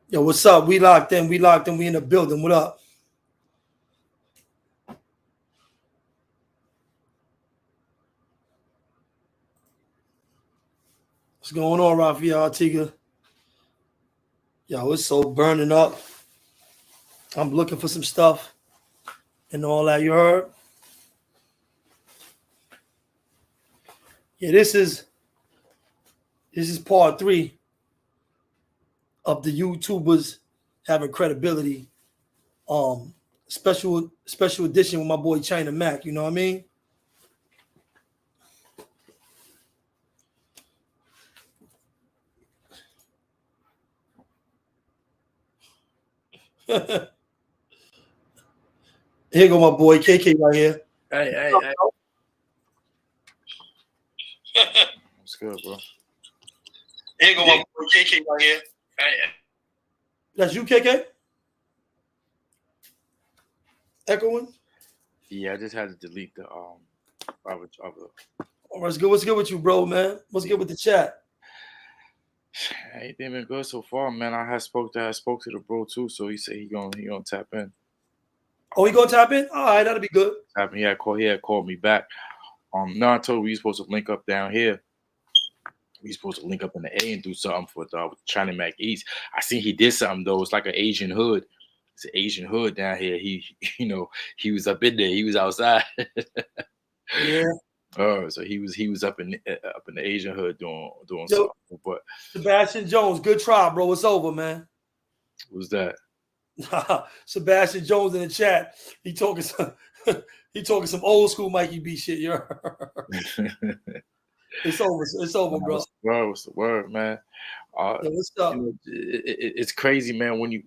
Yo, what's up? We locked in. We locked in. We in the building. What up? What's going on, Rafael Tiga? Yo, it's so burning up. I'm looking for some stuff and all that. You heard? Yeah, this is part 3 of the YouTubers having credibility. Special edition with my boy China Mac. You know what I mean? Here go my boy KK right here. Hey. What's good, bro? Here go my boy KK right here. Hey. That's you, KK? Echoing? Yeah, I just had to delete the other. What's good with you, bro, man? What's good with the chat? Everything been good so far, man. I spoke to the bro too, so he said he gonna tap in. Oh, he gonna tap in? All right, that'll be good. Tap in. He had called me back. No, I told him we were supposed to link up down here. We supposed to link up in the A and do something with China Mac East. I seen he did something though. It's like an Asian hood. It's an Asian hood down here. He he was up in there. He was outside. Yeah. Oh, so he was up in the Asian hood doing something. But Sebastian Jones, good try, bro. It's over, man. Who's that? Sebastian Jones in the chat. He talking some old school Mikey B shit. It's over, bro. What's the word, man? What's up? It's crazy, man. When you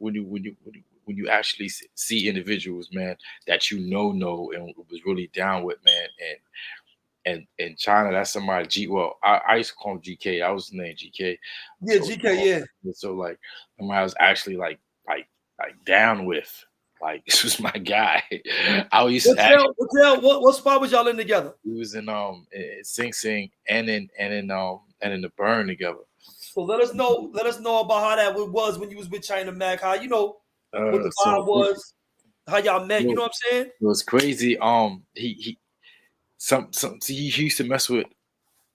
actually see individuals, man, that know and was really down with, man, and in China, that's somebody. I used to call him GK. I was named GK. Yeah, so, GK. Yeah. So like, somebody I was actually like down with. Like, this was my guy. I used to what spot was y'all in together? We was in Sing Sing and in the Burn together. So let us know about how that was when you was with China Mac. How what the vibe was, how y'all met. You know what I'm saying? It was crazy. He used to mess with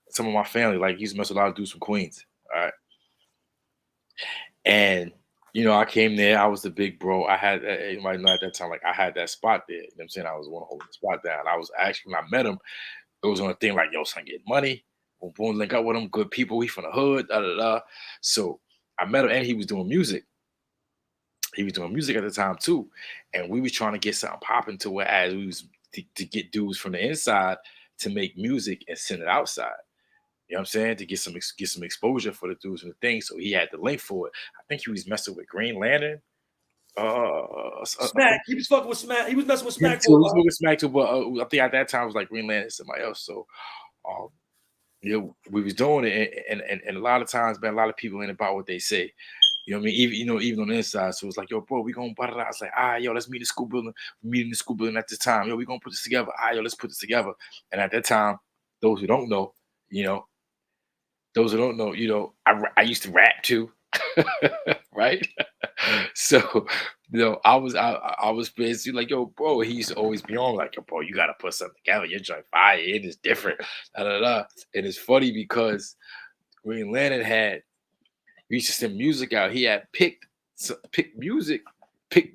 some of my family. Like, he used to mess with a lot of dudes from Queens. All right, and I came there. I was the big bro. I had, you might know at that time, like, I had that spot there. You know what I'm saying? I was one holding the spot down. I was actually, when I met him, it was on a thing like, yo, son, get money. Boom, boom, link up with him. Good people. He from the hood. Da da da. So I met him, and he was doing music. He was doing music at the time too, and we was trying to get something popping to whereas we was to get dudes from the inside to make music and send it outside. You know what I'm saying? To get some exposure for the dudes and the thing. So he had the link for it. I think he was messing with Green Lantern. Smack. He was fucking with Smack. He was messing with Smack. He was with Smack too, but I think at that time it was like Green Lantern and somebody else. So, we was doing it, and a lot of times, man, a lot of people ain't about what they say. You know what I mean? Even on the inside. So it's like, yo, bro, we gonna blah, blah, blah. I was like, yo, let's meet in the school building. We're meeting in the school building at this time. Yo, we gonna put this together. Yo, let's put this together. And at that time, those who don't know, I used to rap too. Right? So, I was basically like, yo, bro, he used to always be on like, yo, bro, you gotta put something together. Your joint fire, it is different. Da, da, da. And it's funny because Green Lantern we used to send music out. He had picked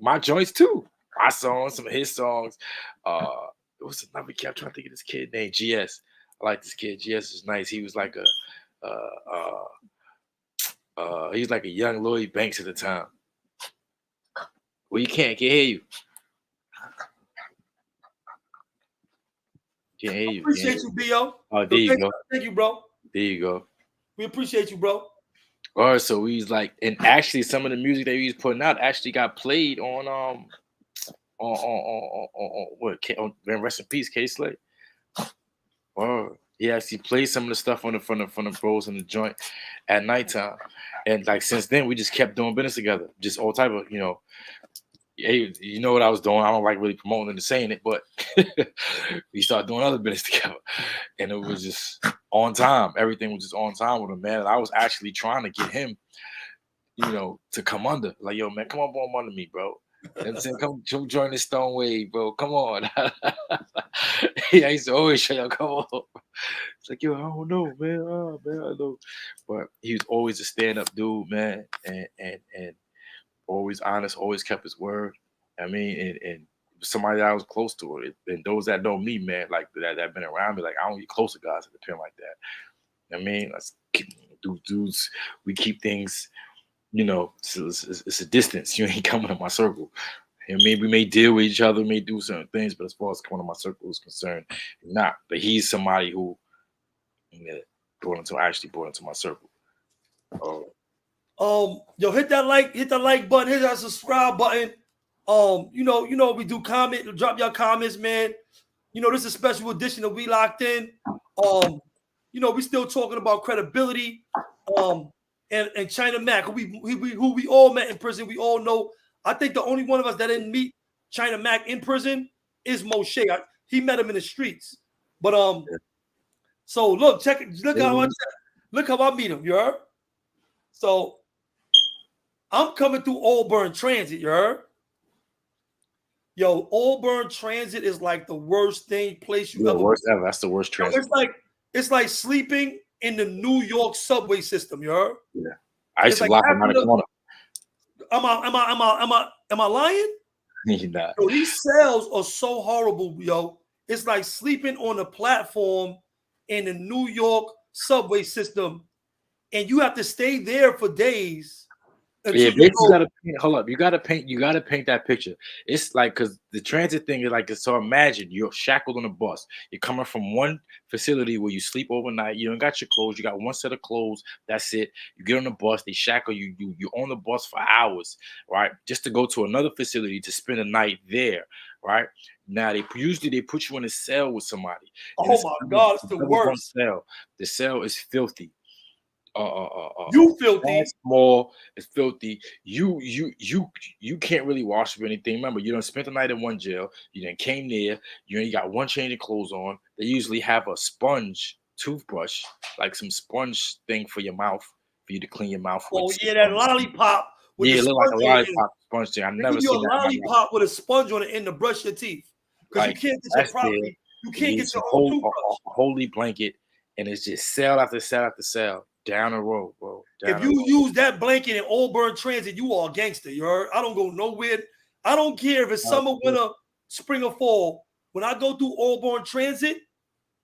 my joints too. My songs, some of his songs. It was another kid. I'm trying to think of this kid named GS. I like this kid. GS is nice. He was like he was like a young Lloyd Banks at the time. Well, can't hear you. Can't hear you. Appreciate you, B.O. Oh, there you go. Thank you, bro. There you go. We appreciate you, bro. All right, so we was like, and actually, some of the music that we was putting out actually got played on Rest in Peace, K Slade. Oh, he actually played some of the stuff from the bros in the joint at nighttime, and like since then we just kept doing business together, just all type of Hey, you know what I was doing. I don't like really promoting and saying it, but we started doing other business together, and it was just on time. Everything was just on time with him, man. And I was actually trying to get him, to come under. Like, yo, man, come on under me, bro. You know what I'm saying? Come join this Stone Wave, bro. Come on. Yeah, I used to always say, yo, come on. It's like, yo, I don't know, man. Oh, man, I know. But he was always a stand-up dude, man, and always honest, always kept his word. I mean, and somebody that I was close to it. And those that know me, man, like that have been around me, like I don't get close to guys at the pen like that. I mean, let's keep dudes, we keep things, it's a distance. You ain't coming to my circle. And maybe we may deal with each other, may do certain things, but as far as coming to my circle is concerned, not. But he's somebody who brought into my circle. Yo, hit that like button, hit that subscribe button. We do comment, drop your comments, man. This is a special edition of We Locked In. We still talking about credibility. And China Mac, who we all met in prison. We all know. I think the only one of us that didn't meet China Mac in prison is Moshe. He met him in the streets. But so look how I meet him. You heard? So I'm coming through Auburn Transit. You heard? Yo, Auburn Transit is like the worst place you ever. Worst ever. That's the worst transit. It's like sleeping in the New York subway system. You heard? Yeah. I used to lock him out of the corner. Am I lying? You're not. Yo, these cells are so horrible, yo. It's like sleeping on a platform in the New York subway system, and you have to stay there for days. Yeah, you gotta paint. Hold up, you gotta paint that picture. It's like, because the transit thing is like, so imagine you're shackled on a bus. You're coming from one facility where you sleep overnight. You don't got your clothes. You got one set of clothes. That's it. You get on the bus. They shackle you. You're on the bus for hours, right? Just to go to another facility to spend a night there, right? Now they put you in a cell with somebody. Oh my God, it's the worst. Cell. The cell is filthy. You filthy. Small, it's filthy. You can't really wash or anything. Remember, you done spent the night in one jail. You then came there. You only got one change of clothes on. They usually have a sponge toothbrush, like some sponge thing for your mouth, for you to clean your mouth with. Oh yeah, that lollipop. Yeah, it look like a lollipop sponge thing. I never seen that. Lollipop with a sponge on it in to brush your teeth, because you can't get your property. You can't get your own toothbrush. A holy blanket, and it's just cell after cell after cell. Down the road, bro. If you use that blanket in Auburn Transit, you are a gangster. You heard? I don't go nowhere. I don't care if it's summer, winter, spring, or fall. When I go through Auburn Transit,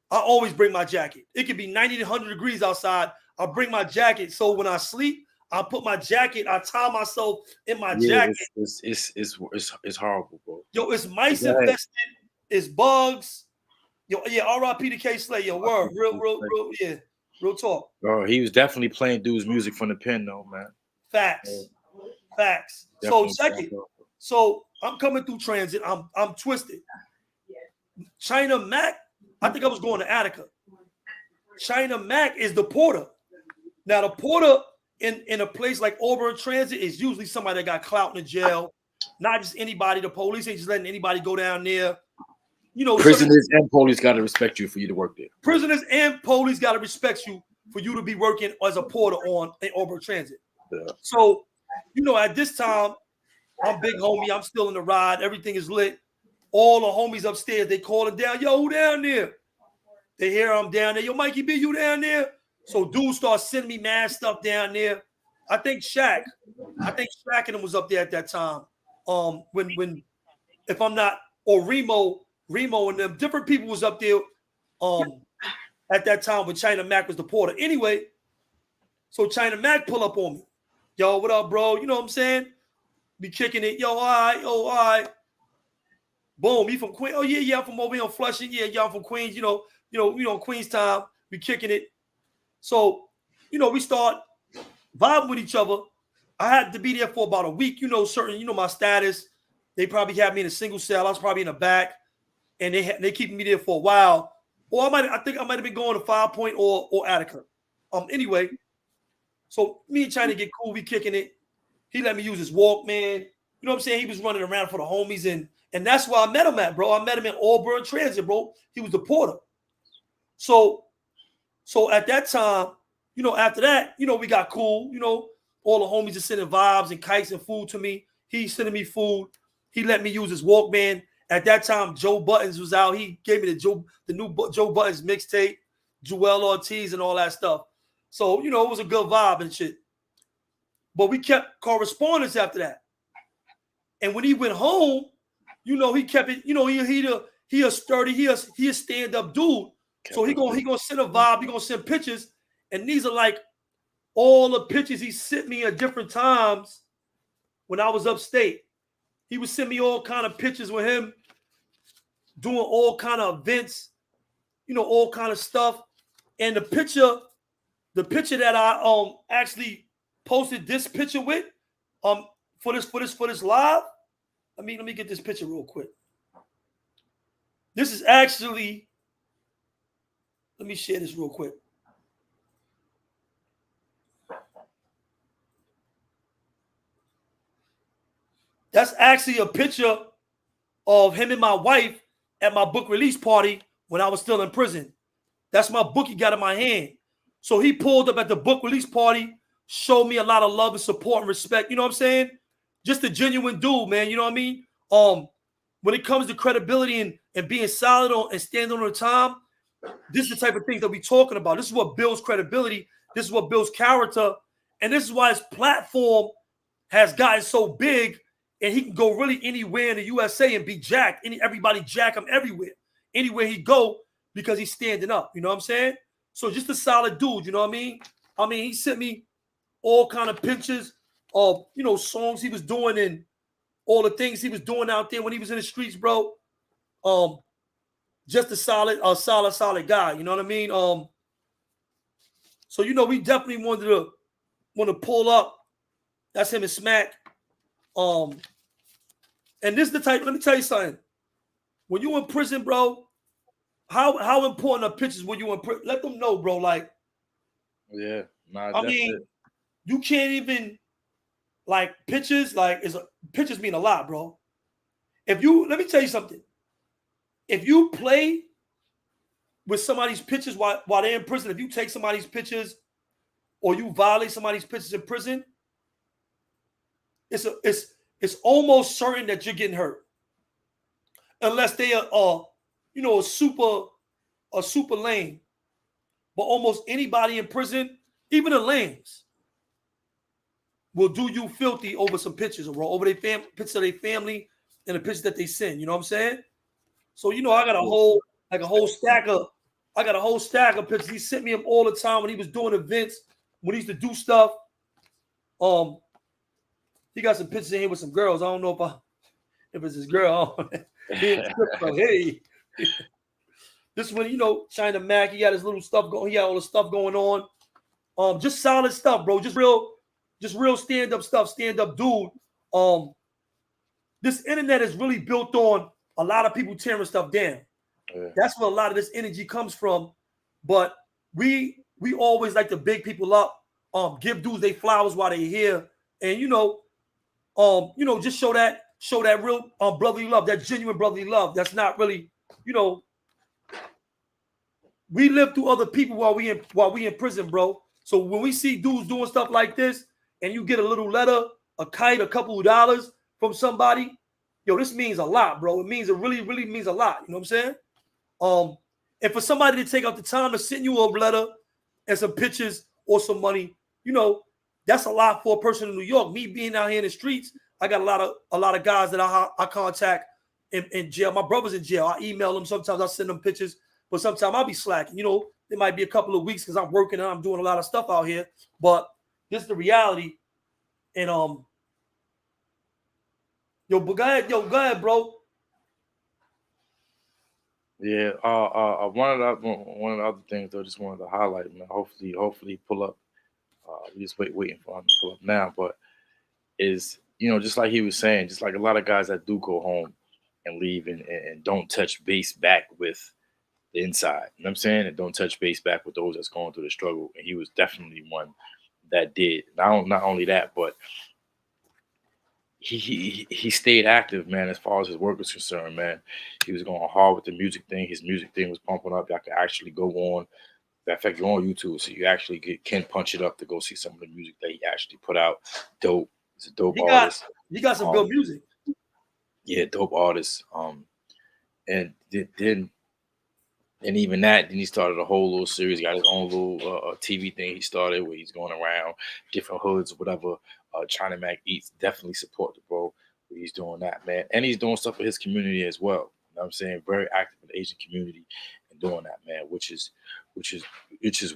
I always bring my jacket. It could be 90 to 100 degrees outside. I bring my jacket. So when I sleep, I put my jacket. I tie myself in my jacket. It's horrible, bro. Yo, it's mice infested. It's bugs. Yo, yeah. R.I.P. to K Slay. Yo, word, real, yeah. Real talk. Bro, he was definitely playing dude's music from the pen, though, man. Facts. So second, so I'm coming through transit. I'm twisted. China Mac, I think I was going to Attica. China Mac is the porter. Now the porter in a place like Auburn Transit is usually somebody that got clout in the jail. Not just anybody. The police ain't just letting anybody go down there. Prisoners and police got to respect you for you to work there. Prisoners and police got to respect you for you to be working as a porter on an Auburn Transit. Yeah. So, at this time, I'm big homie. I'm still in the ride. Everything is lit. All the homies upstairs, they calling down. Yo, who down there? They hear I'm down there. Yo, Mikey B, you down there? So dudes start sending me mad stuff down there. I think Shaq and him was up there at that time. When if I'm not, or Remo and them, different people was up there at that time when China Mac was the porter. Anyway, so China Mac pull up on me. Yo, what up, bro? You know what I'm saying? Be kicking it. Yo, all right. Boom, you from Queens? Oh, yeah, I'm from over here on Flushing. Yeah, y'all from Queens, Queens time. Be kicking it. So, we start vibing with each other. I had to be there for about a week. My status. They probably had me in a single cell. I was probably in the back. And they keeping me there for a while. Or I think I might have been going to 5 Point or Attica. Anyway, so me and China get cool, we kicking it. He let me use his Walkman. You know what I'm saying? He was running around for the homies, and that's where I met him at, bro. I met him in Auburn Transit, bro. He was the porter. So at that time, after that, we got cool. all the homies are sending vibes and kites and food to me. He's sending me food. He let me use his Walkman. At that time, Joe Buttons was out. He gave me the new Joe Buttons mixtape, Joel Ortiz and all that stuff. So, you know, it was a good vibe and shit. But we kept correspondence after that. And when he went home, you know, he kept it, you know, he a sturdy, he a stand-up dude. So he gonna send a vibe, he gonna send pictures. And these are like all the pictures he sent me at different times when I was upstate. He would send me all kind of pictures with him doing all kind of events, you know, all kind of stuff. And the picture that I actually posted this picture with for this live. Let me get this picture real quick. This is actually, let me share this real quick. That's actually a picture of him and my wife at my book release party when I was still in prison. That's my book he got in my hand. So he pulled up at the book release party, showed me a lot of love and support and respect. You know what I'm saying? Just a genuine dude, man. You know what I mean? When it comes to credibility and being solid on and standing on the time, this is the type of things that we're talking about. This is what builds credibility. This is what builds character. And this is why his platform has gotten so big, and he can go really anywhere in the USA and be jacked. Everybody jack him everywhere. Anywhere he go, because he's standing up. You know what I'm saying? So just a solid dude, you know what I mean? I mean, he sent me all kind of pictures of, you know, songs he was doing and all the things he was doing out there when he was in the streets, bro. Just a solid guy, you know what I mean? So, you know, we definitely want to pull up. That's him and Smack. And this is the type, let me tell you something. When you in prison, bro, how important are pictures when you in prison? Let them know, bro. Like, yeah, I mean, you can't even, like, pictures, like, pictures mean a lot, bro. Let me tell you something. If you play with somebody's pictures while they're in prison, if you take somebody's pictures or you violate somebody's pictures in prison, it's almost certain that you're getting hurt. Unless they are you know, a super lame. But almost anybody in prison, even the lames, will do you filthy over some pictures, or over their pictures of their family and the pictures that they send. You know what I'm saying? So, you know, I got a whole stack of pictures. He sent me them all the time when he was doing events, when he used to do stuff. He got some pictures in here with some girls. I don't know if it's his girl. Hey. This one, you know, China Mac, he got his little stuff going. He got all the stuff going on. Just solid stuff, bro. Just real stand-up stuff, stand-up dude. This internet is really built on a lot of people tearing stuff down. Yeah. That's where a lot of this energy comes from. But we always like to big people up, give dudes they flowers while they're here, and you know, just show that real brotherly love, that genuine brotherly love. That's not really, you know. We live through other people while we in prison, bro. So when we see dudes doing stuff like this, and you get a little letter, a kite, a couple of dollars from somebody, yo, this means a lot, bro. It really, really means a lot. You know what I'm saying? And for somebody to take out the time to send you a letter and some pictures or some money, you know, that's a lot for a person in New York. Me being out here in the streets, I got a lot of guys that I contact in jail. My brother's in jail. I email them sometimes. I send them pictures. But sometimes I'll be slacking. You know, it might be a couple of weeks because I'm working and I'm doing a lot of stuff out here. But this is the reality. And go ahead, bro. Yeah. One of the other things though, just wanted to highlight, man. Hopefully pull up. We just waiting for him to pull up now. But is, you know, just like he was saying, just like a lot of guys that do go home and leave and don't touch base back with the inside, you know what I'm saying? And don't touch base back with those that's going through the struggle. And he was definitely one that did. Not only that, but he stayed active, man, as far as his work was concerned, man. He was going hard with the music thing. His music thing was pumping up. Y'all could actually go on That fact, you're on YouTube, so you actually can punch it up to go see some of the music that he actually put out. Dope. He's a dope artist. He got some good music. Yeah, dope artist. And then even that, then he started a whole little series. Got his own little TV thing he started where he's going around different hoods, whatever. China Mac Eats, definitely support the bro. He's doing that, man, and he's doing stuff for his community as well. You know what I'm saying? Very active in the Asian community and doing that, man. Which is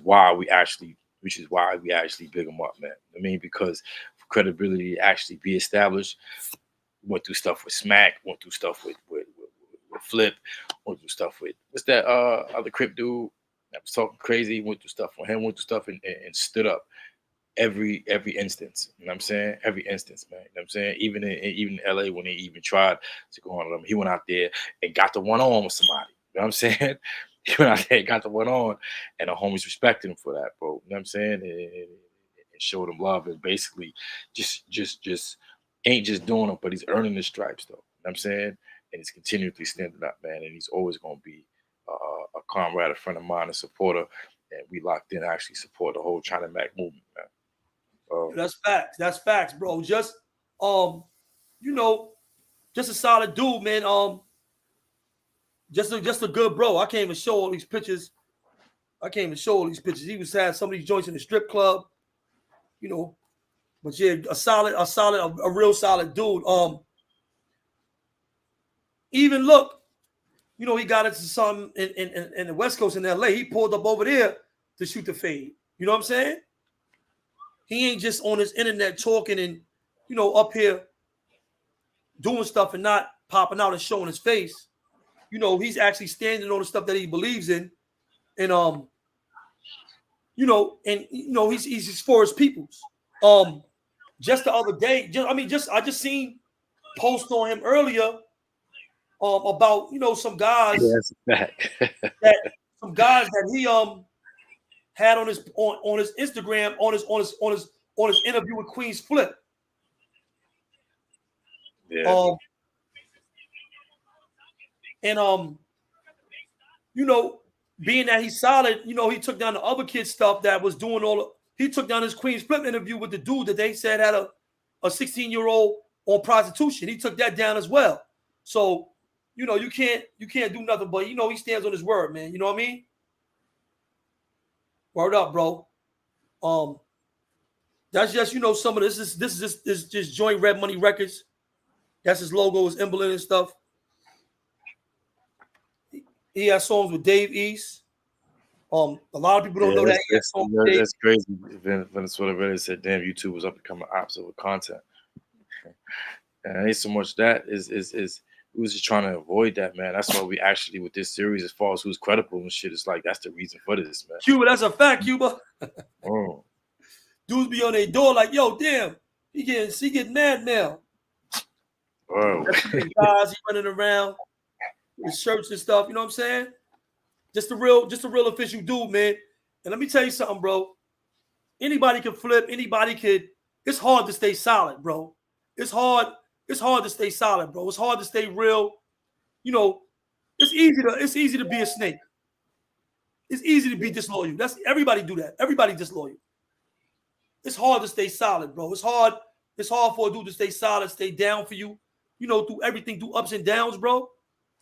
why we actually big him up, man. I mean, because for credibility to actually be established, went through stuff with Smack, went through stuff with Flip, went through stuff with what's that other Crip dude that was talking crazy, went through stuff with him, went through stuff and stood up every instance. You know what I'm saying? Every instance, man. You know what I'm saying? Even in LA when he even tried to go on them, he went out there and got the one on with somebody. You know what I'm saying? He went out there and got the one on, and the homies respected him for that, bro. You know what I'm saying? And showed him love, and basically just ain't just doing it, but he's earning his stripes, though. You know what I'm saying? And he's continuously standing up, man. And he's always going to be a comrade, a friend of mine, a supporter. And we locked in actually support the whole China Mac movement, man. That's facts. That's facts, bro. Just just a solid dude, man. Just a good bro. I can't even show all these pictures. He was had some of these joints in the strip club, But yeah, a real solid dude. Even look, he got into something in the West Coast in LA. He pulled up over there to shoot the fade. You know what I'm saying? He ain't just on his internet talking and, up here doing stuff and not popping out and showing his face. He's actually standing on the stuff that he believes in. And, he's for his peoples. Just the other day, I just seen post on him earlier about some guys that he had on his Instagram on his interview with Queen's Flip. Yeah. Being that he's solid, he took down the other kid's stuff that was doing he took down his Queen's Flip interview with the dude that they said had a 16-year-old on prostitution. He took that down as well. So, you can't do nothing, but he stands on his word, man. You know what I mean? Word up, bro. That's just some of this is just Joint Red Money Records. That's his logo, his emblem and stuff. He has songs with Dave East. A lot of people don't know that. That's crazy. Venezuela really said, "Damn, YouTube was up to become an opposite with content." And ain't so much that is we was just trying to avoid that, man. That's why we actually with this series, as far as who's credible and shit, it's like that's the reason for this, man. Cuba, that's a fact, Cuba. Oh. Dudes be on their door like, yo, damn, he getting mad now. Oh. Guys, he running around with shirts and stuff. You know what I'm saying? Just a real official dude, man. And let me tell you something, bro. Anybody can flip. Anybody could. It's hard to stay solid, bro. It's hard to stay solid, bro. It's hard to stay real. It's easy to be a snake. It's easy to be disloyal. Everybody do that. Everybody disloyal. It's hard to stay solid, bro. It's hard for a dude to stay solid, stay down for you. Through everything, through ups and downs, bro.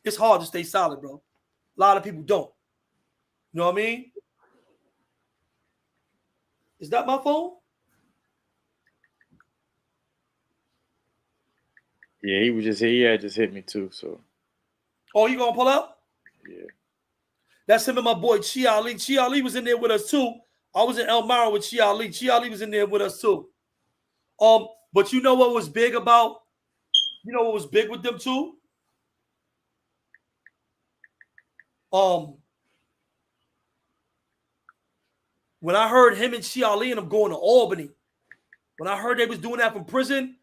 It's hard to stay solid, bro. A lot of people don't. You know what I mean? Is that my phone? Yeah, he was just here. Yeah, just hit me too. So. Oh, you gonna pull up? Yeah. That's him and my boy Chi Ali. Chi Ali was in there with us too. I was in Elmira with Chi Ali. Chi Ali was in there with us too. But you know what was big about? You know what was big with them too? When I heard him and Chi Ali and them going to Albany, when I heard they was doing that from prison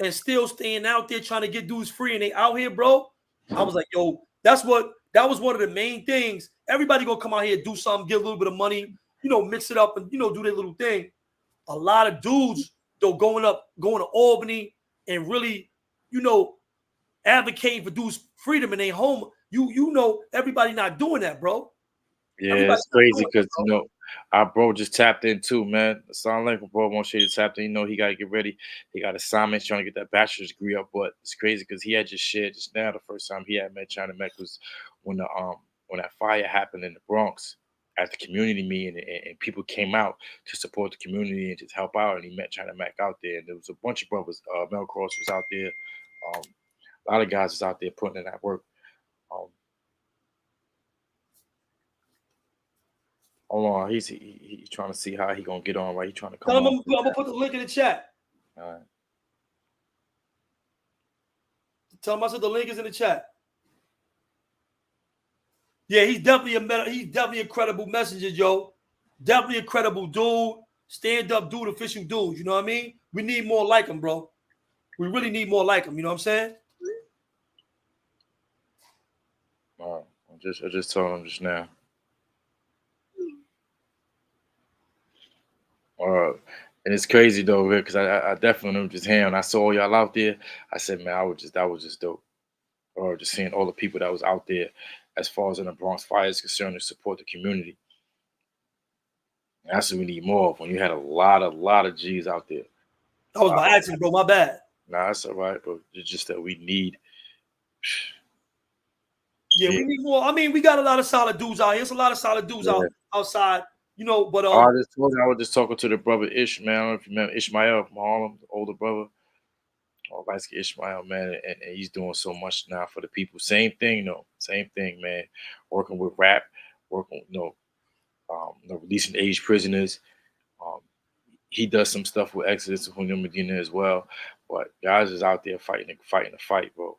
and still staying out there trying to get dudes free and they out here, bro, I was like, yo, that was one of the main things. Everybody gonna come out here, do something, get a little bit of money, mix it up and, do their little thing. A lot of dudes, though, going to Albany and really, advocating for dudes' freedom in their home. Everybody not doing that, bro. Yeah, Everybody it's not crazy doing it, because our bro just tapped in too, man. Sound like bro won't shade tapped in. He got to get ready. He got assignments trying to get that bachelor's degree up. But it's crazy because he had just shared just now the first time he had met China Mac was when the when that fire happened in the Bronx at the community meeting and people came out to support the community and to help out. And he met China Mac out there, and there was a bunch of brothers. Mel Cross was out there. Um, a lot of guys was out there putting in that work. Um, Hold on, he's trying to see how he gonna get on. Right, he trying to Tell come him on. I'm gonna put the link in the chat. All right. Tell him I said the link is in the chat. Yeah, he's definitely a credible messenger, yo. Definitely a credible dude. Stand up dude, official dude. You know what I mean? We need more like him, bro. We really need more like him. You know what I'm saying? I just told him just now. And it's crazy though, because I definitely knew just him. I saw y'all out there. I said, man, that was just dope. Or just seeing all the people that was out there, as far as in the Bronx fire is concerned, to support the community. And that's what we need more of. When you had a lot of G's out there. That was my accent, bro. My bad. Nah, that's all right, but it's just that we need. Yeah, we need more. I mean, we got a lot of solid dudes out here. There's a lot of solid dudes outside, you know. But I was just talking to the brother Ish, man. I don't know if you remember Ishmael from Harlem, the older brother. Light skin Ishmael, man, and he's doing so much now for the people. Same thing, though. Same thing, man. Working with rap, working, releasing aged prisoners. Um, he does some stuff with Exodus and Julio Medina as well. But guys is out there fighting the fight, bro.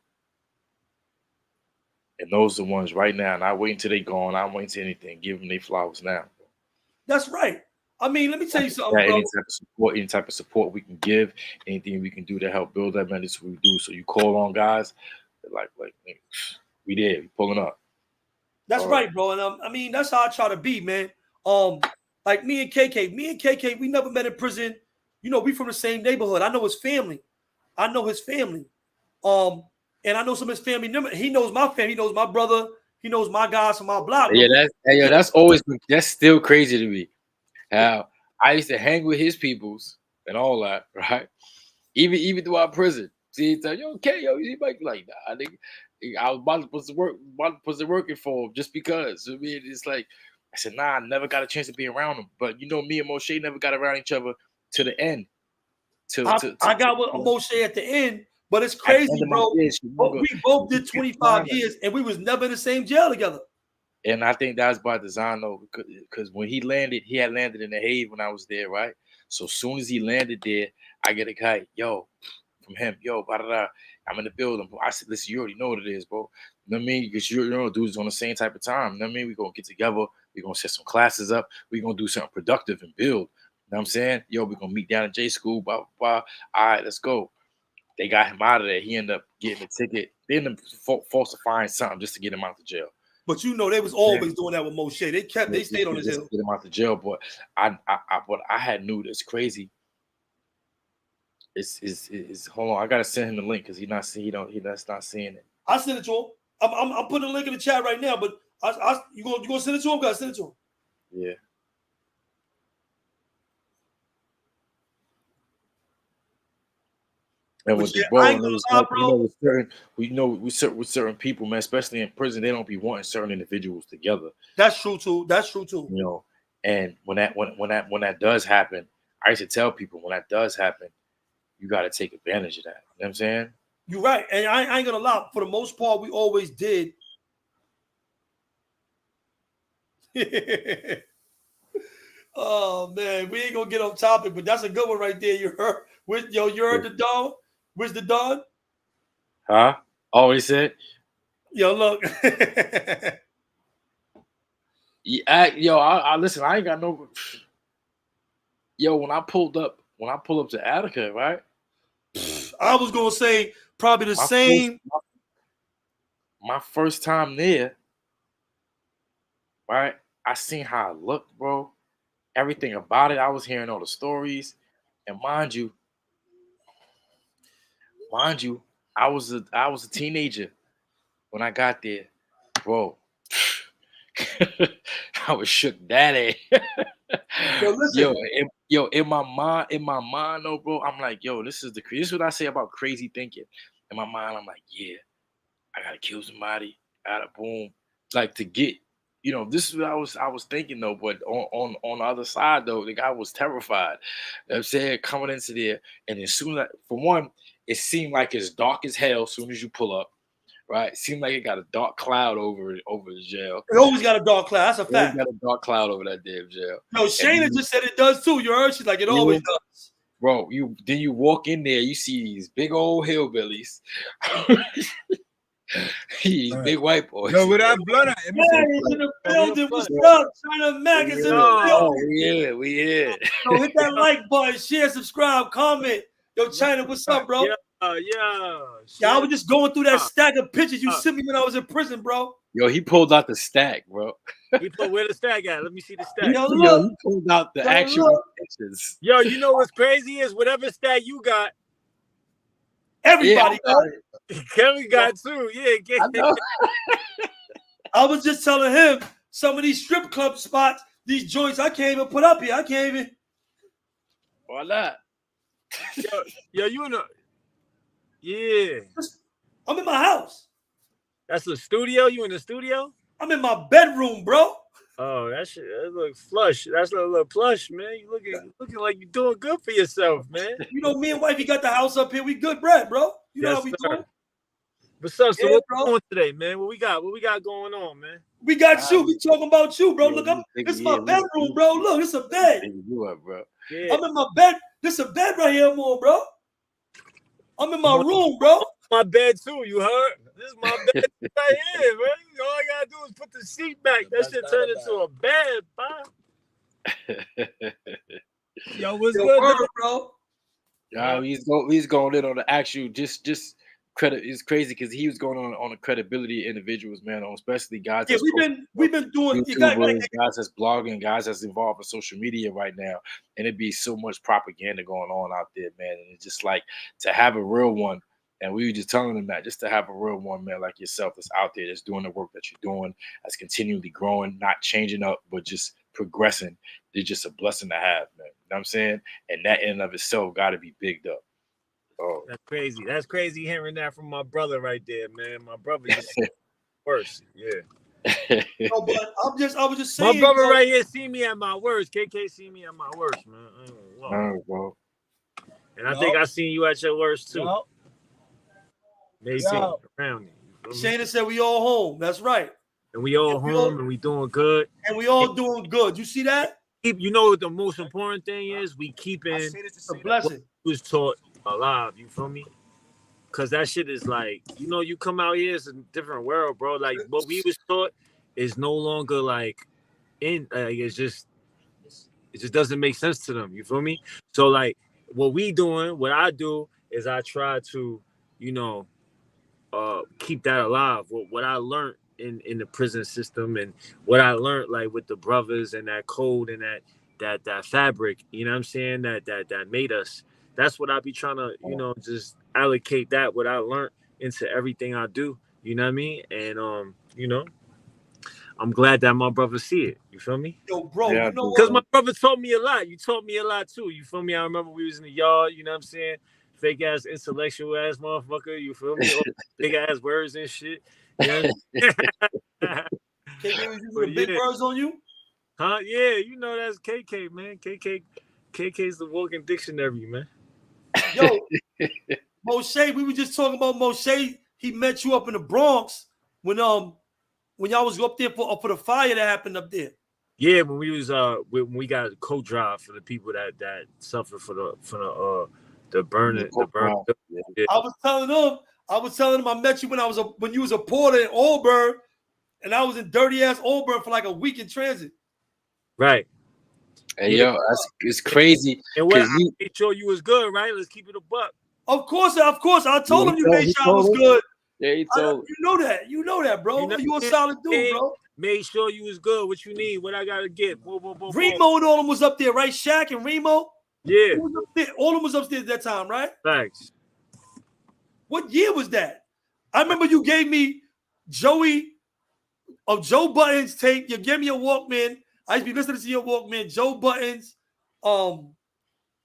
And those are the ones right now. Not waiting till they gone. Not waiting till anything. Give them their flowers now. Bro. That's right. I mean, let me tell you something, Yeah, bro. any type of support we can give, anything we can do to help build that, man, this is what we do. So you call on guys, like we there, we pulling up. That's right, bro. And I mean, that's how I try to be, man. Like me and KK, we never met in prison. You know, we from the same neighborhood. I know his family. And I know some of his family. He knows my family. He knows my brother. He knows my guys from my block. Yeah, that's still crazy to me. How I used to hang with his peoples and all that, right? Even throughout prison. See, he's like, yo, okay, yo, he might be like, nah, I was about to put the working for him just because. I mean, it's like I said, nah, I never got a chance to be around him. But you know, me and Moshe never got around each other to the end. I got with Moshe at the end, but it's At the crazy, end of my bro. days, We both did 25 years, and we was never in the same jail together. And I think that's by design, though, because when he had landed in the Hague when I was there, right? So as soon as he landed there, I get a guy, yo, from him, yo, blah, blah, blah. I'm in the building. I said, listen, you already know what it is, bro. You know what I mean? Because you know, dudes on the same type of time. You know what I mean? We're going to get together. We're going to set some classes up. We're going to do something productive and build. You know what I'm saying? Yo, we're going to meet down at J School, blah, blah, blah. All right, let's go. They got him out of there. He ended up getting a ticket. They ended up falsifying something just to get him out of jail. But you know, they was always doing that with Moshe. They stayed on his hill. Get him out the jail, but what I had knew that's crazy. Is hold on, I gotta send him the link because he's not seeing it. I sent it to him. I'm putting a link in the chat right now, but you gonna send it to him? Gotta send it to him. Yeah. And with the with certain people, man, especially in prison, they don't be wanting certain individuals together. That's true too. You know, and when that does happen, I used to tell people when that does happen, you got to take advantage of that. You know what I'm saying? You're right, and I ain't gonna lie. For the most part, we always did. Oh man, we ain't gonna get on topic, but that's a good one right there. You heard, you heard the Don. Where's the Don? Huh? Oh, he said. Yo, look. I listen. I ain't got no. Yo, when I pull up to Attica, right? I was gonna say probably the same. My first time there, right? I seen how it looked, bro. Everything about it. I was hearing all the stories, and mind you, I was a teenager when I got there, bro. I was shook daddy. Yo, listen. In my mind, though, bro, I'm like, yo, this is what I say about crazy thinking. In my mind, I'm like, yeah, I gotta kill somebody. I gotta boom, like to get, this is what I was thinking though. But on the other side though, the guy was terrified. You know what I'm saying, coming into there, and as soon as for one, it seemed like it's dark as hell. As soon as you pull up, right, it seemed like it got a dark cloud over the jail. It always got a dark cloud. That's a fact. Got a dark cloud over that damn jail. No, Shayna just said it does too. You heard? She's like, it always does. Bro, you walk in there, you see these big old hillbillies. These big white boys. Yo, with that blood out. Yeah, he's in the building. What's up? China Mac is in the building. We here. Yo, hit that like button, share, subscribe, comment. Yo, China, what's up, bro? Yeah. I was just going through that stack of pictures you sent me when I was in prison, bro. Yo, he pulled out the stack, bro. Where the stack at? Let me see the stack. Yo, look. He pulled out the actual pictures. Yo, you know what's crazy is whatever stack you got, everybody got it. Kevin got too. Yeah, I know. I was just telling him some of these strip club spots, these joints, I can't even put up here. I can't even. Why not? Yo, you know. Yeah. I'm in my house. That's the studio? You in the studio? I'm in my bedroom, bro. Oh, that looks flush. That's a little plush, man. You looking like you're doing good for yourself, man. You know, me and wifey got the house up here. We good bread, bro. You know how we doing? What's up? So Yeah, what bro. we doing today, man? What we got going on, man? We got you. We talking about you, bro. Look, this is my bedroom, bro. Look, it's a bed. You up, bro? Yeah. I'm in my bed. This is a bed right here, more, bro. I'm in my room, bro. My bed too, you heard? This is my bed right here, man. All I gotta do is put the seat back. That shit turned into a bed, pal. Yo, what's good, bro? Yeah, he's going in on the actual just credit. It's crazy because he was going on the credibility of individuals, man, especially guys. Yeah, we've been doing YouTubers, guys that's blogging, guys that's involved in social media right now, and it'd be so much propaganda going on out there, man. And it's just like to have a real one. And we were just telling them that just to have a real one, man, like yourself that's out there, that's doing the work that you're doing, that's continually growing, not changing up, but just progressing. It's just a blessing to have, man. You know what I'm saying? And that in and of itself got to be bigged up. Oh, That's crazy. That's crazy hearing that from my brother right there, man. My brother just worse. Yeah. No, but I was just saying. My brother right here see me at my worst. KK see me at my worst, man. oh, bro. And I think I seen you at your worst too. Yo. Maybe around you. Shayna said we all home. That's right. And we all home and we doing good. And we all doing good. You see that? You know what the most important thing is? We keeping It's a blessing. what was taught alive. You feel me? Because that shit is like, you come out here, it's a different world, bro. Like what we was taught is no longer like it just doesn't make sense to them. You feel me? So like what I do is I try to, keep that alive. What I learned in the prison system and what I learned like with the brothers and that code and that fabric, you know what I'm saying, that made us. That's what I be trying to, just allocate that what I learned into everything I do. You know what I mean? And I'm glad that my brother see it. You feel me? Yo, bro, Yeah, you know Because what? my brother taught me a lot. You taught me a lot too. You feel me? I remember we was in the yard, you know what I'm saying? Fake ass, intellectual ass motherfucker. You feel me? Big ass words and shit. You know KK was using the big words on you? Huh? Yeah, that's KK, man. KK's the walking dictionary, man. Yo, Moshe, we were just talking about Moshe. He met you up in the Bronx when y'all was up there for the fire that happened up there. Yeah, when we was when we got a co-drive for the people that suffered for the burning. Yeah. I was telling him I met you when you was a porter in Auburn, and I was in dirty ass Auburn for like a week in transit. Right. Hey, yo, it's crazy. And what I made sure you was good, right? Let's keep it a buck. Of course. I told him you made sure I was good. Yeah, he told. You know that, bro. You a solid dude, bro. Made sure you was good. What you need? What I gotta get? Boom, boom, boom, Remo and all them was up there, right? Shaq and Remo. Yeah. Who was up there? All of them was upstairs at that time, right? Thanks. What year was that? I remember you gave me Joey of Joe Budden's tape. You give me a Walkman. I used to be listening to your Walkman. Joe Budden's.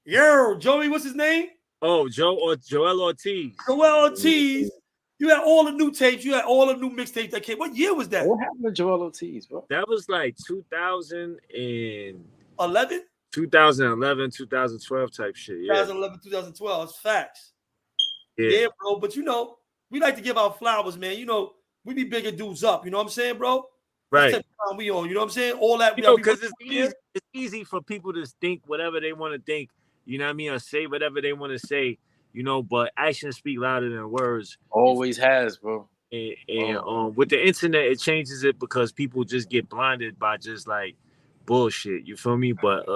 Joey, what's his name? Oh, Joel Ortiz. Joel Ortiz. You had all the new tapes. You had all the new mixtapes that came. What year was that? What happened to Joel Ortiz, bro? That was like 2011, 2012 type shit. Yeah. 2011, 2012. It's facts. Yeah. Yeah, bro. But we like to give out flowers, man. We be bigging dudes up. You know what I'm saying, bro? Right. That's the time we on. You know what I'm saying? All that. Because it's easy for people to think whatever they want to think. You know what I mean? Or say whatever they want to say. But actions speak louder than words. Always has, bro. And with the internet, it changes it because people just get blinded by just like bullshit. You feel me? But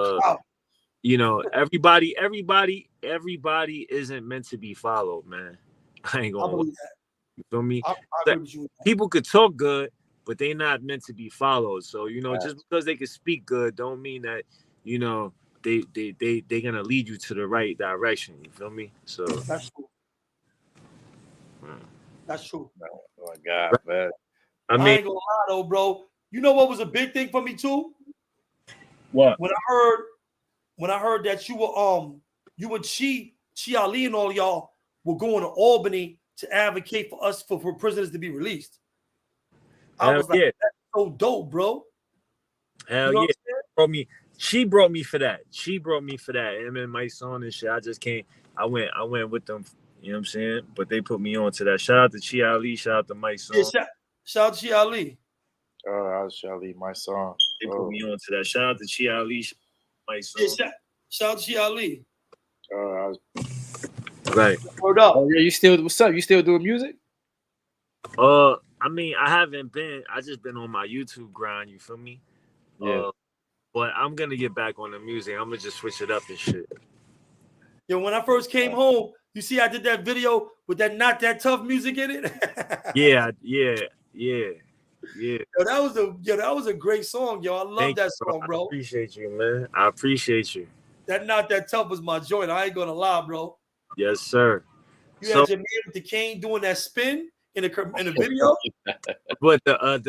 everybody isn't meant to be followed, man. I ain't gonna lie. You feel me? I agree with you. People could talk good, but they not meant to be followed. So just because they can speak good, don't mean that they gonna lead you to the right direction. You feel me? So that's true. That's true. Oh my God, man. I ain't gonna lie though, bro. You know what was a big thing for me too? What? When I heard that you and Chi Ali and all y'all were going to Albany to advocate for us for prisoners to be released. I was like, that's so dope, bro. Hell yeah. She brought me for that. Him and my son and shit. I just can't. I went with them. You know what I'm saying? But they put me on to that. Shout out to Chi Ali. Shout out to my son. Yeah, shout out to Chi Ali. I was Chi Ali, my son. They put me on to that. Shout out to Chi Ali, my son. Yeah, shout out to Chi Ali. Right. Word up. Oh yeah, what's up? You still doing music? I mean, I haven't been. I just been on my YouTube grind. You feel me? Yeah. But I'm gonna get back on the music. I'm gonna just switch it up and shit. Yo, when I first came home, you see I did that video with that Not That Tough music in it. Yeah. Yo, that was a great song, yo. I love that song, bro. I appreciate you, man. I appreciate you. That Not That Tough was my joint. I ain't gonna lie, bro. Yes, sir. You had your man with the cane doing that spin in the video. With in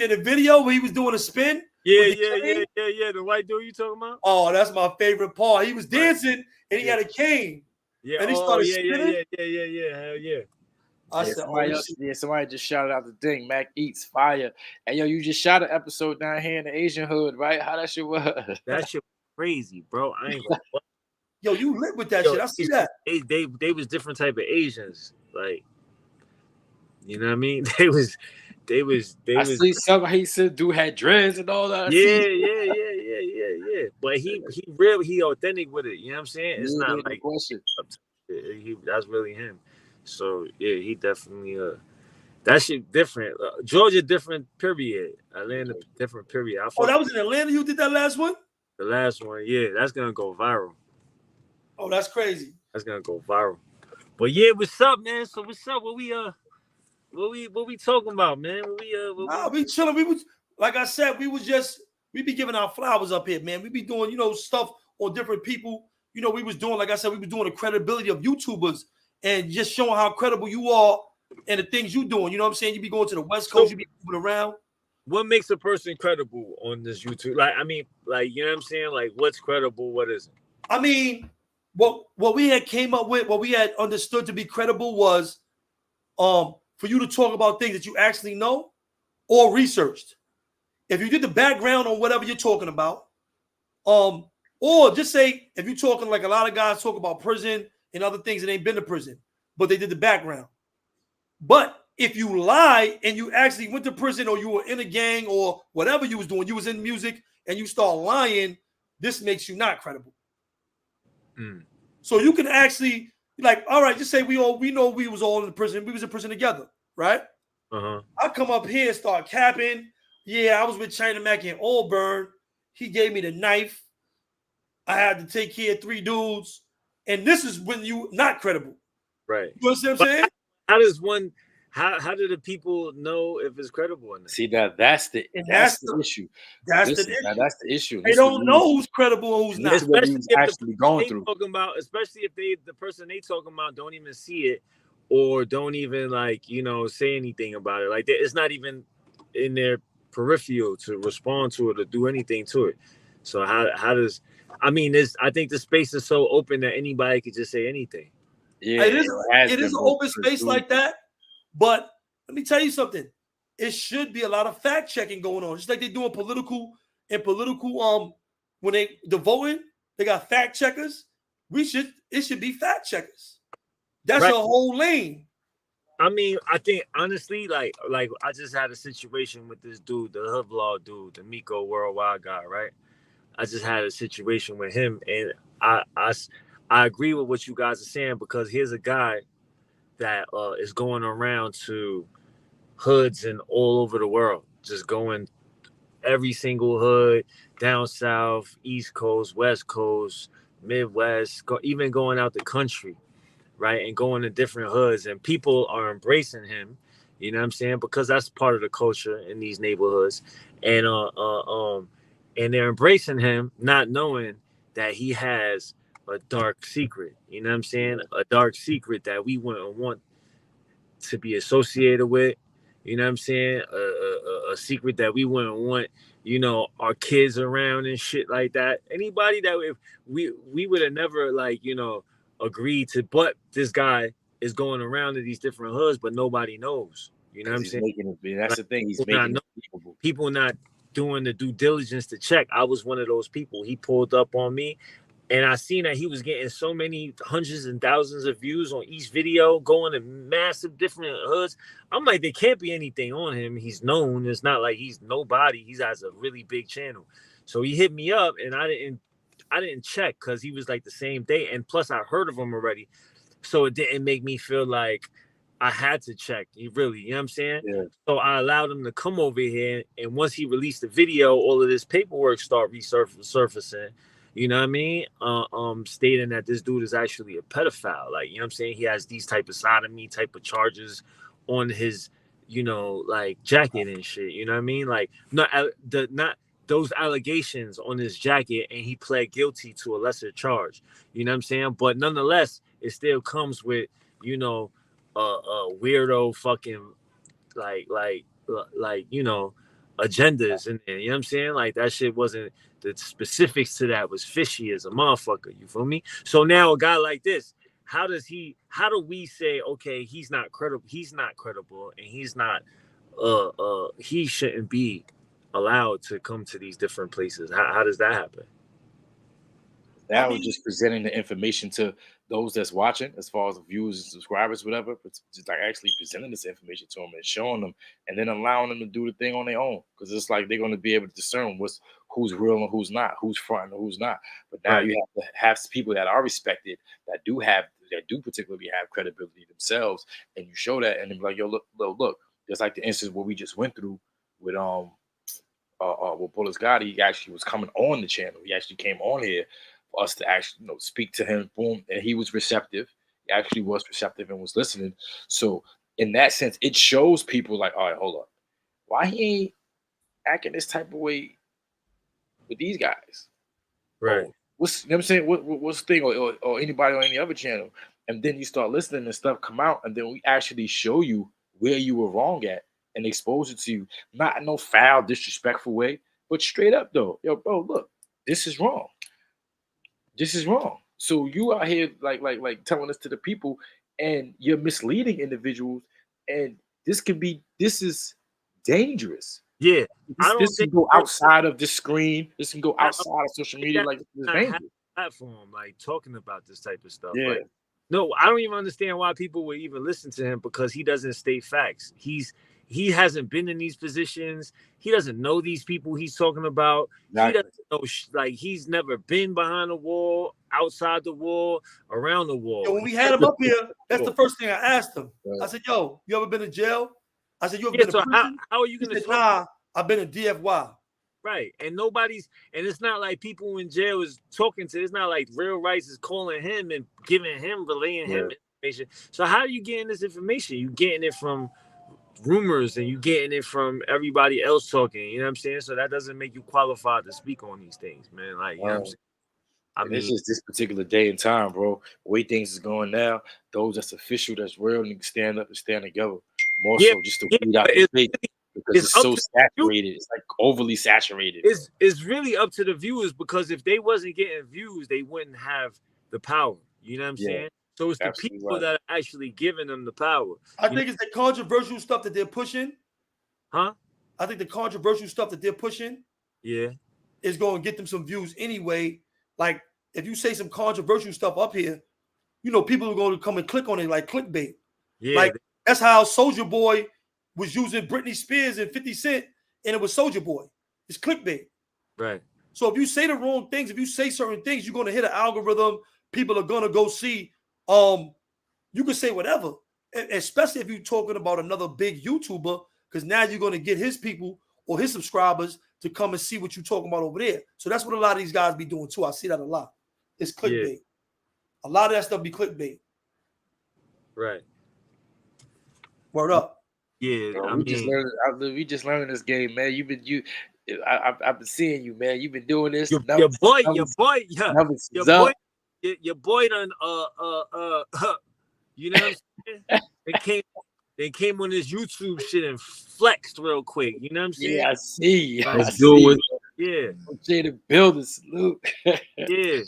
the video where he was doing a spin. Yeah. The white dude you talking about? Oh, that's my favorite part. He was dancing and he had a cane. Yeah. And he started spinning. Yeah. Hell yeah. Somebody just shouted out the thing. Mac Eats Fire. And yo, you just shot an episode down here in the Asian hood, right? How that shit was? That shit was crazy, bro. I ain't gonna. Yo, you lit with that shit. I see that. They was different type of Asians, like, you know what I mean? They was. I see somebody he said dude had dreads and all that. Yeah. But he authentic with it. You know what I'm saying? It's not like that's really him. So yeah, he definitely that shit different. Georgia different period. Atlanta different period. That was in Atlanta. You did that last one? The last one, yeah. That's gonna go viral. Oh, that's crazy. That's gonna go viral. But yeah, what's up, man? So what's up? What we talking about, man? We chilling. We was, like I said, we be giving our flowers up here, man. We be doing, stuff on different people. We was doing, like I said, we was doing the credibility of YouTubers and just showing how credible you are and the things you doing. You know what I'm saying? You be going to the West Coast, you be moving around. What makes a person credible on this YouTube? Like, I mean, like, you know what I'm saying? Like, what's credible? What isn't? I mean, what we had came up with, what we had understood to be credible was for you to talk about things that you actually know or researched. If you did the background on whatever you're talking about, or just say if you're talking like a lot of guys talk about prison and other things that ain't been to prison, but they did the background. But if you lie and you actually went to prison or you were in a gang or whatever you was doing, you was in music and you start lying, this makes you not credible. So you can actually, like, all right, just say we know we was all in the prison. We was in prison together, right? I come up here and start capping. Yeah, I was with China Mac in Auburn. He gave me the knife. I had to take care of 3 dudes. And this is when you not credible. Right. You understand what I'm saying? How does one, how do the people know if it's credible or not? See, that's the issue. That's the issue. They this don't know who's credible and who's not. Especially what he's actually going through. Especially if the person they talking about don't even see it, or don't even like, say anything about it. Like it's not even in their peripheral to respond to it or do anything to it. So how does I mean this I think the space is so open that anybody could just say anything. Yeah, It is. it has It is been an both open for space dudes. like that. But let me tell you something. It should be a lot of fact checking going on, just like they do in political when the voting, they got fact checkers. It should be fact checkers. That's Right. a whole lane. I mean, I think honestly, like I just had a situation with this dude, the hood vlog dude, the Miko Worldwide guy, right? I just had a situation with him, and I agree with what you guys are saying, because here's a guy that is going around to hoods and all over the world, just going every single hood, down south, East Coast, West Coast, Midwest, even going out the country, right? And going to different hoods, and people are embracing him, you know what I'm saying? Because that's part of the culture in these neighborhoods. And and they're embracing him, not knowing that he has a dark secret, you know what I'm saying? A dark secret that we wouldn't want to be associated with, you know what I'm saying? A secret that we wouldn't want, our kids around and shit like that. Anybody that if we would have never like, agreed to, but this guy is going around to these different hoods, but nobody knows. You know what Because I'm he's saying? making it. That's Like, the thing. He's people not making know, it believable. people not doing the due diligence to check. I was one of those people. He pulled up on me, and I seen that he was getting so many hundreds and thousands of views on each video, going to massive different hoods. I'm like, there can't be anything on him. He's known. It's not like he's nobody. He has a really big channel. So he hit me up, and I didn't check because he was like the same day, and plus I heard of him already, so it didn't make me feel like I had to check. You know what I'm saying? Yeah. So I allowed him to come over here, and once he released the video, all of this paperwork start resurfacing. You know what I mean? Stating that this dude is actually a pedophile. Like, you know what I'm saying? He has these type of sodomy type of charges on his, like jacket and shit. You know what I mean? Like, not those allegations on his jacket, and he pled guilty to a lesser charge. You know what I'm saying? But nonetheless, it still comes with, weirdo fucking like agendas in there. You know what I'm saying? Like that shit wasn't, the specifics to that was fishy as a motherfucker. You feel me? So now a guy like this, how do we say, okay, he's not credible, and he shouldn't be allowed to come to these different places? How does that happen? Now we're just presenting the information to those that's watching, as far as the viewers and subscribers, whatever. But just like actually presenting this information to them and showing them, and then allowing them to do the thing on their own, because it's like they're going to be able to discern who's real and who's not, who's front and who's not. But now you have to have people that are respected, that do particularly have credibility themselves, and you show that, and then be like, yo, look, just like the instance where we just went through with with Bullets Gotti. He actually was coming on the channel. He actually came on here for us to actually, speak to him. Boom, and he was receptive. He actually was receptive and was listening. So in that sense, it shows people like, all right, hold up, why he ain't acting this type of way with these guys? Right. What's, you know what I'm saying? What's the thing, or anybody on any other channel? And then you start listening and stuff come out, and then we actually show you where you were wrong at and expose it to you, not in no foul, disrespectful way, but straight up though, yo, bro, look, this is wrong. This is wrong. So you out here like telling this to the people, and you're misleading individuals, and this is dangerous. Yeah, This can go outside of the screen. This can go outside of social media. Like, this is dangerous. Platform, like talking about this type of stuff. Yeah. Like, no, I don't even understand why people would even listen to him, because he doesn't state facts. He hasn't been in these positions. He doesn't know these people he's talking about. Exactly. He doesn't know, like, he's never been behind the wall, outside the wall, around the wall. Yo, when we had him up here, that's the first thing I asked him. I said, yo, you ever been in jail? I said, you ever been in prison? How are you going to talk? Nah, I've been in DFY. Right. And it's not like people in jail is talking to, it's not like Real Rights is calling him and relaying him information. So how are you getting this information? You getting it from rumors, and you getting it from everybody else talking, you know what I'm saying? So that doesn't make you qualified to speak on these things, man. Like, you know what I'm saying? I And mean, it's just this particular day and time, bro. The way things is going now, those that's official, that's real, need to stand up and stand together. More yeah, so just to yeah, weed out but the fake because it's it's up so to you. saturated. It's like overly saturated, bro. It's really up to the viewers because if they wasn't getting views, they wouldn't have the power. You know what I'm Yeah, saying? So it's the absolutely people right. that are actually giving them the power. I You know, think it's the controversial stuff that they're pushing. huh? I think the controversial stuff that they're pushing Yeah, is going to get them some views anyway. Like if you say some controversial stuff up here, you know, people are going to come and click on it like clickbait. yeah, Like that's how Soldier Boy was using Britney Spears and 50 Cent, and it was Soldier Boy. It's clickbait. right. So if you say the wrong things, if you say certain things, you're going to hit an algorithm. People are going to go see. You can say whatever, especially if you're talking about another big YouTuber, because now you're going to get his people or his subscribers to come and see what you're talking about over there. So that's what a lot of these guys be doing too. I see that a lot. It's Yeah, clickbait. A lot of that stuff be clickbait. right. Word up. Yeah, Bro, I mean, we just learning this game, man. I've been seeing you, man. You've been doing this. your Numbers, boy, numbers, yeah, numbers your is boy, up. your boy done you know what I'm saying? They came on this YouTube shit and flexed real quick. You know what I'm saying? Yeah, I see. I Like, Let's do see. it. yeah, Jay the builder, salute. yeah.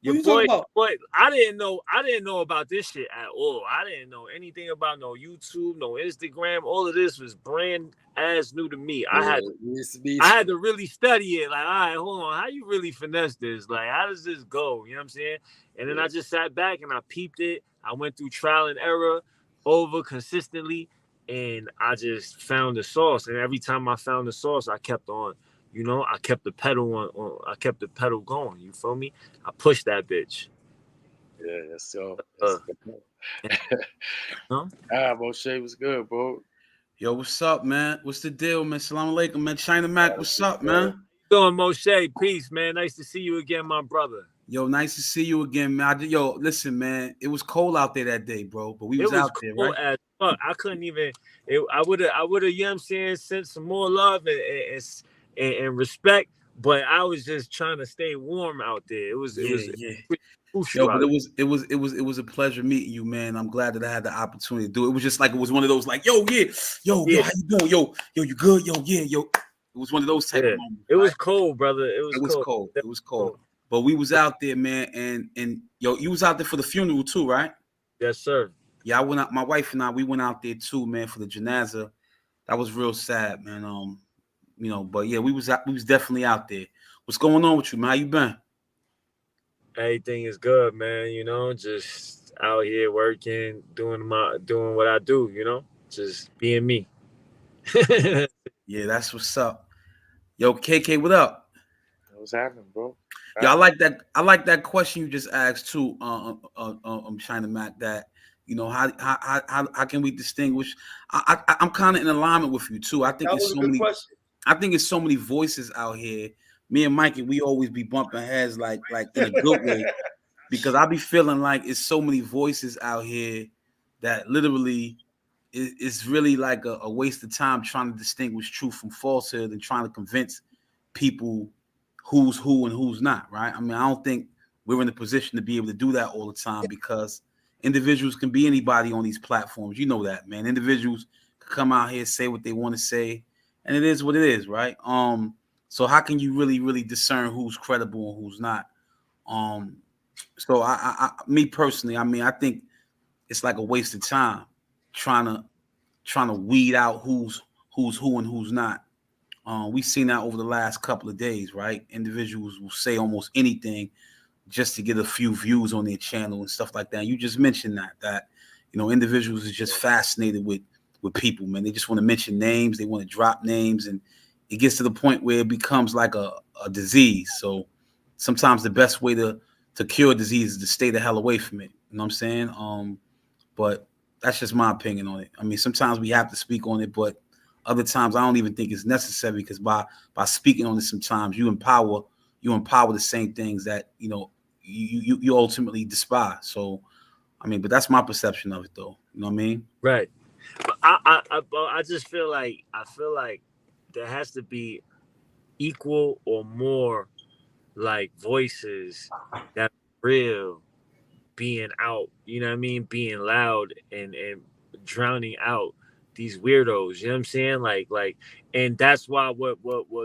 What Your you talking about? boy, I didn't know about this shit at all. I didn't know anything about no YouTube, no Instagram. All of this was brand as new to me. Yeah, it's me. I had to really study it. Like, all right, hold on, how you really finesse this? Like, how does this go? You know what I'm saying? And then I just sat back and I peeped it. I went through trial and error over consistently, and I just found the sauce. And every time I found the sauce, I kept on. You know, I kept the pedal I kept the pedal going. You feel me? I pushed that bitch. Yeah, that's so. Uh, That's good. huh? Moshe was good, bro. Yo, what's up, man? What's the deal, man? Salam alaikum, man. China Mac, what's up, man? Doing Moshe, peace, man. Nice to see you again, my brother. Yo, nice to see you again, man. Yo, listen, man. It was cold out there that day, bro, but we It was was out there, cool right? as fuck. I couldn't even. I would have. You know what I'm saying, sent some more love and respect. But I was just trying to stay warm out there. It was. Yeah. Crucial Yo, but out it was a pleasure meeting you, man. I'm glad that I had the opportunity to do it. It was just like it was one of those like, yo, yo, Yeah. how you doing? Yo, you good? Yo. It was one of those type of moments. It was right? cold, brother. It was cold. It was cold. But we was out there, man, and yo, you was out there for the funeral too, right? Yes, sir. Yeah, I went out. My wife and I, we went out there too, man, for the janaza. That was real sad, man. But yeah, we was definitely out there. What's going on with you, man? How you been? Everything is good, man. You know, just out here working, doing what I do. You know, just being me. Yeah, that's what's up. Yo, KK, what up? What's happening, bro? Yeah, I like that question you just asked too, China Mac. That how can we distinguish? I'm kind of in alignment with you too. I think That it's was a so good many. question. I think it's so many voices out here. Me and Mikey, we always be bumping heads like in a good way, because I be feeling like it's so many voices out here that literally it's really like a waste of time trying to distinguish truth from falsehood and trying to convince people who's who and who's not, right? I mean, I don't think we're in a position to be able to do that all the time, because individuals can be anybody on these platforms. You know that, man. Individuals can come out here, say what they want to say, and it is what it is, right? So how can you really discern who's credible and who's not? So me personally, I mean, I think it's like a waste of time trying to weed out who's who and who's not. We've seen that over the last couple of days, right? Individuals will say almost anything just to get a few views on their channel and stuff like that. You just mentioned that individuals are just fascinated with people, man. They just want to mention names, they want to drop names, and it gets to the point where it becomes like a disease. So sometimes the best way to cure a disease is to stay the hell away from it. You know what I'm saying? But that's just my opinion on it. I mean, sometimes we have to speak on it, but other times I don't even think it's necessary, because by speaking on it, sometimes you empower the same things that you ultimately despise. So I mean, but that's my perception of it, though. You know what I mean? Right. But I just feel like there has to be equal or more like voices that real being out, you know what I mean, being loud and drowning out these weirdos, you know what I'm saying? Like, and that's why what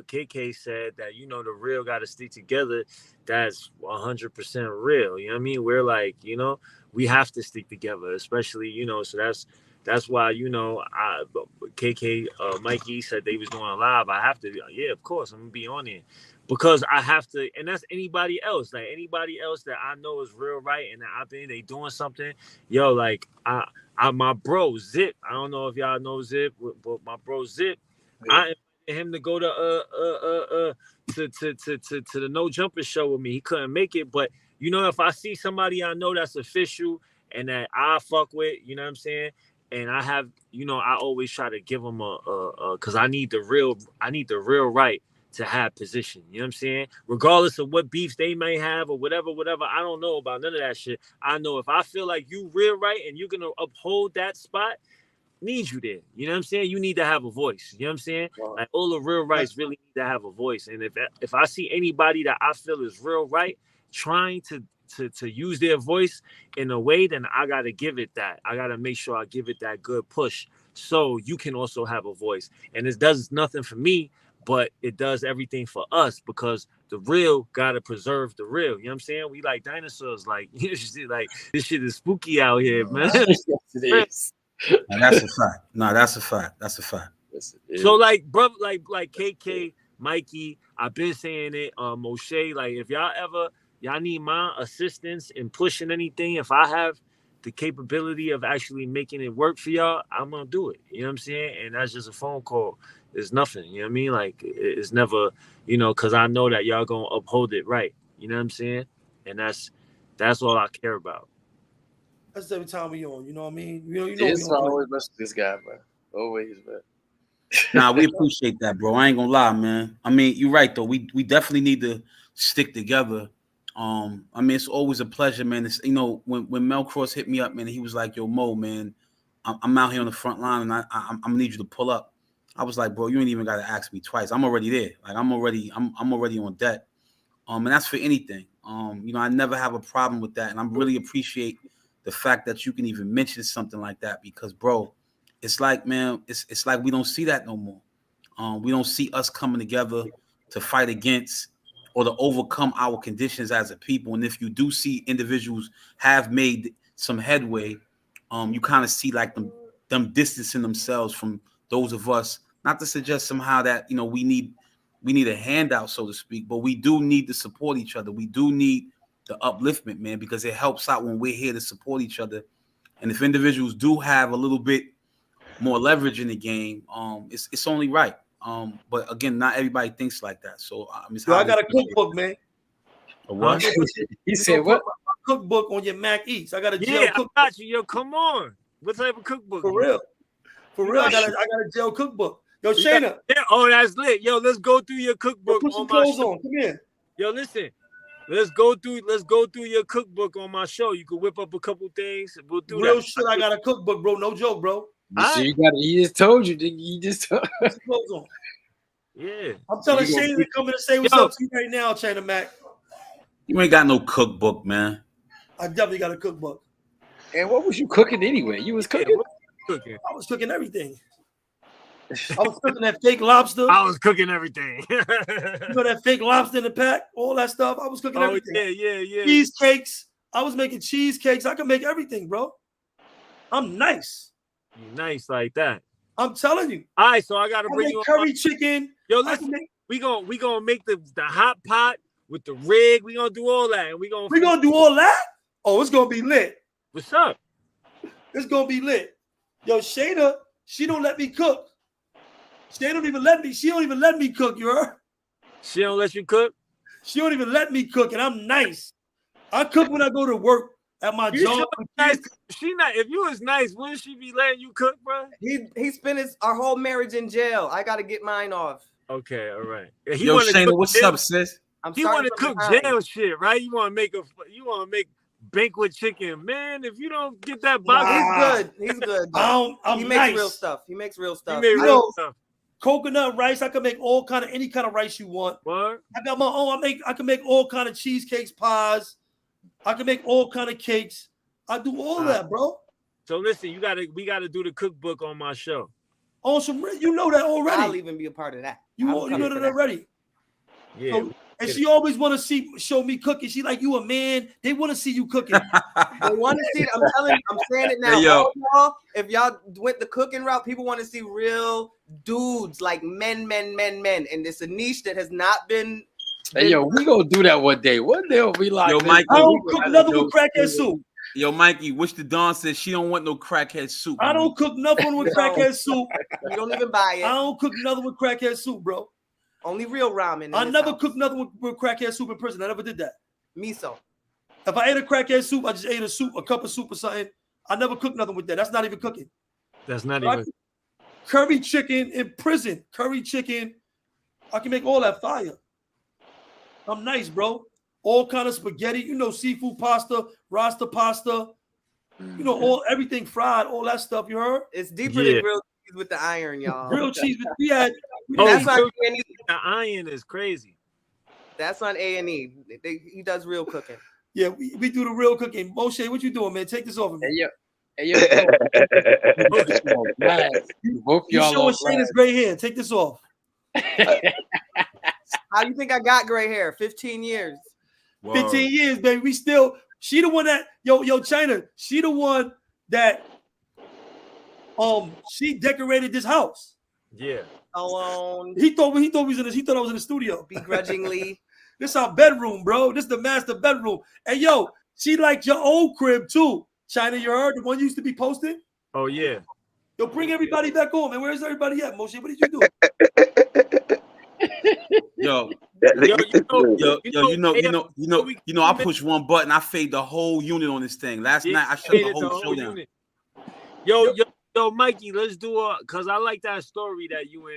KK said, that, you know, the real got to stick together. That's 100% real. You know what I mean? We're like, you know, we have to stick together, especially, you know. So that's why, you know, KK, Mikey said they was doing a live. I have to, yeah, of course, I'm gonna be on there because I have to, and that's anybody else, like anybody else that I know is real right, and that I think they doing something, yo, like my bro Zip. I don't know if y'all know Zip, but my bro Zip, I invited him to go to the No Jumper show with me. He couldn't make it, but you know, if I see somebody I know that's official and that I fuck with, you know what I'm saying, and I have, you know, I always try to give them because I need the real right to have position. You know what I'm saying? Regardless of what beefs they may have or whatever. I don't know about none of that shit. I know if I feel like you real right and you're gonna uphold that spot, need you there. You know what I'm saying? You need to have a voice. You know what I'm saying? Like all the real rights really need to have a voice. And if I see anybody that I feel is real right trying to use their voice in a way, then I gotta give it that. I gotta make sure I give it that good push so you can also have a voice. And it does nothing for me, but it does everything for us because the real gotta preserve the real. You know what I'm saying? We like dinosaurs. Like, you see, like this shit is spooky out here, man. Yes, it is. And that's a fact. No, that's a fact. That's a fact. Yes, it is. So like, bro, like KK, Mikey, I've been saying it. Moshe, like if y'all need my assistance in pushing anything, if I have the capability of actually making it work for y'all, I'm gonna do it. You know what I'm saying? And that's just a phone call. It's nothing. You know what I mean? Like it's never, you know, because I know that y'all gonna uphold it right. You know what I'm saying? And that's all I care about. That's every time we on. You know what I mean? It's always mess with this guy, man. Always, man. Nah, we appreciate that, bro. I ain't gonna lie, man. I mean, you're right though. We definitely need to stick together. I mean, it's always a pleasure, man. It's, you know, when Mel Cross hit me up, man, he was like, "Yo, Mo, man, I'm out here on the front line, and I'm gonna need you to pull up." I was like, "Bro, you ain't even got to ask me twice. I'm already there. Like, I'm already on deck." And that's for anything. You know, I never have a problem with that, and I really appreciate the fact that you can even mention something like that because, bro, it's like, man, it's like we don't see that no more. We don't see us coming together to fight against or to overcome our conditions as a people. And if you do see individuals have made some headway, you kind of see like them distancing themselves from those of us. Not to suggest somehow that, you know, we need a handout, so to speak, but we do need to support each other. We do need the upliftment, man, because it helps out when we're here to support each other. And if individuals do have a little bit more leverage in the game, it's only right. But again, not everybody thinks like that. So I got a cookbook, man. A what? He said what? My cookbook on your Mac Eats. I got a jail cookbook. I got you. Yo, come on. What type of cookbook? For real. I got a jail cookbook. Yo, Shayna. Oh, that's lit. Yo, let's go through your cookbook. Put some clothes on. Come here. Yo, listen. Let's go through your cookbook on my show. You can whip up a couple things. We'll do real that. Shit. I got a cookbook, bro. No joke, bro. You got it. He just told you. He just told Put some clothes on. Yeah. I'm telling Shayna to come in and say what's up to you right now, Shayna Mac. You ain't got no cookbook, man. I definitely got a cookbook. And what was you cooking anyway? You was cooking? I was cooking everything. I was cooking that fake lobster. I was cooking everything. You know that fake lobster in the pack? All that stuff. I was cooking everything. Yeah. Cheesecakes. I was making cheesecakes. I can make everything, bro. I'm nice. You nice like that. I'm telling you. All right, so I gotta bring you curry chicken. Yo, listen, we gonna make the hot pot with the rig. We gonna do all that, and we gonna do all that. Oh, it's gonna be lit. What's up? It's gonna be lit. Yo, Shayna, she don't let me cook. She don't even let me cook. You heard? She don't let you cook. She don't even let me cook, and I'm nice. I cook when I go to work at my job. Nice. She not. If you was nice, wouldn't she be letting you cook, bro? He spent our whole marriage in jail. I got to get mine off. Okay, all right. Yo, Shayna, what's up, sis? He want to cook jail shit, right? You want to make banquet chicken, man. If you don't get that box, he's good. He's good. He makes real stuff. He makes real stuff. He made real stuff. coconut rice. I can make all kind of any kind of rice you want. What? I got my own. I can make all kind of cheesecakes, pies. I can make all kind of cakes. I do all that, bro. So listen, we gotta do the cookbook on my show. On some, you know that already. I'll even be a part of that. You know that already. Yeah. So, and she always want to show me cooking. She like, you a man. They want to see you cooking. They want to see it. I'm telling you, I'm saying it now. Hey, yo. All y'all, if y'all went the cooking route, people want to see real dudes, like men. And it's a niche that has not been. Hey, yo, we gonna do that one day. One day we like. Yo, Mike, I don't cook nothing with crackhead soup. Yo, Mikey, which the Dawn says she don't want no crackhead soup. I don't cook nothing with crackhead soup. You don't even buy it. I don't cook nothing with crackhead soup, bro. Only real ramen. I never cooked nothing with crackhead soup in prison. I never did that. Miso. If I ate a crackhead soup, I just ate a cup of soup or something. I never cooked nothing with that. That's not even cooking. That's not even curry chicken in prison. Curry chicken. I can make all that fire. I'm nice, bro. All kind of spaghetti, seafood pasta, rasta pasta, everything fried, all that stuff. You heard? It's deeper than grilled cheese with the iron, y'all. Grilled cheese with that's on A&E. The iron is crazy. That's on A&E. He does real cooking. Yeah, we do the real cooking. Moshe, what you doing, man? Take this off of me. Hey, yo. Both you y'all showing Shayna's gray hair. Take this off. How you think I got gray hair? 15 years. Whoa. 15 years, baby. She the one that China. She the one that she decorated this house. Yeah. Alone. He thought I was in the studio. Begrudgingly. This our bedroom, bro. This the master bedroom. And yo, she liked your old crib too. China, you heard the one you used to be posting? Oh yeah. Yo, bring everybody back home, man. Where's everybody at, Moshe? What did you do? Yo, I push one button, I fade the whole unit on this thing. Last night I shut the whole show down. Yo, Mikey, let's do cause I like that story that you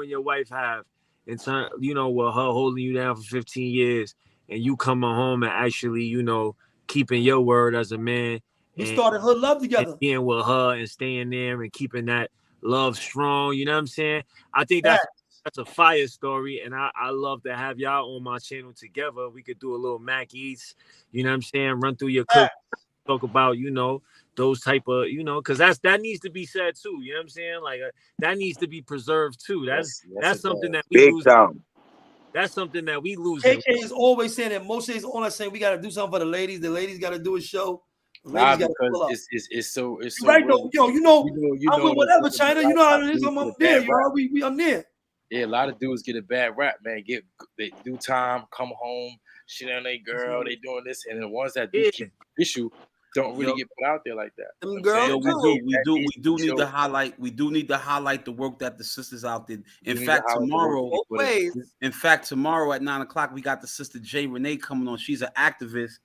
and your wife have in turn, with her holding you down for 15 years and you coming home and actually, keeping your word as a man. We started her love together. Being with her and staying there and keeping that love strong. You know what I'm saying? I think that's a fire story, and I love to have y'all on my channel together. We could do a little Mac Eats, you know what I'm saying? Run through your cook, talk about, those type of, because that needs to be said too. You know what I'm saying? Like that needs to be preserved too. That's something that we lose. That's something that we lose. KK is always saying that. Moshe is always saying we got to do something for the ladies. The ladies got to do a show. Nah, because it's so right though. Yo, I'm with whatever China. You know how it is. I'm there. I'm there. Yeah, a lot of dudes get a bad rap, man. They do time, come home, shit on their girl, they doing this, and the ones that do keep issue don't really get put out there like that. Them girls, we do need to highlight. We do need to highlight the work that the sisters out there. In fact, tomorrow at 9:00, we got the sister J Renee coming on. She's an activist,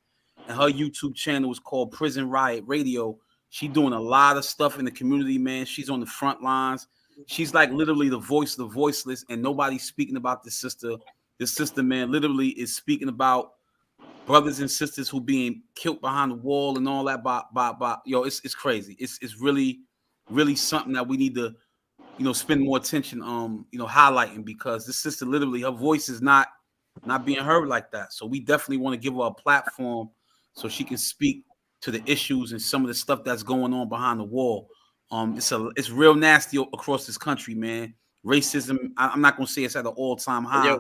and her YouTube channel is called Prison Riot Radio. She's doing a lot of stuff in the community, man. She's on the front lines. She's like literally the voice of the voiceless, and nobody's speaking about this sister. This sister, man, literally is speaking about brothers and sisters who being killed behind the wall and all that. It's crazy. It's really, really something that we need to, spend more attention highlighting, because this sister literally, her voice is not being heard like that. So we definitely want to give her a platform so she can speak to the issues and some of the stuff that's going on behind the wall. It's real nasty across this country, man. Racism, I'm not gonna say it's at an all-time high,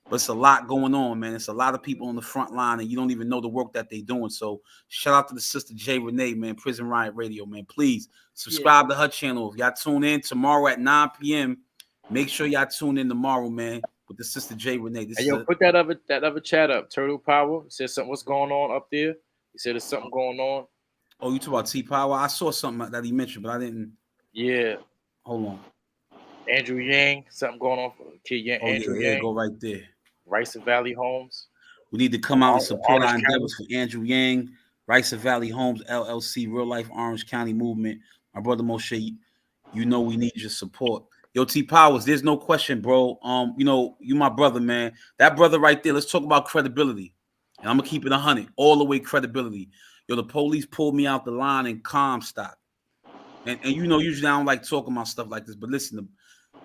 but it's a lot going on, man. It's a lot of people on the front line, and you don't even know the work that they're doing. So shout out to the sister J Renee, man. Prison Riot Radio, man. Please subscribe to her channel. If y'all tune in tomorrow at 9 p.m., make sure y'all tune in tomorrow, man, with the sister J Renee. Put that other chat up. Turtle Power said something. What's going on up there? He said there's something going on. Oh, you talk about T Power? I saw something that he mentioned, but I didn't. Yeah. Hold on. Andrew Yang, something going on for Kid Yang. Andrew Yang, go right there. Rice Valley Homes. We need to come out and support our endeavors for Andrew Yang, Rice Valley Homes LLC, Real Life Orange County Movement. My brother Moshe, we need your support. Yo, T Powers, there's no question, bro. You my brother, man. That brother right there. Let's talk about credibility. And I'm gonna keep it 100, all the way credibility. Yo, the police pulled me out the line in Comstock. And usually I don't like talking about stuff like this, but listen,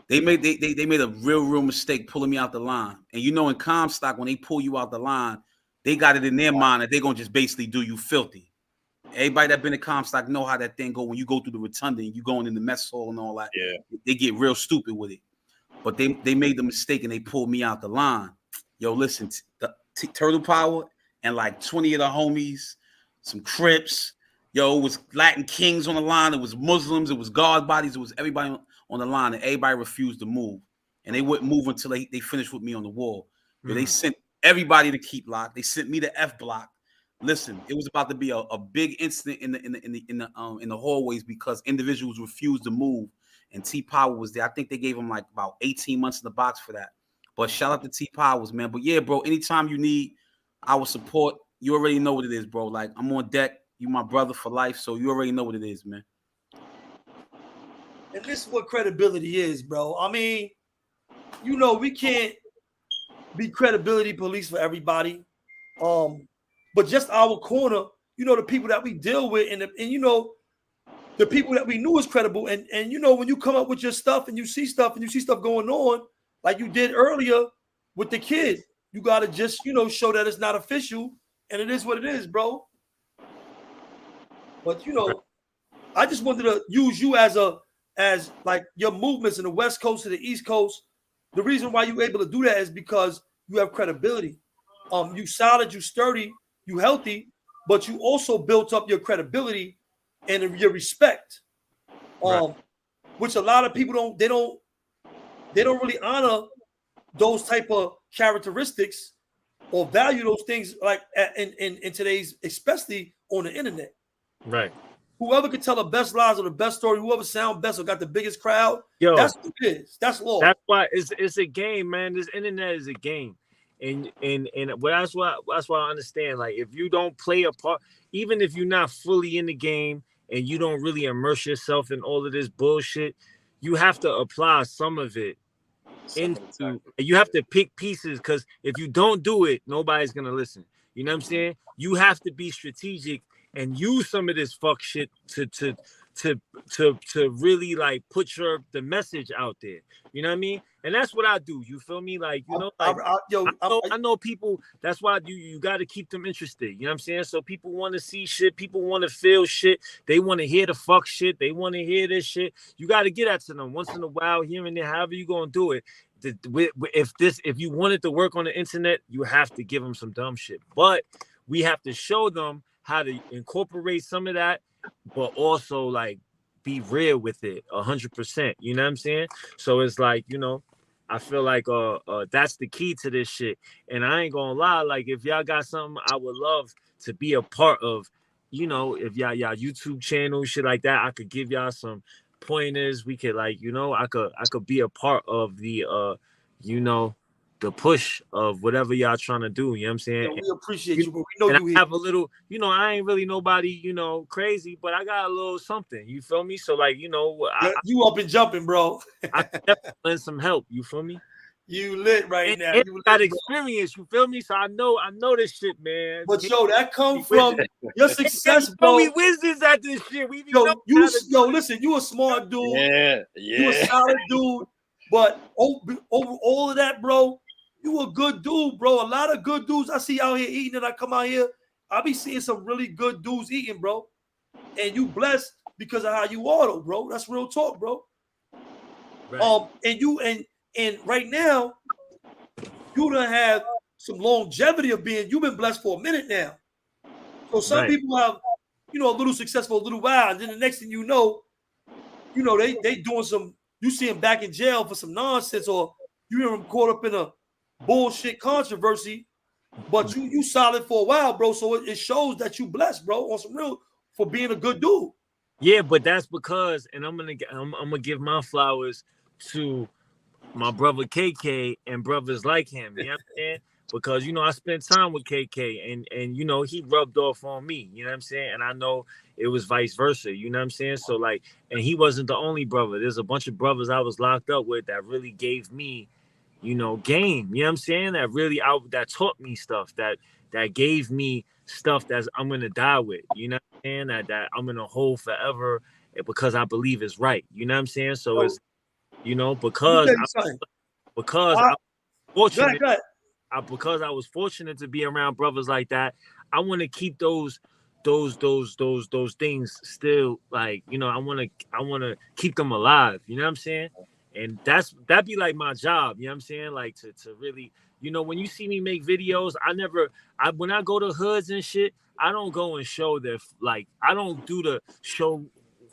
They made a real mistake pulling me out the line. And you know, in Comstock, when they pull you out the line, they got it in their mind that they're gonna just basically do you filthy. Everybody that been in Comstock know how that thing go when you go through the rotunda and you going in the mess hall and all that. Yeah. They get real stupid with it. But they made the mistake and they pulled me out the line. Yo, listen, Turtle Power and like 20 of the homies, some Crips. Yo, it was Latin Kings on the line. It was Muslims. It was guard bodies. It was everybody on the line, and everybody refused to move. And they wouldn't move until they finished with me on the wall. Yo, they sent everybody to Keep Lock. They sent me to F Block. Listen, it was about to be a big incident in the hallways because individuals refused to move, and T Power was there. I think they gave him like about 18 months in the box for that. But shout out to T Powers, man. But yeah, bro, anytime you need our support, you already know what it is, bro. Like, I'm on deck. You my brother for life, so you already know what it is, man. And this is what credibility is, bro. I mean, you know, we can't be credibility police for everybody. But just our corner, you know, the people that we deal with and you know, the people that we knew is credible. And you know, when you come up with your stuff and you see stuff going on, like you did earlier with the kid, you gotta just, you know, show that it's not official and it is what it is, bro. But you know, I just wanted to use you as like your movements in the West Coast to the East Coast. The reason why you're able to do that is because you have credibility. You solid, you sturdy, you healthy, but you also built up your credibility and your respect. Which a lot of people don't really honor those type of characteristics or value those things like in today's, especially on the internet. Right. Whoever could tell the best lies or the best story, whoever sound best or got the biggest crowd, that's what it is. That's law. That's why it's a game, man. This internet is a game. And that's why I understand. Like, if you don't play a part, even if you're not fully in the game and you don't really immerse yourself in all of this bullshit, you have to apply some of it into. You have to pick pieces, because if you don't do it, nobody's gonna listen. You know what I'm saying? You have to be strategic and use some of this fuck shit to really like put the message out there. You know what I mean? And that's what I do. You feel me? Like, you know, like, I know people. That's why you got to keep them interested. You know what I'm saying? So people want to see shit. People want to feel shit. They want to hear the fuck shit. They want to hear this shit. You got to get that to them once in a while, here and there. However you gonna do it. If you wanted to work on the internet, you have to give them some dumb shit. But we have to show them how to incorporate some of that, but also like be real with it 100%. You know what I'm saying? So it's like, you know, I feel like that's the key to this shit. And I ain't gonna lie, like, if y'all got something I would love to be a part of, you know, if y'all YouTube channel, shit like that, I could give y'all some pointers. We could, like, you know, I could be a part of the you know, the push of whatever y'all trying to do. You know what I'm saying? Yeah, we appreciate you, but we know you I have a little, you know, I ain't really nobody, you know, crazy, but I got a little something. You feel me? So, like, you know, you up and jumping, bro. I definitely lend some help. You feel me? You lit right now. You got experience. You feel me? So I know this shit, man. But yo, that come from your success, bro. We wizards at this shit. Listen, you a smart dude. Yeah. You a solid dude. But over all of that, bro, you a good dude, bro. A lot of good dudes I see out here eating, and I come out here, I be seeing some really good dudes eating, bro. And you blessed because of how you are, though, bro. That's real talk, bro. Right. And right now, you done have some longevity of you've been blessed for a minute now. So some people have, you know, a little success for a little while, and then the next thing you know, they doing some. You see him back in jail for some nonsense, or you hear him caught up in a bullshit controversy, but you solid for a while, bro. So it shows that you blessed, bro, on some real, for being a good dude. Yeah, but that's because, and I'm gonna give my flowers to my brother KK and brothers like him. You know what I'm saying? Because, you know, I spent time with KK and you know, he rubbed off on me, you know what I'm saying? And I know it was vice versa, you know what I'm saying? So, like, and he wasn't the only brother. There's a bunch of brothers I was locked up with that really gave me, you know, game, you know what I'm saying? That taught me stuff, that gave me stuff that I'm gonna die with, you know what I'm saying? That I'm gonna hold forever because I believe it's right, you know what I'm saying? So it's You know, Let me because tell you something. because I- I'm fortunate. Go ahead. Because I was fortunate to be around brothers like that, I want to keep those things still, like, you know, I want to keep them alive. You know what I'm saying? And that'd be like my job. You know what I'm saying? Like to really, you know, when you see me make videos, when I go to hoods and shit, I don't go and show like, I don't do the show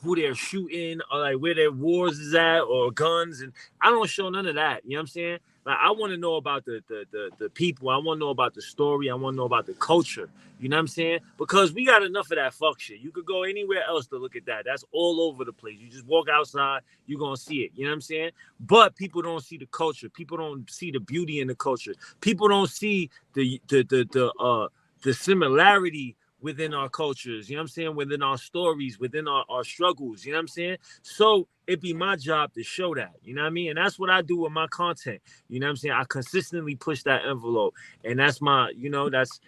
who they're shooting or like where their wars is at or guns, and I don't show none of that. You know what I'm saying? Like, I want to know about the people. I want to know about the story. I want to know about the culture. You know what I'm saying? Because we got enough of that fuck shit. You could go anywhere else to look at that. That's all over the place. You just walk outside, you're gonna see it. You know what I'm saying? But people don't see the culture. People don't see the beauty in the culture. People don't see the similarity within our cultures, you know what I'm saying? Within our stories, within our struggles, you know what I'm saying? So it'd be my job to show that, you know what I mean? And that's what I do with my content, you know what I'm saying? I consistently push that envelope, and that's my, you know, that's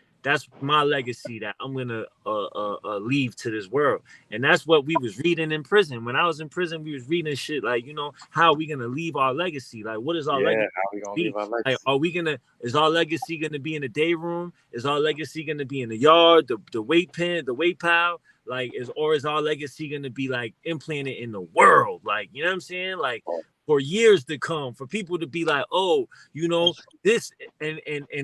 my legacy that I'm gonna leave to this world. And that's what we was reading in prison. When I was in prison, we was reading shit like, you know, how are we gonna leave our legacy? Like, what is our legacy? How we gonna leave our legacy? Like, is our legacy gonna be in the day room? Is our legacy gonna be in the yard, the weight pen, the weight pile? Like, is our legacy gonna be like implanted in the world? Like, you know what I'm saying? Like, for years to come, for people to be like, oh, you know, this and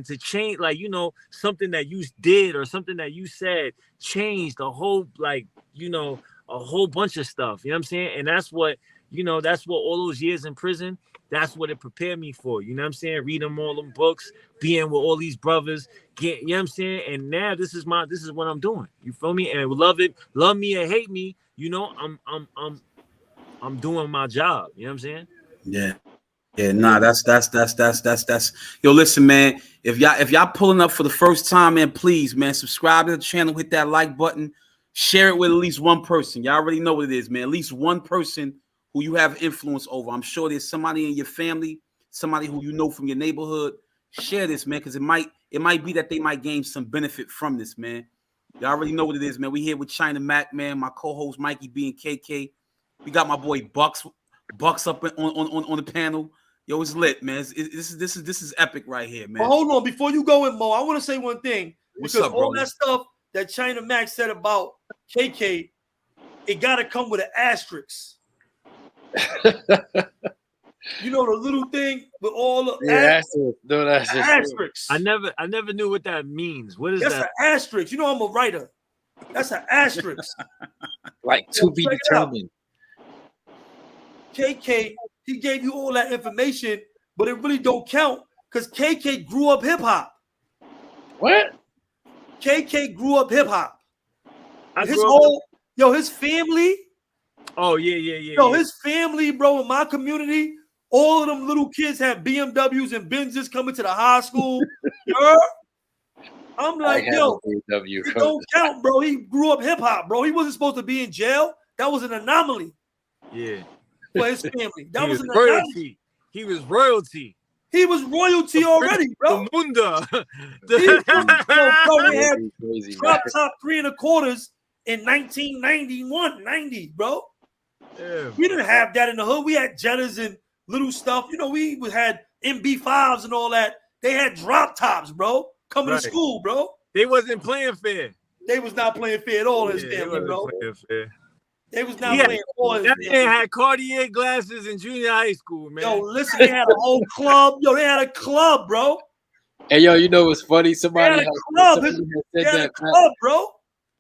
to change, like, you know, something that you did or something that you said changed a whole, like, you know, a whole bunch of stuff. You know what I'm saying? And that's what, you know, that's what all those years in prison, that's what it prepared me for. You know what I'm saying? Reading all them books, being with all these brothers, you know what I'm saying? And now this is what I'm doing. You feel me? And love me or hate me, you know, I'm doing my job. You know what I'm saying? Yeah. Yeah, nah, that's. Yo, listen, man. If y'all pulling up for the first time, man, please, man, subscribe to the channel, hit that like button, share it with at least one person. Y'all already know what it is, man. At least one person who you have influence over. I'm sure there's somebody in your family, somebody who you know from your neighborhood. Share this, man, because it might be that they might gain some benefit from this, man. Y'all already know what it is, man. We here with China Mac, man. My co-host Mikey B and KK. We got my boy Bucks up on the panel. Yo, it's lit, man. This is epic right here, man. But hold on, before you go in, Mo, I want to say one thing. What's Because up, all bro? that stuff that China Max said about KK, it got to come with an asterisk. You know, the little thing with all the asterisks. I never knew what that means. What is That's that? an asterisk. You know, I'm a writer. That's an asterisk. Like, to be determined. KK, he gave you all that information, but it really don't count because KK grew up hip hop. What? KK grew up hip hop. His family. Oh, yeah. Yo, his family, bro, in my community, all of them little kids have BMWs and Benzes coming to the high school. I'm like, yo, it don't count, bro. He grew up hip hop, bro. He wasn't supposed to be in jail. That was an anomaly. Yeah. For his family. That was an royalty. anomaly. He was royalty. He was royalty already, bro. The Munda. Bro, they had drop top 3 1/4s in 1991, 90, bro. Yeah. We didn't have that in the hood. We had Jettas and little stuff. You know, we had MB5s and all that. They had drop tops, bro. Coming to school, bro. They wasn't playing fair. They was not playing fair at all in his family, bro. They was not playing fair. That man had Cartier glasses in junior high school, man. Yo, listen, they had a whole club. Yo, they had a club, bro. Hey, yo, you know what's funny? Somebody had a club, bro.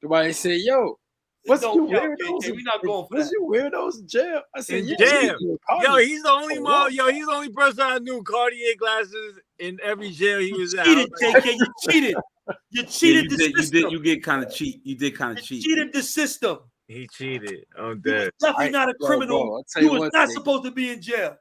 Somebody said, yo, what's you weirdos? We not going for what's you weirdos in jail? I said, jail. Yo, he's the only person I knew Cartier glasses in every jail he was at. Cheated, KK. You cheated. You cheated the system. You did kind of cheat. You did kind of cheat. Cheated the system. He cheated. I'm dead. Definitely not a criminal. You was not supposed to be in jail.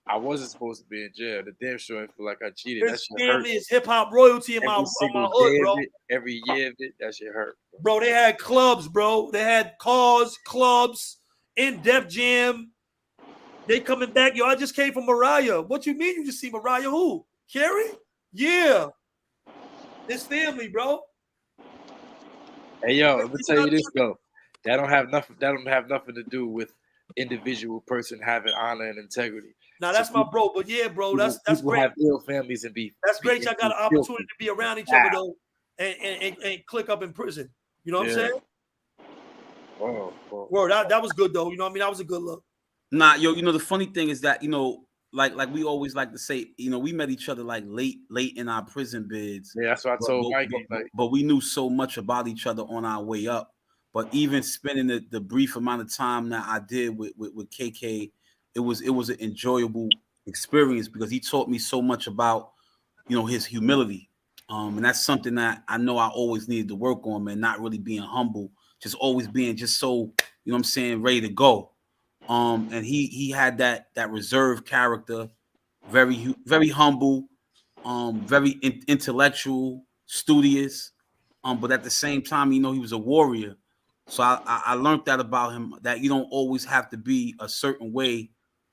I wasn't supposed to be in jail. The damn sure feel like I cheated. His family is hip hop royalty in my hood, bro. Every year of it, that shit hurt. Bro, they had clubs, bro. They had cars, clubs, in Def Jam. They coming back. Yo, I just came from Mariah. What you mean you just see Mariah who? Carrie? Yeah. His family, bro. Hey, yo, let me tell you this, though. That don't have nothing to do with individual person having honor and integrity. Now that's my bro, but yeah, bro, that's people great. have ill families and be. That's great. Y'all got an opportunity to be around each other though, and click up in prison. You know what I'm saying? Whoa. Word, that was good though. You know what I mean? That was a good look. Nah, yo, the funny thing is that, like we always like to say, we met each other like late in our prison bids. Yeah, that's what I told Mikey. But we knew so much about each other on our way up. But even spending the brief amount of time that I did with KK, it was an enjoyable experience because he taught me so much about, his humility. And that's something that I know I always needed to work on, man, not really being humble, just always being just so, ready to go. And he had that reserved character, very, very humble, very intellectual, studious, but at the same time, he was a warrior. So I learned that about him, that you don't always have to be a certain way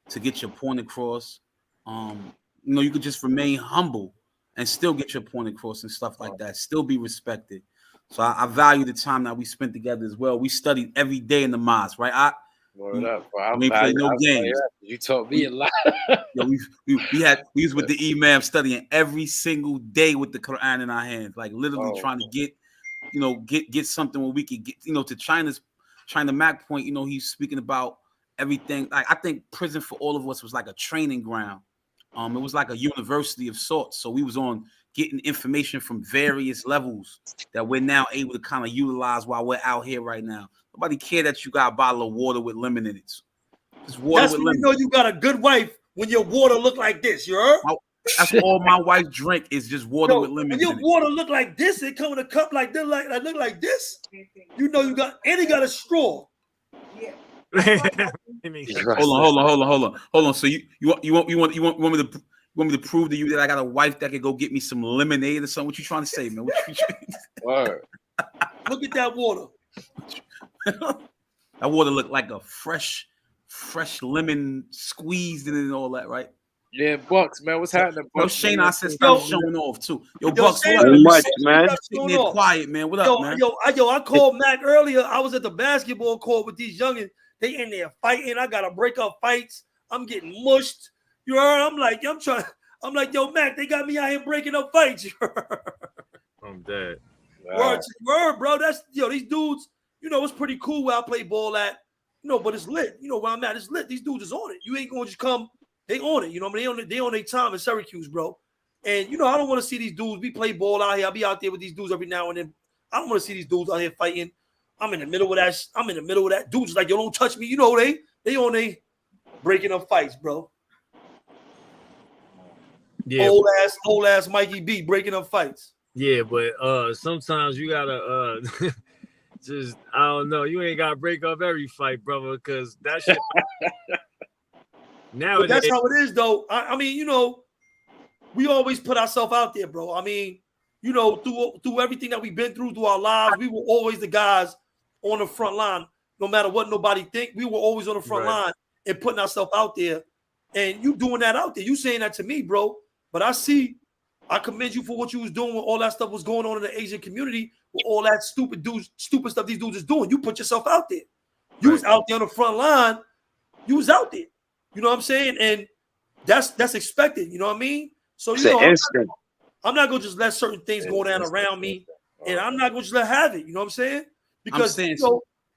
to get your point across. You could just remain humble and still get your point across and stuff like that, still be respected. So I value the time that we spent together as well. We studied every day in the mosque, right? We play no games. You taught me a lot. we was with the imam studying every single day with the Quran in our hands, like literally trying to get something where we could get, to China Mac point. He's speaking about everything. Like I think prison for all of us was like a training ground. It was like a university of sorts. So we was on getting information from various levels that we're now able to kind of utilize while we're out here right now. Nobody care that you got a bottle of water with lemon in it. Just water That's with when lemon. you got a good wife when your water look like this. You heard? That's all my wife drink is just water with lemon. When your water look like this, it come in a cup like this, like look like this. You got a straw. Yeah. Hold on. So you want me to prove to you that I got a wife that could go get me some lemonade or something? What you trying to say, man? Word. Look at that water. That water looked like a fresh lemon squeezed in it and all that, right? Yeah, Bucks, man. What's happening, Bucks? Shane, I said stop showing off too. Yo, Bucks, Shane, what up? Much, man. Sitting there quiet, man. What up, man? I called Mac earlier. I was at the basketball court with these youngins. They in there fighting. I gotta break up fights. I'm getting mushed. You heard? I'm like, yo, Mac, they got me out here breaking up fights. I'm dead. Word, bro. That's these dudes. It's pretty cool where I play ball at. But it's lit. Where I'm at, it's lit. These dudes is on it. You ain't gonna just come. They on it. They on their time in Syracuse, bro. And I don't want to see these dudes. We play ball out here. I'll be out there with these dudes every now and then. I don't want to see these dudes out here fighting. I'm in the middle of that. Dudes like, yo, don't touch me. They on they breaking up fights, bro. Yeah. Old ass Mikey B breaking up fights. Yeah, but sometimes you gotta just I don't know. You ain't gotta break up every fight, brother, because that shit. Now that's how it is, though. I mean, we always put ourselves out there, bro. I mean, through everything that we've been through our lives, we were always the guys on the front line. No matter what nobody think, we were always on the front line and putting ourselves out there. And you doing that out there. You saying that to me, bro. But I commend you for what you was doing when all that stuff was going on in the Asian community, with all that stupid stuff these dudes is doing. You put yourself out there. You was out there on the front line. You was out there. You know what I'm saying? And that's expected. You know what I mean? So I'm not gonna just let certain things go down around me, and I'm not gonna just let have it. You know what I'm saying? Because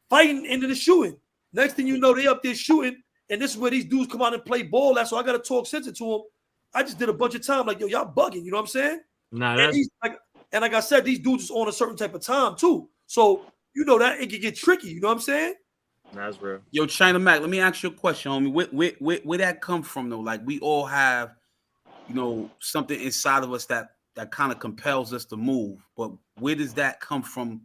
fighting into the shooting. Next thing you know, they up there shooting, and this is where these dudes come out and play ball. That's why I gotta talk sense to them. I just did a bunch of time, like, yo, y'all bugging. You know what I'm saying? Nah, and like I said, these dudes is on a certain type of time too. So that it can get tricky. You know what I'm saying? That's real. Yo, China Mac, let me ask you a question, homie. Where that come from though? Like we all have, something inside of us that kind of compels us to move. But where does that come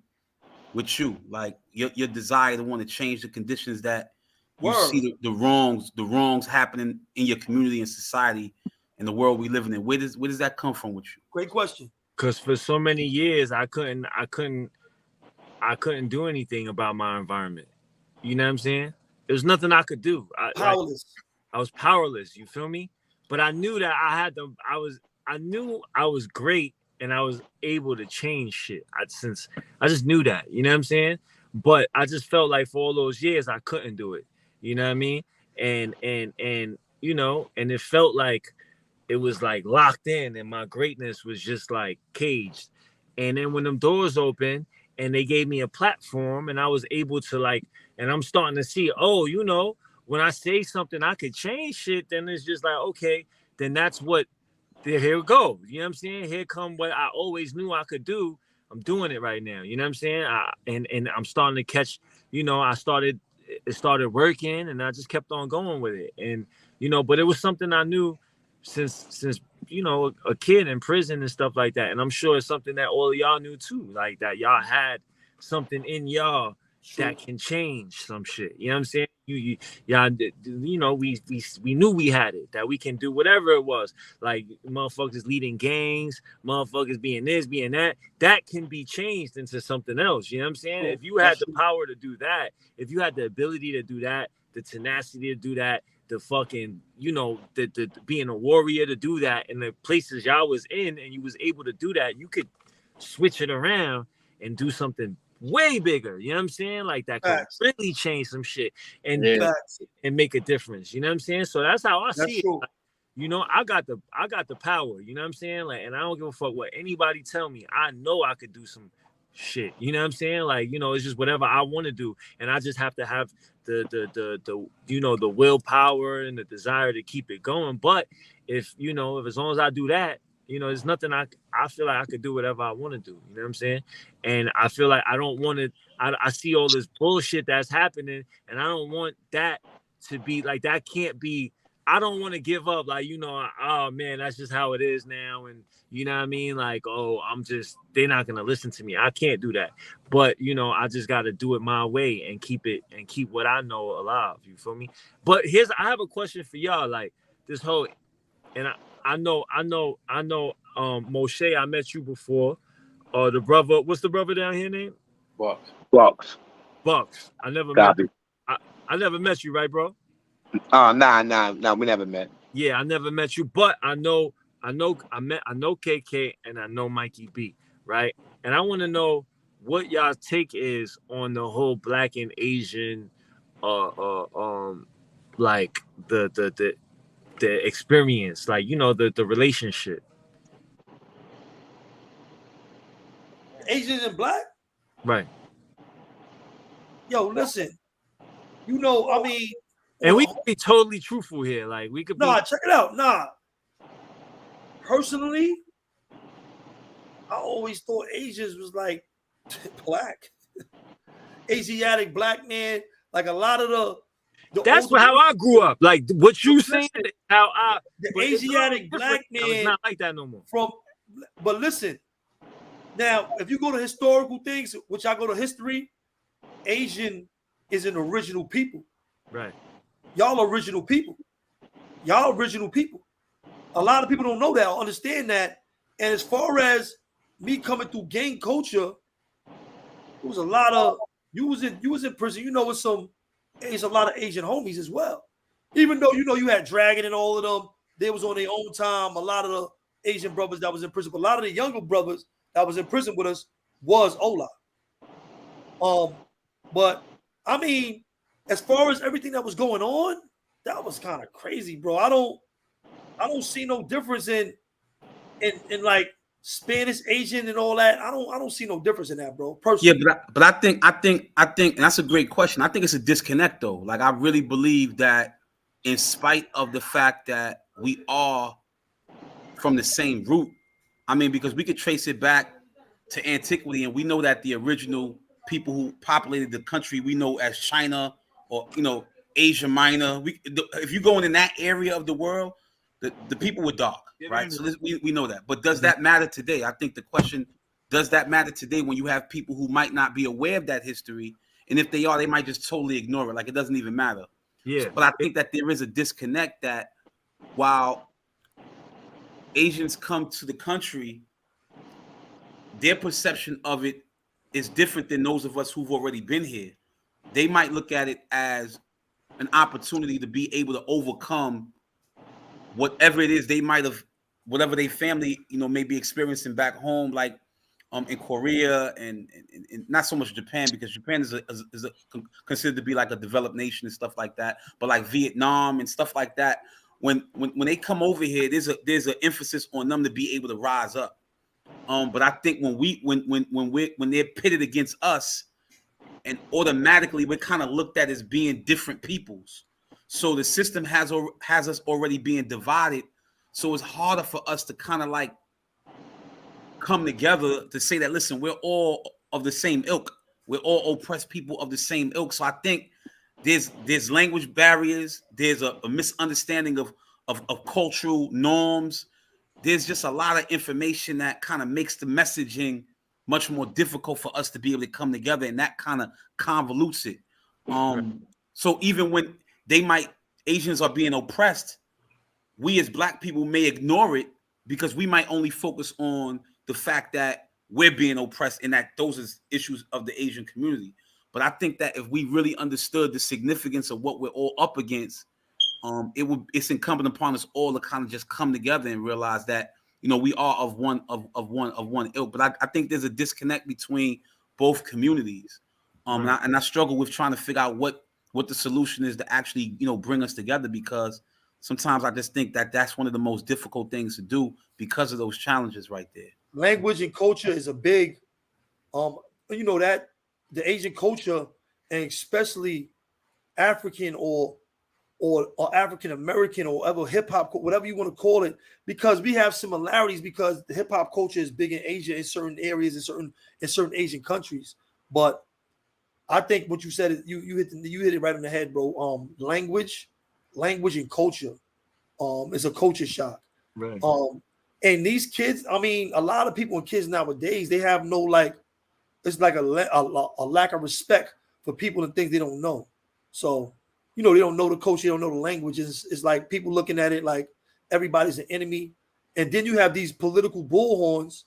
with you? Like your desire to want to change the conditions that you see the wrongs happening in your community and society in the world we living in. Where does that come from with you? Great question. Because for so many years I couldn't do anything about my environment. You know what I'm saying? There was nothing I could do. Powerless. I was powerless. You feel me? But I knew that I knew I was great and I was able to change shit. I just knew that. You know what I'm saying? But I just felt like for all those years I couldn't do it. You know what I mean? And you know, and it felt like it was like locked in, and my greatness was just like caged. And then when them doors open and they gave me a platform, and I was able to like, and I'm starting to see, oh, you know, when I say something, I could change shit. Then it's just like, okay, then that's what. Here we go. You know what I'm saying? Here come what I always knew I could do. I'm doing it right now. You know what I'm saying? And I'm starting to catch. You know, it started working, and I just kept on going with it. And you know, but it was something I knew since you know, a kid in prison and stuff like that. And I'm sure it's something that all of y'all knew too, like that y'all had something in y'all that can change some shit. You know what I'm saying? Y'all, you know, we knew we had it, that we can do whatever it was. Like motherfuckers leading gangs, motherfuckers being this, being that. That can be changed into something else. You know what I'm saying? If you had the power to do that, if you had the ability to do that, the tenacity to do that, the fucking, you know, the being a warrior to do that in the places y'all was in, and you was able to do that, you could switch it around and do something way bigger. You know what I'm saying? Like that could really change some shit and make a difference. You know what I'm saying? So that's how I see it. Like, you know, I got the power. You know what I'm saying? Like, and I don't give a fuck what anybody tell me. I know I could do some shit. You know what I'm saying? Like, you know, it's just whatever I want to do, and I just have to have the you know, the willpower and the desire to keep it going. But if you know, if as long as I do that, you know, there's nothing I feel like I could do whatever I want to do. You know what I'm saying? And I feel like I don't want to. I see all this bullshit that's happening, and I don't want that to be like that. Can't be. I don't want to give up. Like, you know, oh man, that's just how it is now. And you know what I mean? Like, oh, they're not gonna listen to me. I can't do that. But you know, I just gotta do it my way and keep what I know alive. You feel me? But I have a question for y'all. Like this whole, and I know, Moshe, I met you before. The brother, what's the brother down here name? Bucks. I never Copy. met. I never met you, right, bro? Nah, we never met. Yeah, I never met you, but I know KK and I know Mikey B, right? And I want to know what y'all take is on the whole Black and Asian, like the experience, like, you know, the relationship. Asians and Black? Right. Yo, listen. You know, I mean, and we can be totally truthful here. Like we could check it out. Personally, I always thought Asians was like Black. Asiatic Black man, like a lot of the that's how I grew up. Like what you saying, how the Asiatic Black man. It's not like that no more. But listen, now if you go to historical things, which I go to history, Asian is an original people. Right. Y'all original people. Y'all original people. A lot of people don't know that or understand that. And as far as me coming through gang culture, it was a lot of you was in prison. You know, with there's a lot of Asian homies as well. Even though you know you had Dragon and all of them, they was on their own time. A lot of the Asian brothers that was in prison, but a lot of the younger brothers that was in prison with us was Ola. But I mean, as far as everything that was going on, that was kind of crazy, bro. I don't see no difference in like Spanish, Asian, and all that. I don't see no difference in that, bro. Personally. Yeah, but I think, and that's a great question. I think it's a disconnect though. Like I really believe that, in spite of the fact that we are from the same root, I mean, because we could trace it back to antiquity, and we know that the original people who populated the country we know as China or, you know, Asia Minor. If you go in that area of the world, the people were dark, right? So we know that. But does that matter today? I think the question, does that matter today when you have people who might not be aware of that history? And if they are, they might just totally ignore it. Like it doesn't even matter. Yeah. But I think that there is a disconnect that while Asians come to the country, their perception of it is different than those of us who've already been here. They might look at it as an opportunity to be able to overcome whatever it is they might have, whatever their family, you know, may be experiencing back home, like in Korea and not so much Japan, because Japan is considered to be like a developed nation and stuff like that, but like Vietnam and stuff like that, when they come over here, there's an emphasis on them to be able to rise up. But I think when they're pitted against us, and automatically we're kind of looked at as being different peoples. So the system has us already being divided. So it's harder for us to kind of like come together to say that, listen, we're all of the same ilk. We're all oppressed people of the same ilk. So I think there's language barriers. There's a misunderstanding of cultural norms. There's just a lot of information that kind of makes the messaging much more difficult for us to be able to come together, and that kind of convolutes it. So even when Asians are being oppressed, we as Black people may ignore it because we might only focus on the fact that we're being oppressed and that those are issues of the Asian community. But I think that if we really understood the significance of what we're all up against, it's incumbent upon us all to kind of just come together and realize that, you know, we are of one ilk. But I think there's a disconnect between both communities. And I struggle with trying to figure out what the solution is to actually, you know, bring us together, because sometimes I just think that that's one of the most difficult things to do because of those challenges right there. Language and culture is a big, you know, that the Asian culture, and especially African or African American or whatever, hip hop, whatever you want to call it, because we have similarities, because the hip hop culture is big in Asia, in certain areas, in certain Asian countries. But I think what you said is you hit it right on the head, bro. Language and culture is a culture shock. Right. And these kids, I mean, a lot of people and kids nowadays, they have no, like, it's like a lack of respect for people and things they don't know. So, you know, they don't know the culture, they don't know the language. It's like people looking at it like everybody's an enemy. And then you have these political bullhorns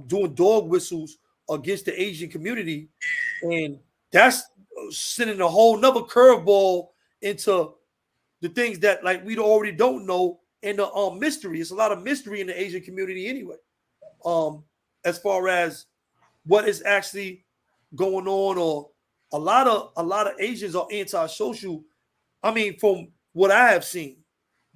doing dog whistles against the Asian community. And that's sending a whole nother curveball into the things that, like, we already don't know. And the mystery. It's a lot of mystery in the Asian community anyway. As far as what is actually going on, or a lot of Asians are antisocial. I mean, from what I have seen,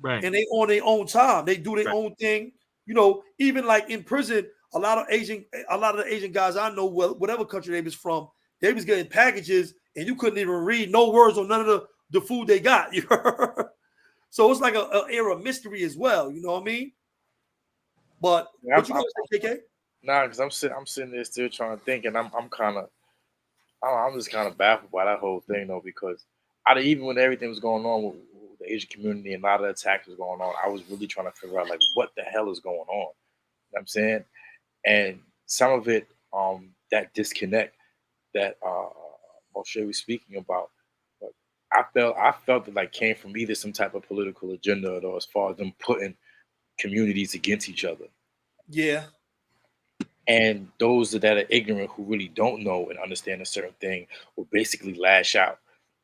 Right. and they on their own time, they do their own thing. You know, even like in prison, a lot of the Asian guys I know, whatever country they was from, they was getting packages, and you couldn't even read no words on none of the food they got. So it's like an era of mystery as well. You know what I mean? But what you gonna say, KK? Nah, because I'm sitting there still trying to think, and I'm just kind of baffled by that whole thing though, because even when everything was going on with the Asian community and a lot of the attacks was going on, I was really trying to figure out like what the hell is going on. You know what I'm saying? And some of it, that disconnect that Moshe was speaking about, but I felt it like came from either some type of political agenda, or as far as them putting communities against each other. Yeah. And those that are ignorant, who really don't know and understand a certain thing, will basically lash out.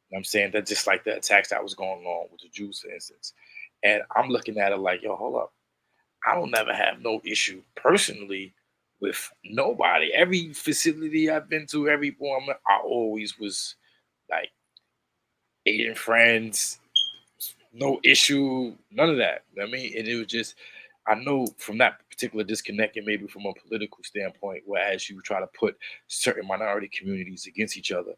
You know what I'm saying? That's just like the attacks that was going on with the Jews, for instance. And I'm looking at it like, yo, hold up. I don't never have no issue personally with nobody. Every facility I've been to, every form, I always was like Asian friends, no issue, none of that. You know what I mean? And it was just, I know from that particular disconnect, and maybe from a political standpoint, whereas you try to put certain minority communities against each other,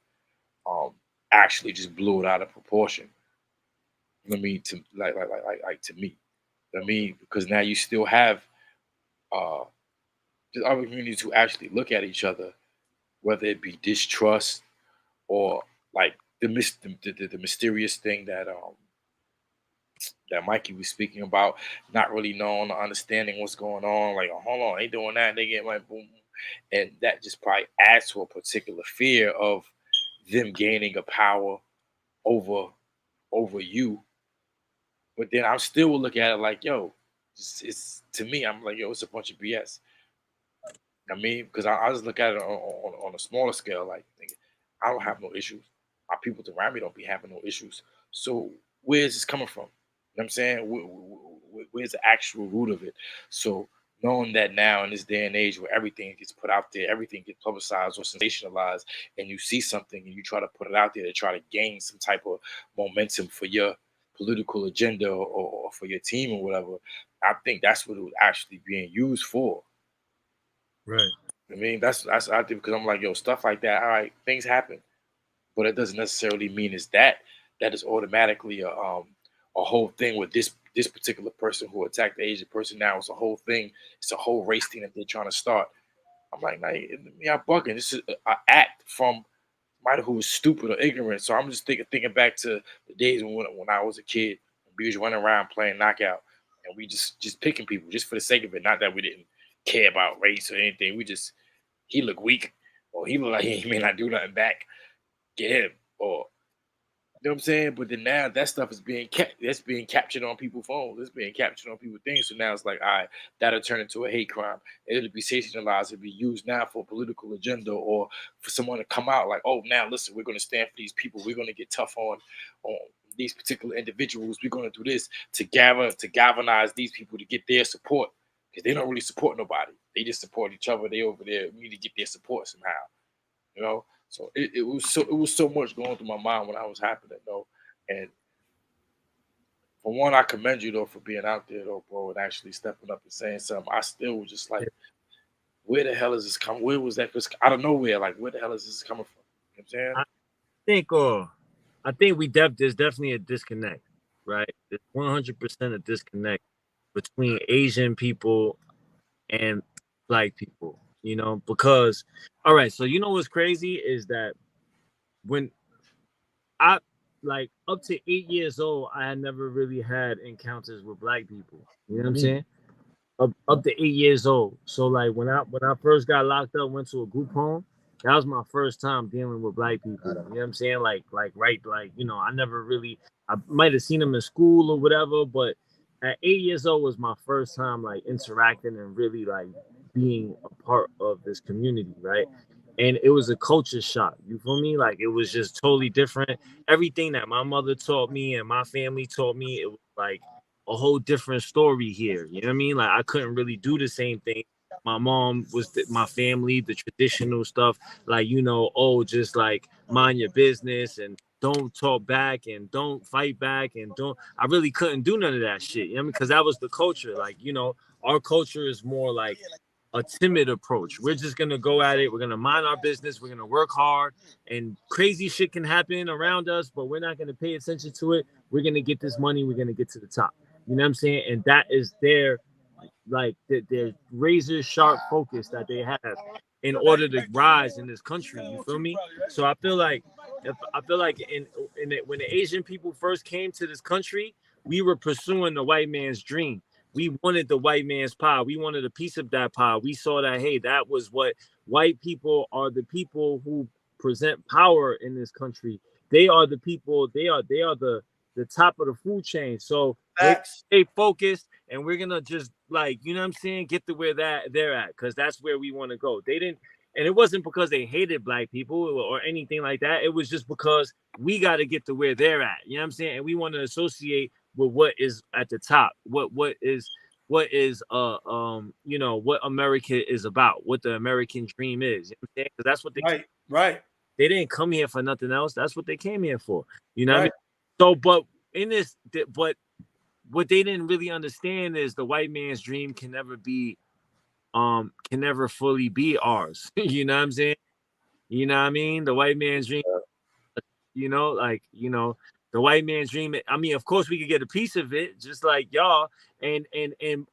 actually just blew it out of proportion. You know what I mean? To to me. You know what I mean? Because now you still have just other communities who actually look at each other, whether it be distrust or like the mysterious thing that that Mikey was speaking about, not really knowing or understanding what's going on. Like, oh, hold on, they doing that, they get like boom, and that just probably adds to a particular fear of them gaining a power over you. But then I still will look at it like, yo, it's to me, I'm like, yo, it's a bunch of BS. I mean, because I just look at it on a smaller scale. Like, nigga, I don't have no issues. My people around me don't be having no issues. So where is this coming from? You know what I'm saying? Where's the actual root of it? So knowing that now in this day and age where everything gets put out there, everything gets publicized or sensationalized, and you see something and you try to put it out there to try to gain some type of momentum for your political agenda or for your team or whatever. I think that's what it was actually being used for. Right. I mean, that's I think because I'm like, yo, stuff like that. All right, things happen, but it doesn't necessarily mean it's that is automatically a whole thing with this particular person who attacked the Asian person. Now it's a whole thing. It's a whole race thing that they're trying to start. I'm like, nah, y'all bugging. This is an act from somebody who was stupid or ignorant. So I'm just thinking back to the days when I was a kid. We was running around playing knockout, and we just picking people just for the sake of it. Not that we didn't care about race or anything. He looked weak, or he looked like he may not do nothing back. Get him, or you know what I'm saying? But then now that stuff is being captured on people's phones. It's being captured on people's things. So now it's like, all right, that'll turn into a hate crime. It'll be sensationalized. It'll be used now for a political agenda or for someone to come out like, oh, now listen, we're going to stand for these people. We're going to get tough on these particular individuals. We're going to do this to galvanize these people to get their support, because they don't really support nobody. They just support each other. They over there. We need to get their support somehow, you know. So it was so much going through my mind when I was happening, though. And for one, I commend you though for being out there though, bro, and actually stepping up and saying something. I still was just like, where the hell is this coming? Where was that? Out of nowhere, like where the hell is this coming from? You know what I'm saying? I think there's definitely a disconnect, right? There's 100% a disconnect between Asian people and Black people, you know, because all right, so you know what's crazy is that when I like up to 8 years old, I had never really had encounters with Black people. You know what I'm saying? Up to 8 years old. So like when I first got locked up, went to a group home, that was my first time dealing with Black people. You know what I'm saying? Like you know, I never really, I might have seen them in school or whatever, but at 8 years old was my first time like interacting and really like being a part of this community, right? And it was a culture shock. You feel me? Like it was just totally different. Everything that my mother taught me and my family taught me, it was like a whole different story here. You know what I mean? Like I couldn't really do the same thing. My mom was my family, the traditional stuff, like, you know, oh, just like mind your business and don't talk back and don't fight back and don't. I really couldn't do none of that shit. You know what I mean? Because that was the culture. Like, you know, our culture is more like a timid approach. We're just gonna go at it. We're gonna mind our business. We're gonna work hard, and crazy shit can happen around us, but we're not gonna pay attention to it. We're gonna get this money. We're gonna get to the top. You know what I'm saying? And that is their razor sharp focus that they have in order to rise in this country. You feel me? So I feel like when the Asian people first came to this country, we were pursuing the white man's dream. We wanted the white man's pie. We wanted a piece of that pie. We saw that, hey, that was what white people are, the people who present power in this country. They are the people, they are the top of the food chain. So stay focused, and we're gonna just like, you know what I'm saying, get to where they're at, because that's where we want to go. They didn't, and it wasn't because they hated Black people or anything like that. It was just because we got to get to where they're at. You know what I'm saying? And we want to associate with what is at the top, what is you know, what America is about, what the American dream is. You know what I'm saying? Because that's what they right. They didn't come here for nothing else. That's what they came here for. You know what I mean? So, but what they didn't really understand is the white man's dream can never fully be ours. You know what I'm saying? You know what I mean? The white man's dream, you know, like, you know, the white man's dream. I mean, of course, we could get a piece of it, just like y'all, and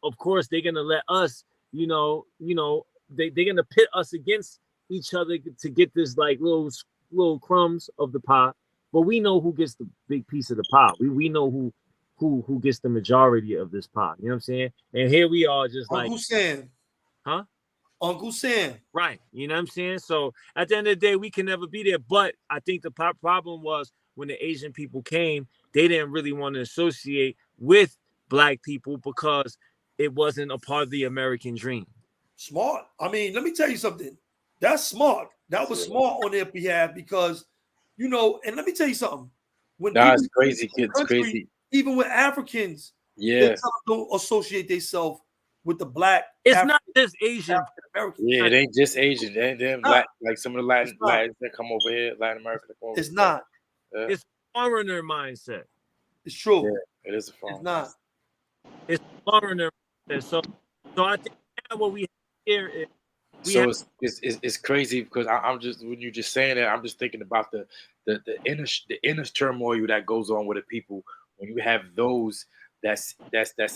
of course, they're gonna let us, they're gonna pit us against each other to get this like little crumbs of the pie. But we know who gets the big piece of the pie. We know who gets the majority of this pie. You know what I'm saying? And here we are, just Uncle Sam. Huh? Uncle Sam. Right. You know what I'm saying? So at the end of the day, we can never be there. But I think the problem was when the Asian people came, they didn't really want to associate with Black people because it wasn't a part of the American dream. Smart. I mean, let me tell you something. That's smart. That was smart on their behalf because, you know, and let me tell you something. When it's crazy, kids. Crazy. Even with Africans, they don't associate themselves with the Black. It's not just Asian. Americans. Yeah, it ain't just Asian. They ain't Black, like some of the Latins that come over here, Latin America. It's not. It's foreigner mindset. It's true. Yeah, it is a It's farm. not. It's foreigner. So I think now what we have here is we So have it's crazy because I'm just when you're just saying that I'm just thinking about the inner turmoil that goes on with the people when you have those that's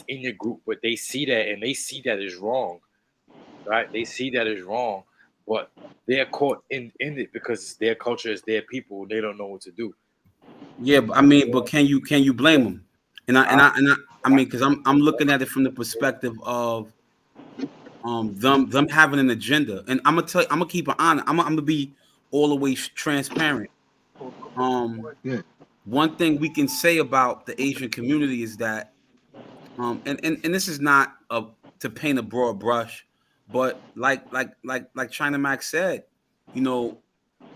in your group, but they see that and they see that is wrong, right? They see that is wrong, but they're caught in it because it's their culture, it's their people. They don't know what to do. Yeah, I mean, but can you blame them? I mean, because I'm looking at it from the perspective of them having an agenda, and I'm gonna tell you, I'm gonna keep it honest. I'm gonna be all the way transparent. Yeah. One thing we can say about the Asian community is that, and this is not to paint a broad brush, but like China Max said, you know,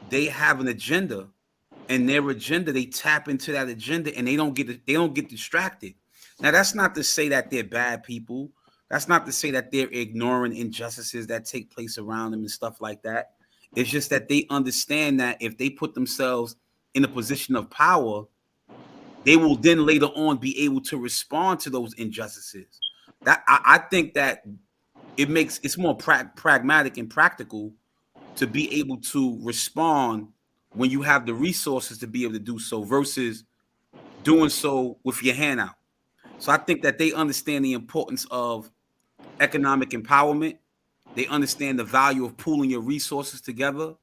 they have an agenda, and their agenda, they tap into that agenda, and they don't get distracted. Now, that's not to say that they're bad people. That's not to say that they're ignoring injustices that take place around them and stuff like that. It's just that they understand that if they put themselves in a position of power, they will then later on be able to respond to those injustices. That I think that it's more pragmatic and practical to be able to respond when you have the resources to be able to do so versus doing so with your hand out. So I think that they understand the importance of economic empowerment. They understand the value of pooling your resources together.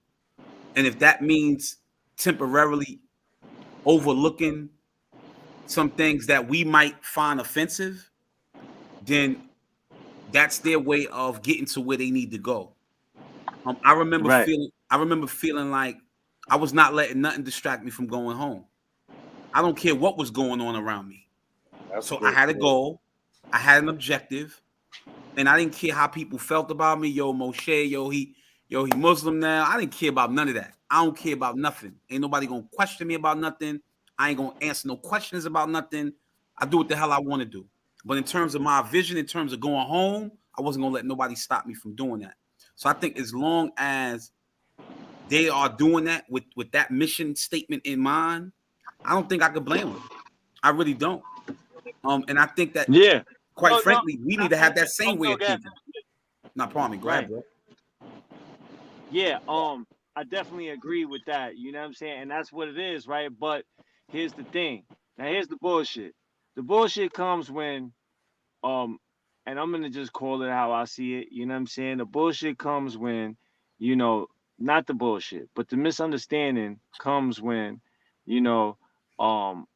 And if that means temporarily overlooking some things that we might find offensive, then that's their way of getting to where they need to go. right. I remember feeling like I was not letting nothing distract me from going home. I don't care what was going on around me. That's So I good. had a goal, I had an objective, and I didn't care how people felt about me. Yo, Moshe, he Muslim now. I didn't care about none of that. I don't care about nothing. Ain't nobody gonna question me about nothing. I ain't gonna answer no questions about nothing. I do what the hell I want to do. But in terms of my vision, in terms of going home, I wasn't gonna let nobody stop me from doing that. So I think as long as they are doing that with that mission statement in mind, I don't think I could blame them. I really don't. And I think that, Yeah. quite No, no. frankly, we need to have that same way No, of thinking. Not pardon me. Go ahead, right. bro. Yeah. I definitely agree with that. You know what I'm saying? And that's what it is, right? But here's the thing. Now here's the bullshit. The bullshit comes when um and I'm gonna just call it how I see it. You know what I'm saying? The bullshit comes when, you know, not the bullshit, but the misunderstanding comes when, you know, um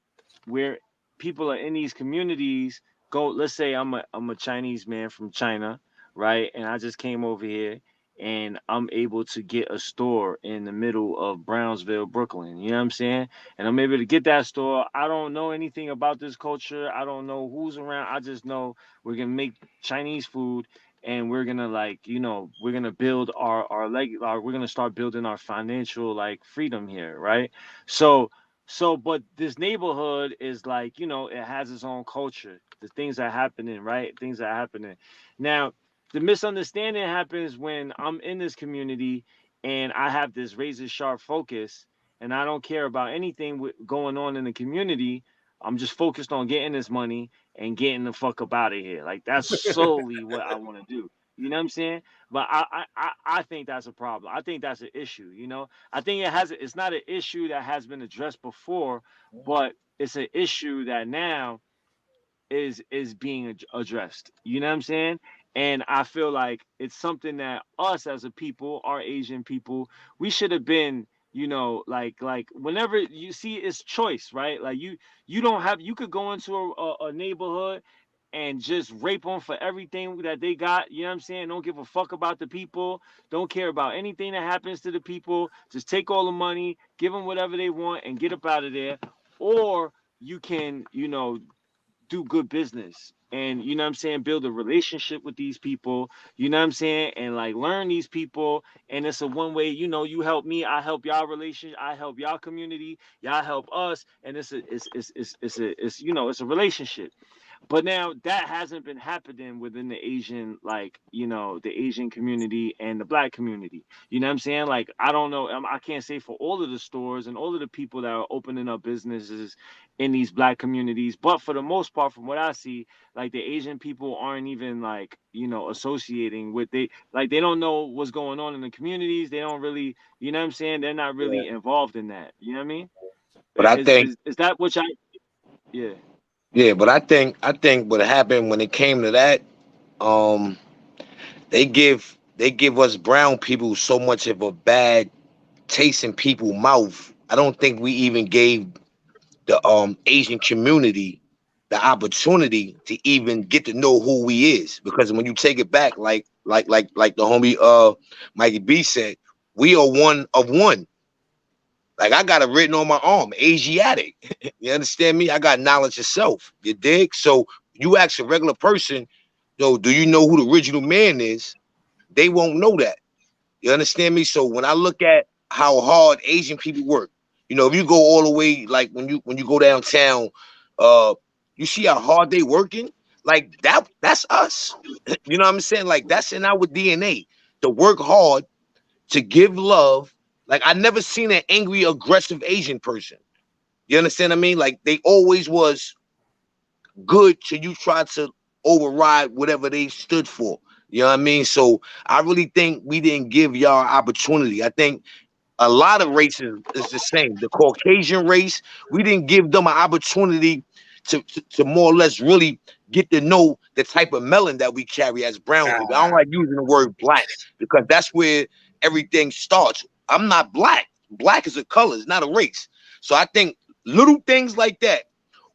where people are in these communities go, let's say I'm a Chinese man from China, right? And I just came over here and I'm able to get a store in the middle of Brownsville, Brooklyn. You know what I'm saying? And I'm able to get that store. I don't know anything about this culture. I don't know who's around. I just know we're gonna make Chinese food and we're gonna like, you know, we're gonna build we're gonna start building our financial like freedom here, right? So, but this neighborhood is like, you know, it has its own culture. The things are happening, right? Things are happening. Now, the misunderstanding happens when I'm in this community and I have this razor sharp focus and I don't care about anything going on in the community. I'm just focused on getting this money and getting the fuck up out of here. Like that's solely what I want to do. You know what I'm saying? But I think that's a problem. I think that's an issue. You know, I think it's not an issue that has been addressed before, but it's an issue that now is being addressed. You know what I'm saying? And I feel like it's something that us as a people, our Asian people, we should have been, you know, like whenever you see it's choice, right? Like you don't have you could go into a neighborhood and just rape them for everything that they got. You know what I'm saying? Don't give a fuck about the people. Don't care about anything that happens to the people. Just take all the money, give them whatever they want, and get up out of there. Or you can, you know, do good business and you know what I'm saying, build a relationship with these people, you know what I'm saying, and like learn these people. And it's a one way, you know, you help me, I help y'all relation, I help y'all community, y'all help us, and it's a it's you know, it's a relationship. But now that hasn't been happening within the Asian, like, the Asian community and the black community. You know what I'm saying? Like, I don't know. I can't say for all of the stores and all of the people that are opening up businesses in these black communities. But for the most part, from what I see, like, the Asian people aren't even, like, associating with, they don't know what's going on in the communities. They don't really, you know what I'm saying? They're not really involved in that. You know what I mean? But I Is, think, is, is that what yeah. yeah, but I think what happened when it came to that, um, they give us brown people so much of a bad taste in people's mouth. I don't think we even gave the Asian community the opportunity to even get to know who we is. Because when you take it back, like the homie Mikey B said, we are one of one. Like I got it written on my arm, Asiatic. You understand me? I got knowledge of self. You dig? So you ask a regular person, yo, do you know who the original man is? They won't know that. You understand me? So when I look at how hard Asian people work, if you go all the way, like when you go downtown, uh, you see how hard they working. Like that's us. You know what I'm saying? Like that's in our DNA to work hard, to give love. Like I never seen an angry, aggressive Asian person. You understand what I mean? Like they always was good till you try to override whatever they stood for. You know what I mean? So I really think we didn't give y'all opportunity. I think a lot of races is the same. The Caucasian race, we didn't give them an opportunity to more or less really get to know the type of melon that we carry as brown people. I don't like using the word black because that's where everything starts. I'm not black. Black is a color, it's not a race. So I think little things like that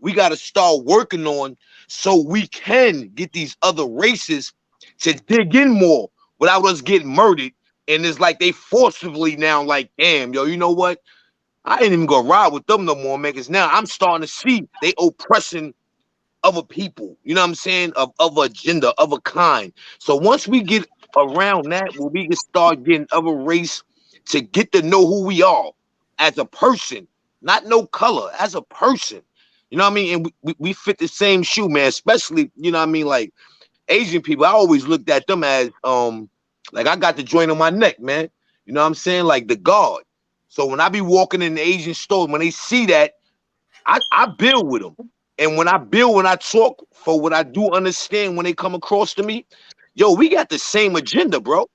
we got to start working on so we can get these other races to dig in more without us getting murdered. And it's like they forcibly now, like, damn, yo, you know what? I ain't even gonna ride with them no more, man. Cause now I'm starting to see they oppressing other people, you know what I'm saying? Of a gender, of a kind. So once we get around that, where we can start getting other race to get to know who we are as a person, not no color, as a person. You know what I mean? And we fit the same shoe, man. Especially, you know what I mean, like Asian people. I always looked at them as like I got the joint on my neck, man. You know what I'm saying? Like the guard. So when I be walking in the Asian store, when they see that, I build with them. And when I talk for what I do understand when they come across to me, yo, we got the same agenda, bro.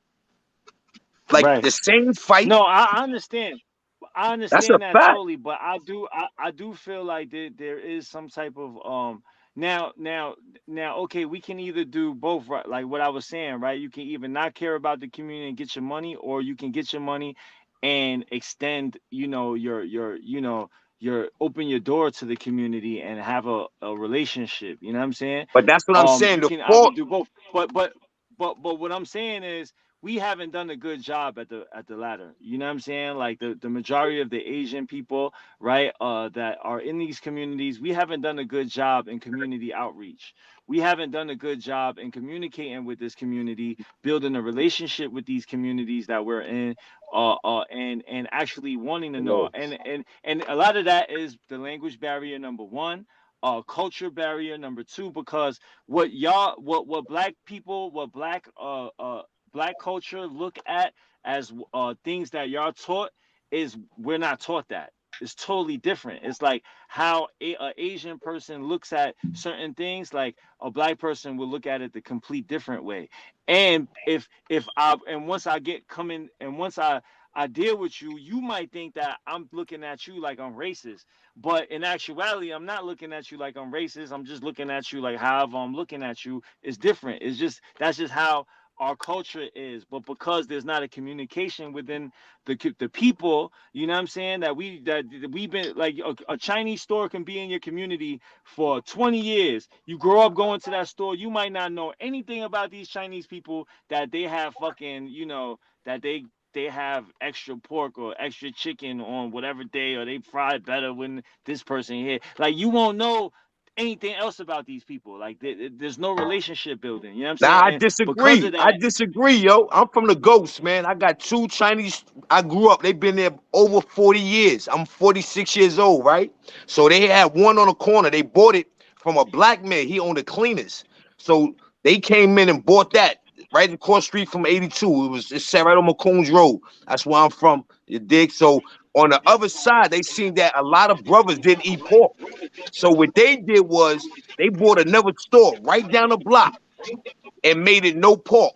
Like Right. the same fight. No, I understand. I That's a understand that fact. totally, but I do feel like there is some type of now now now okay, we can either do both, right? Like what I was saying, right? You can either not care about the community and get your money, or you can get your money and extend, your open your door to the community and have a relationship. You know what I'm saying? But that's what I'm saying. You The can either fault. do both. But what I'm saying is we haven't done a good job at the latter. You know what I'm saying? Like the majority of the Asian people, right, that are in these communities, we haven't done a good job in community outreach. We haven't done a good job in communicating with this community, building a relationship with these communities that we're in, and actually wanting to know. And a lot of that is the language barrier, number one. Culture barrier number two, because what black people, what black culture look at as things that y'all taught, is we're not taught that. It's totally different. It's like how a Asian person looks at certain things, like a black person will look at it the complete different way. And if I and once I get coming and once I deal with you, you might think that I'm looking at you like I'm racist. But in actuality, I'm not looking at you like I'm racist. I'm just looking at you like however I'm looking at you is different. It's just that's just how our culture is. But because there's not a communication within the people, you know what I'm saying, that we've been like a Chinese store can be in your community for 20 years. You grow up going to that store, you might not know anything about these Chinese people, that they have fucking, that they have extra pork or extra chicken on whatever day, or they fry it better when this person here. Like you won't know anything else about these people. Like there's no relationship building. You know what I'm Nah, saying? I And because disagree. of I that, disagree, yo. I'm from the Ghost, man. I got two Chinese. I grew up. They've been there over 40 years. I'm 46 years old, right? So they had one on the corner. They bought it from a black man. He owned the cleaners. So they came in and bought that right across the street from 82. It's set right on McCombs Road. That's where I'm from. You dig? So on the other side, they seen that a lot of brothers didn't eat pork. So what they did was they bought another store right down the block and made it no pork.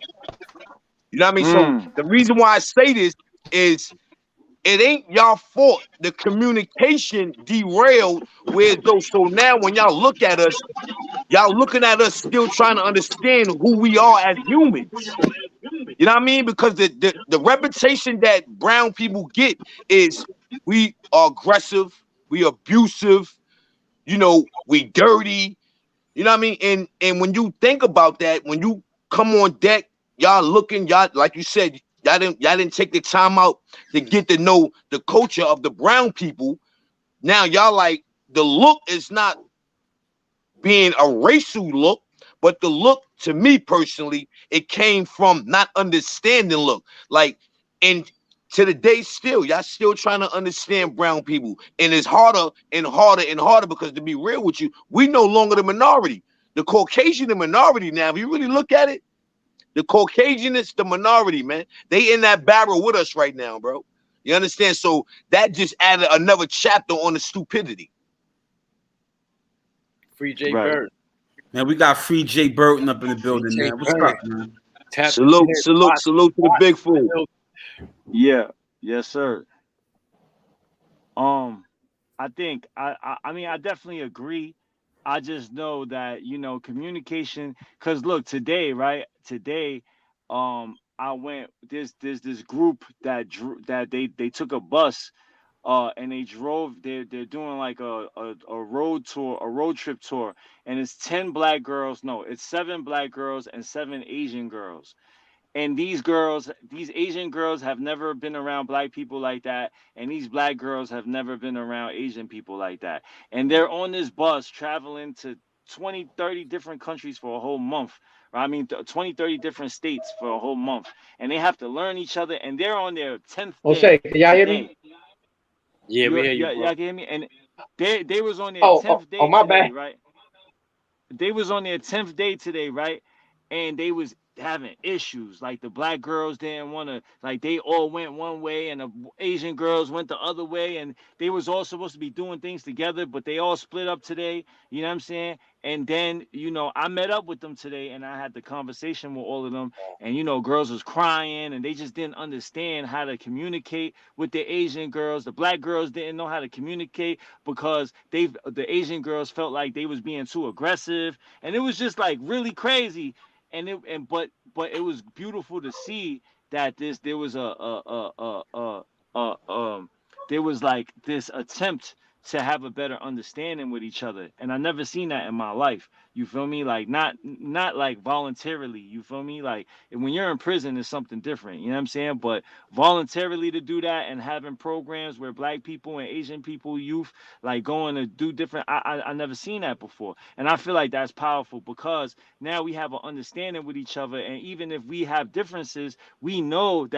You know what I mean? So the reason why I say this is it ain't y'all fault. The communication derailed. Where though? So now when y'all look at us, y'all looking at us still trying to understand who we are as humans. You know what I mean? Because the reputation that brown people get is we are aggressive, we abusive, you know, we dirty. You know what I mean? And when you think about that, when you come on deck, y'all looking, y'all like you said, y'all didn't take the time out to get to know the culture of the brown people. Now y'all like the look is not being a racial look, but the look to me personally, it came from not understanding look. Like, and to the day still, y'all still trying to understand brown people. And it's harder and harder and harder because to be real with you, we no longer the minority. The Caucasian the minority now. If you really look at it, the Caucasian is the minority, man. They in that barrel with us right now, bro. You understand? So that just added another chapter on the stupidity. Free Jay Bird. Man, we got Free Jay Burton up in the building, man. What's up, man? Salute to the big fool. Yeah, yes, sir. I think I mean I definitely agree. I just know that communication. Because look, today, right? Today, I went. There's this group that they took a bus, and they drove. They're doing like a road tour, a road trip tour, and it's 10 black girls. No, it's 7 black girls and 7 Asian girls. And these Asian girls have never been around black people like that, and these black girls have never been around Asian people like that. And they're on this bus traveling to 20, 30 different countries for a whole month. I mean, 20, 30 different states for a whole month. And they have to learn each other, and they're on their 10th day. Can y'all hear me? Yeah, we hear you, bro. Y'all can hear me? And they was on their Oh, 10th day my today, bad. right? They was on their 10th day today, right? And they was having issues. Like the black girls didn't want to, like they all went one way and the Asian girls went the other way, and they was all supposed to be doing things together, but they all split up today. You know what I'm saying? And then, I met up with them today and I had the conversation with all of them, and girls was crying and they just didn't understand how to communicate with the Asian girls. The black girls didn't know how to communicate because the Asian girls felt like they was being too aggressive, and it was just like really crazy. But it was beautiful to see that there was there was like this attempt to have a better understanding with each other, and I never seen that in my life. You feel me? Like not like voluntarily. You feel me? Like when you're in prison, it's something different. You know what I'm saying? But voluntarily to do that and having programs where black people and Asian people, youth, like going to do different. I never seen that before, and I feel like that's powerful because now we have an understanding with each other, and even if we have differences, we know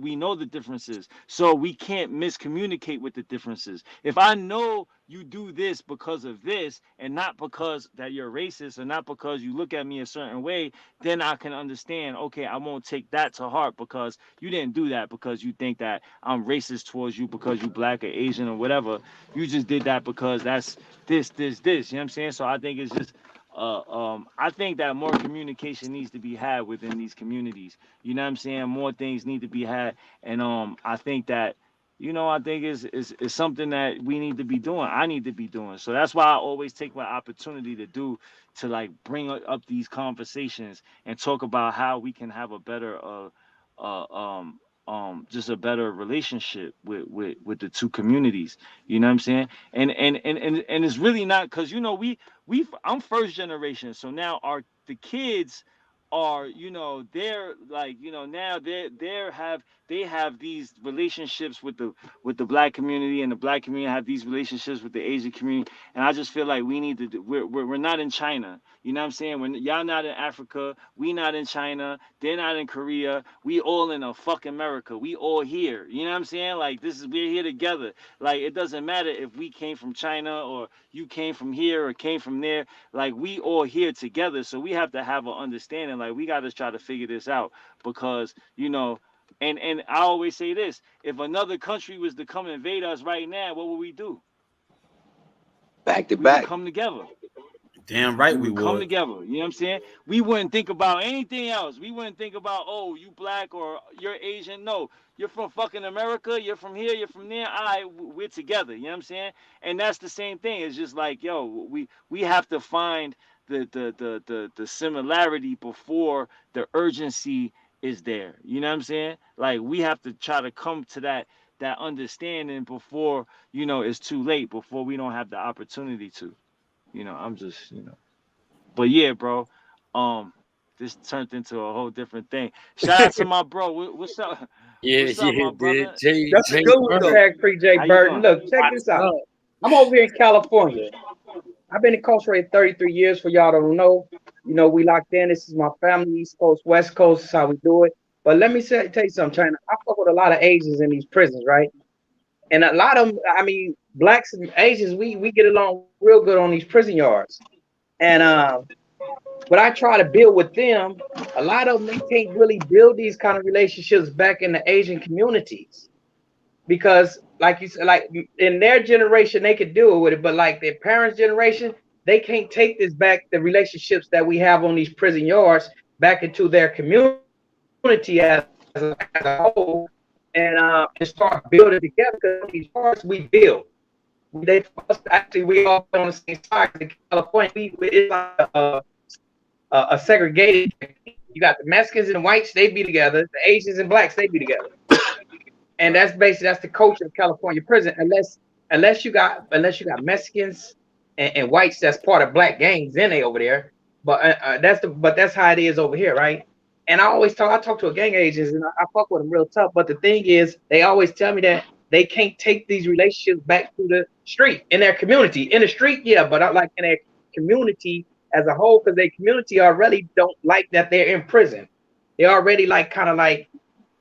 we know the differences, so we can't miscommunicate with the differences. If I know you do this because of this and not because that you're racist or not because you look at me a certain way, then I can understand, okay, I won't take that to heart because you didn't do that because you think that I'm racist towards you because you black or Asian or whatever. You just did that because that's this. You know what I'm saying? So I think it's just I think that more communication needs to be had within these communities. You know what I'm saying? More things need to be had, and I think that I think it's something that we need to be doing. I need to be doing. So that's why I always take my opportunity to like bring up these conversations and talk about how we can have a better uh just a better relationship with the two communities. You know what I'm saying? And it's really not because we I'm first generation, so now the kids are, you know, they're like, you know, now they have these relationships with the black community, and the black community have these relationships with the Asian community. And I just feel like we need to we're not in China. You know what I'm saying? When y'all not in Africa, we not in China, they're not in Korea, we all in a fucking America. We all here. You know what I'm saying? Like, we're here together. Like, it doesn't matter if we came from China or you came from here or came from there. Like, we all here together. So we have to have an understanding. Like, we got to try to figure this out, because, you know, and I always say this: if another country was to come invade us right now, what would we do? Back to We would back. come together. Damn right We we would come would. together. You know what I'm saying? We wouldn't think about anything else. We wouldn't think about, oh, you black or you're Asian. No, you're from fucking America. You're from here. You're from there. All right, we're together. You know what I'm saying? And that's the same thing. It's just like, yo, we have to find the similarity before the urgency is there. You know what I'm saying? Like, we have to try to come to that understanding before, you know, it's too late. Before we don't have the opportunity to. You know, I'm just, you know. But yeah, bro. Um, this turned into a whole different thing. Shout out to my bro. What's up? Yeah, What's up, yeah, my dude. brother? That's a good one though. Tag Free J How you Burton. doing? Look, check this out. I'm over here in California. I've been incarcerated 33 years. For y'all that don't know, you know, we locked in. This is my family, East Coast, West Coast. This is how we do it. But let me tell you something, China. I fuck with a lot of Asians in these prisons, right? And a lot of them, I mean, blacks and Asians, we get along real good on these prison yards. And what I try to build with them, a lot of them they can't really build these kind of relationships back in the Asian communities, because like you said, like in their generation they could do it with it, but like their parents' generation, they can't take this back, the relationships that we have on these prison yards, back into their community as a whole, and start building together. Because on these yards we build. They actually we all on the same side. In California, it's like a segregated. You got the Mexicans and the whites, they be together. The Asians and blacks, they be together. And that's the culture of California prison. Unless you got Mexicans and whites that's part of black gangs, then they over there. But that's how it is over here, right? And I talk to a gang agents, and I fuck with them real tough. But the thing is, they always tell me that they can't take these relationships back to the street in their community. In the street, yeah, but I like in their community as a whole, because their community already don't like that they're in prison. They already like kind of like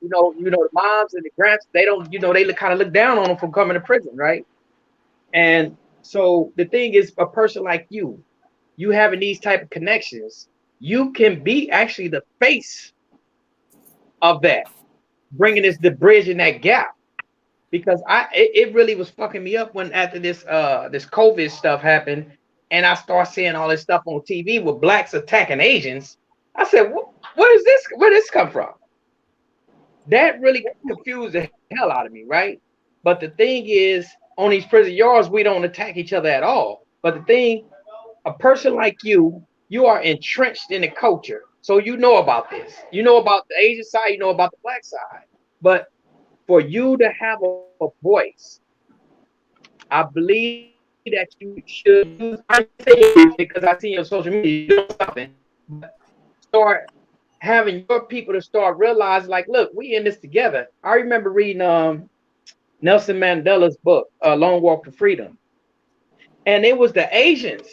the moms and the grands, they don't, they kind of look down on them for coming to prison, right? And so the thing is, a person like you having these type of connections, you can be actually the face of that, bringing the bridge in that gap. Because it really was fucking me up when after this COVID stuff happened, and I start seeing all this stuff on TV with blacks attacking Asians. I said, what is this? Where did this come from? That really confused the hell out of me, right? But the thing is, on these prison yards, we don't attack each other at all. But the thing, a person like you are entrenched in the culture. So you know about this. You know about the Asian side, you know about the black side. But for you to have a voice, I believe that you should use, I say it because I see your social media, you're doing something, but start having your people to start realizing, like, look, we in this together. I remember reading Nelson Mandela's book, Long Walk to Freedom. And it was the Asians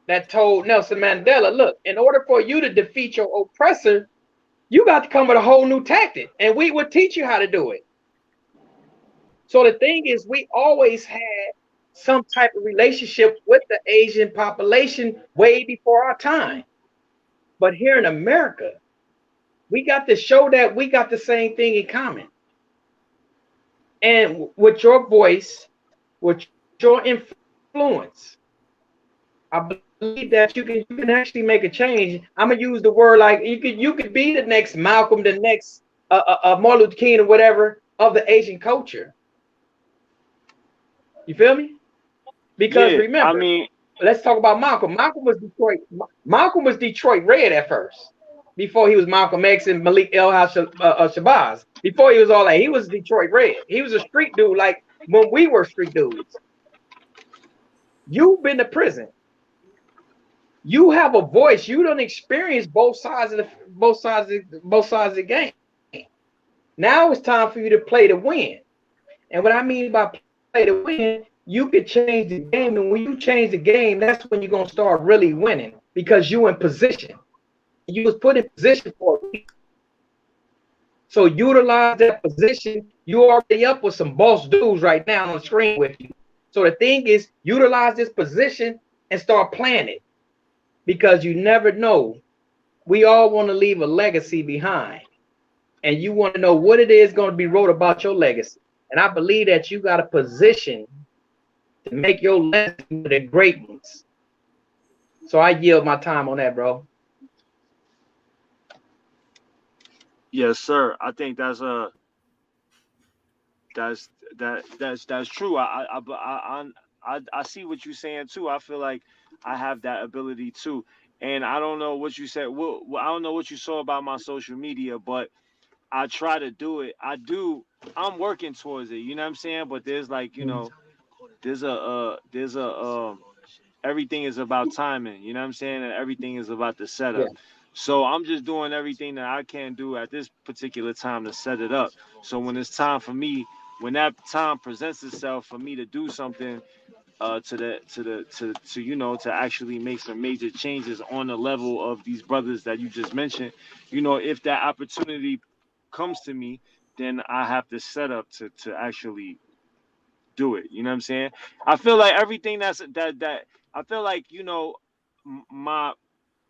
that told Nelson Mandela, look, in order for you to defeat your oppressor, you got to come with a whole new tactic. And we would teach you how to do it. So the thing is, we always had some type of relationship with the Asian population way before our time. But here in America, we got to show that we got the same thing in common. And with your voice, with your influence, I believe that you can actually make a change. I'm gonna use the word like you could be the next Malcolm, the next Martin Luther King or whatever of the Asian culture. You feel me? Because Yeah, I remember, mean, let's talk about Malcolm. Malcolm was Detroit Red at first, before he was Malcolm X and Malik Shabazz. Before he was all that, he was Detroit Red. He was a street dude, like when we were street dudes. You've been to prison. You have a voice. You don't experience both sides of the game. Now it's time for you to play to win. And what I mean by play to win, you could change the game. And when you change the game, that's when you're gonna start really winning because you in position. You was put in position for a reason. So utilize that position. You already up with some boss dudes right now on the screen with you. So the thing is, utilize this position and start playing it because you never know. We all want to leave a legacy behind, and you want to know what it is going to be wrote about your legacy. And I believe that you got a position to make your legacy the great ones. So I yield my time on that, bro. Yes, sir. I think that's true. I see what you're saying too. I feel like I have that ability too. And I don't know what you said. Well, I don't know what you saw about my social media, but I try to do it. I do. I'm working towards it. You know what I'm saying? But there's like, there's a everything is about timing. You know what I'm saying? And everything is about the setup. Yeah. So I'm just doing everything that I can do at this particular time to set it up. So when it's time for me, when that time presents itself for me to do something, to actually make some major changes on the level of these brothers that you just mentioned, if that opportunity comes to me, then I have to set up to actually do it. You know what I'm saying? I feel like everything that I feel like,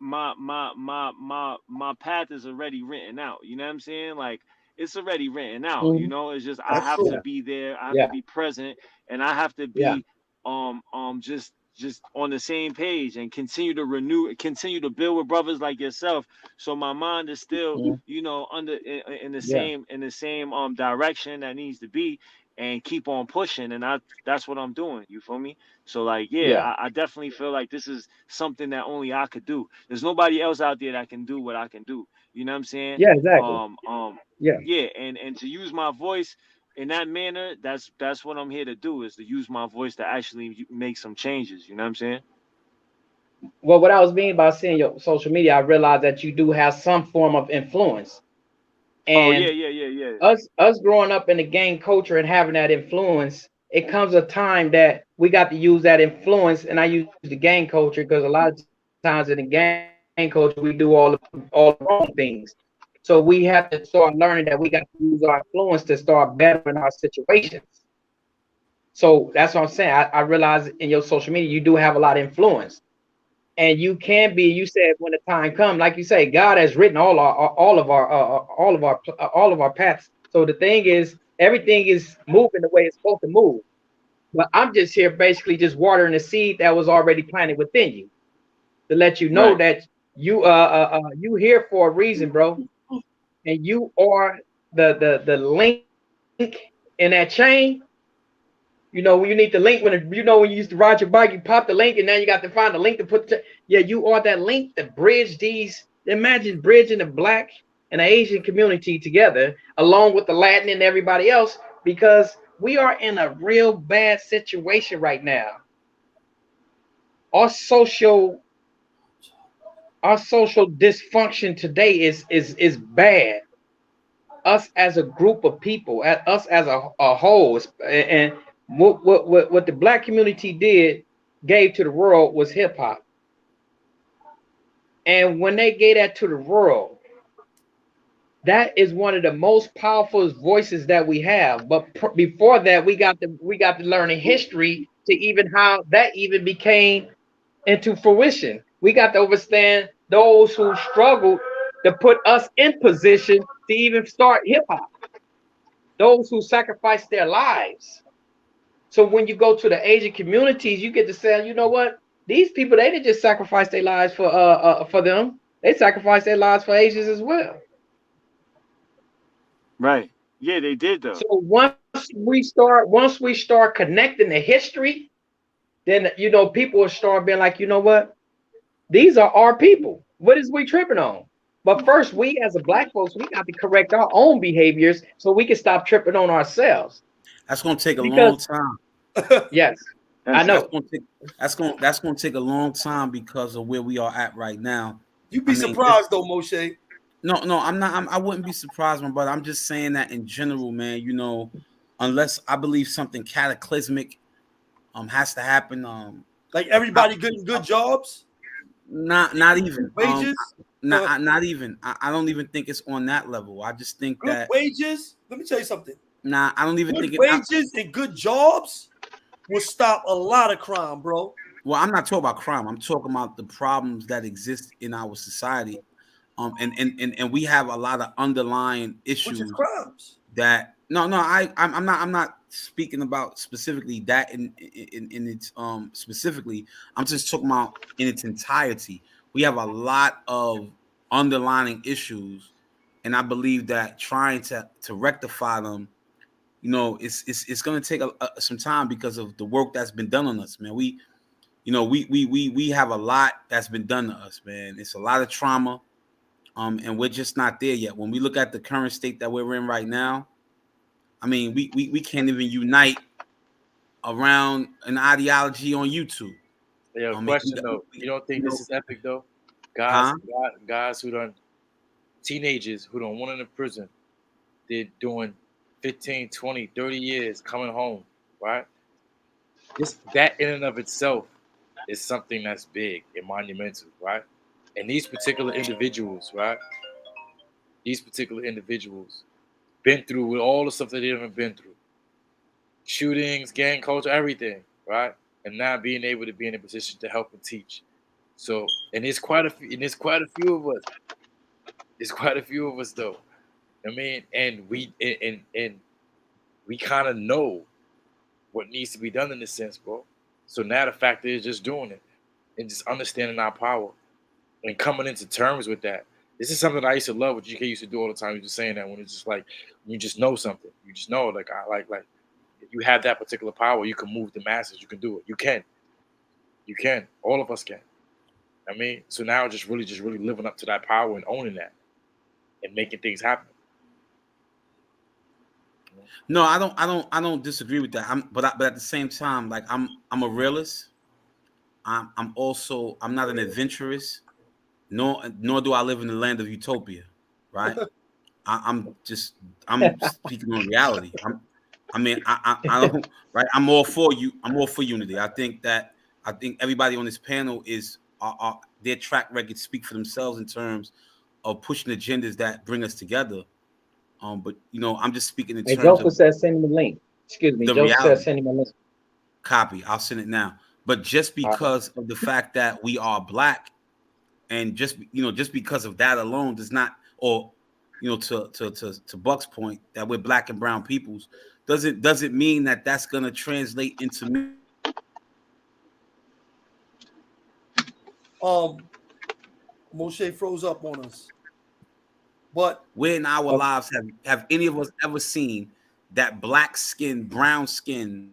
my my path is already written out. You know what I'm saying? Like it's already written out. It's just I That's have true. to be there. I have to Yeah. be present, and I have to Yeah. be just on the same page and continue to build with brothers like yourself. So my mind is still, Mhm. under in the Yeah. same direction that needs to be, and keep on pushing. And that's what I'm doing. You feel me? So like, yeah, Yeah. I definitely feel like this is something that only I could do. There's nobody else out there that can do what I can do. You know what I'm saying? Yeah. Exactly. Um, um, Yeah. yeah, and to use my voice in that manner, that's what I'm here to do, is to use my voice to actually make some changes. You know what I'm saying? Well, what I was meaning by seeing your social media, I realized that you do have some form of influence. Oh yeah, And yeah, yeah, yeah. us growing up in the gang culture and having that influence, it comes a time that we got to use that influence. And I use the gang culture because a lot of times in the gang culture we do all the wrong things. So we have to start learning that we got to use our influence to start bettering our situations. So that's what I'm saying. I realize in your social media you do have a lot of influence, and you can be. You said when the time comes, like you say, God has written all of our paths. So the thing is, everything is moving the way it's supposed to move. But I'm just here basically just watering the seed that was already planted within you to let you know Right. that you here for a reason, bro, and you are the link in that chain. When you need the link, when you used to ride your bike, you pop the link, and now you got to find the link to put. Yeah, you are that link to bridge these. Imagine bridging the black and the Asian community together, along with the Latin and everybody else, because we are in a real bad situation right now. Our social our social dysfunction today is bad. Us as a group of people, at us as a whole, and what the black community did gave to the world was hip hop. And when they gave that to the world, that is one of the most powerful voices that we have. But before that, we got to learn in history to even how that even became into fruition. We got to understand those who struggled to put us in position to even start hip hop. Those who sacrificed their lives. So when you go to the Asian communities, you get to say, you know what? These people, they didn't just sacrifice their lives for them. They sacrificed their lives for Asians as well. Right. Yeah, they did though. So once we start connecting the history, then people will start being like, you know what? These are our people. What is we tripping on? But first, we as a black folks, we got to correct our own behaviors so we can stop tripping on ourselves. That's gonna take a long Because time. yes, I know. That's gonna take a long time because of where we are at right now. You'd be surprised though, Moshe. No, I'm not. I wouldn't be surprised, my brother. I'm just saying that in general, man. You know, unless I believe something cataclysmic has to happen. Like everybody getting good jobs. Not even wages. Not even. I don't even think it's on that level. I just think good that wages. Let me tell you something. Nah, I don't even good think wages and good jobs will stop a lot of crime, bro. Well, I'm not talking about crime. I'm talking about the problems that exist in our society. And we have a lot of underlying issues. Which is crimes. That I'm not speaking about specifically that in its specifically. I'm just talking about in its entirety. We have a lot of underlying issues, and I believe that trying to rectify them, you know, it's going to take some time because of the work that's been done on us, man. We have a lot that's been done to us, man. It's a lot of trauma. And we're just not there yet. When we look at the current state that we're in right now, I mean, we can't even unite around an ideology on YouTube. Yeah, question though. You don't think this is epic though? Guys who done, teenagers who don't want in prison, they're doing 15, 20, 30 years coming home, right? That in and of itself is something that's big and monumental, right? And these particular individuals, right? These particular individuals been through with all the stuff that they haven't been through. Shootings, gang culture, everything, right? And now being able to be in a position to help and teach. So, and there's quite a few of us. There's quite a few of us though. I mean, and we kind of know what needs to be done in this sense, bro. So now the fact is just doing it and just understanding our power and coming into terms with that. This is something I used to love. What GK used to do all the time. He was just saying that when it's just like you just know something. You just know, like if you have that particular power, you can move the masses. You can do it. You can. All of us can. I mean, so now just really living up to that power and owning that and making things happen. No, I don't disagree with that. But at the same time, like I'm a realist. I'm not an adventurous. Nor do I live in the land of utopia, right? I'm speaking on reality. I don't, right. I'm all for you. I'm all for unity. I think everybody on this panel is their track records speak for themselves in terms of pushing agendas that bring us together. But you know, I'm just speaking in terms Joseph of says send him a link. Excuse me, Joseph says send him a link. Copy. I'll send it now. But just because of the fact that we are black, and just because of that alone does not, or to Buck's point that we're black and brown peoples, doesn't mean that that's gonna translate into me. Moshe froze up on us. But where in our lives have any of us ever seen that black skin, brown skin?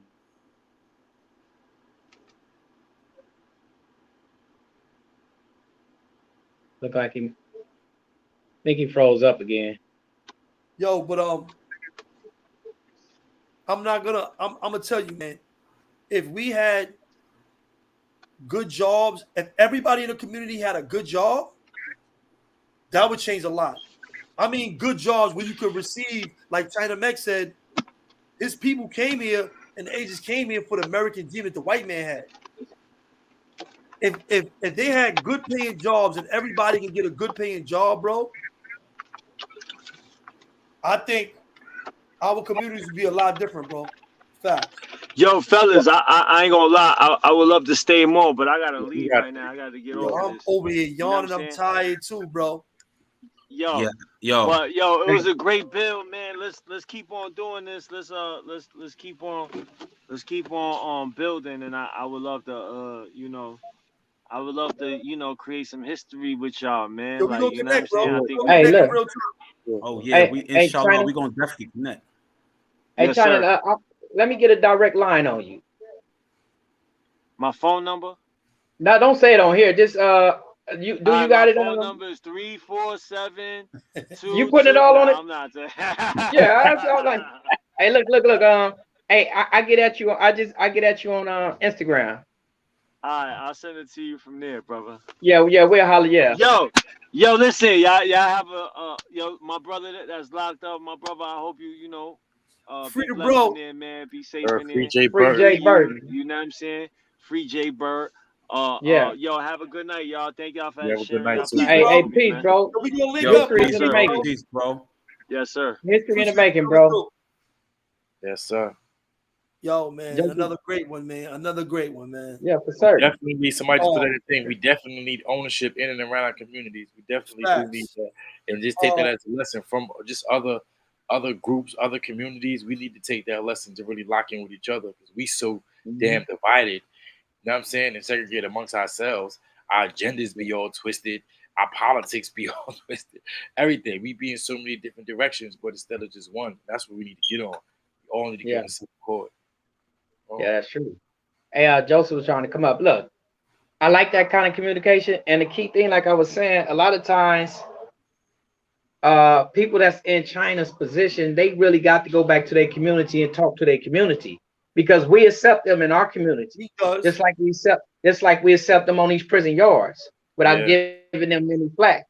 Look like I think he froze up again. Yo, but I'm gonna tell you, man, if we had good jobs, if everybody in the community had a good job, that would change a lot. I mean, good jobs where you could receive, like China Mech said, his people came here and the Asians came here for the American dream that the white man had. If they had good paying jobs and everybody can get a good paying job, bro, I think our communities would be a lot different, bro. Fact. Yo, fellas, I ain't gonna lie. I would love to stay more, but I gotta leave right now. I gotta get over this. I'm over here yawning. I'm tired too, bro. Yo, but it was a great build, man. Let's keep on doing this. Let's keep on building, and I would love to I would love to create some history with y'all, man. Yo, like, we you know what I'm saying? I think hey, look. Oh yeah, we inshallah we gonna definitely connect. Hey, yes, China, let me get a direct line on you. My phone number? No, don't say it on here. Just you got it? My phone number is 347. You putting it all on it? I'm not. Yeah, I was like, hey, look. Hey, I get at you. I get at you on Instagram. All right, I'll send it to you from there, brother. Yeah, we'll holler. Yeah. Yo, listen, y'all have yo, my brother that's locked up, my brother. I hope Free be the blessed in bro. there, man. Be safe in Free there. J Free Burton. Jay Burton. You know what I'm saying? Free J Bird. Yeah. Yo, have a good night, y'all. Thank y'all for You have a good sharing night y'all too, Hey, bro. platform hey, with me, peace, man. bro. So we gonna link Yo, up, History is peace, in the man. bro. making. Peace, bro. Yes, sir. History in the Appreciate making, you, bro. Yes, sir. Yo, man, Just- another great one, man. Another great one, man. Yeah, for certain. Definitely need somebody to put Oh, that thing. We definitely need ownership in and around our communities. We definitely do need facts. that, and just take that Oh, as a lesson from just other groups, other communities. We need to take that lesson to really lock in with each other because we so damn divided. You know what I'm saying? And segregate amongst ourselves. Our agendas be all twisted. Our politics be all twisted. Everything. We be in so many different directions, but instead of just one, that's what we need to get on. We all need to get Yeah. on the same chord. Oh. Yeah, that's true. Hey, Joseph was trying to come up. Look, I like that kind of communication. And the key thing, like I was saying, a lot of times, people that's in China's position, they really got to go back to their community and talk to their community because we accept them in our community, he does. just like we accept them on these prison yards without Yeah. giving them any flack.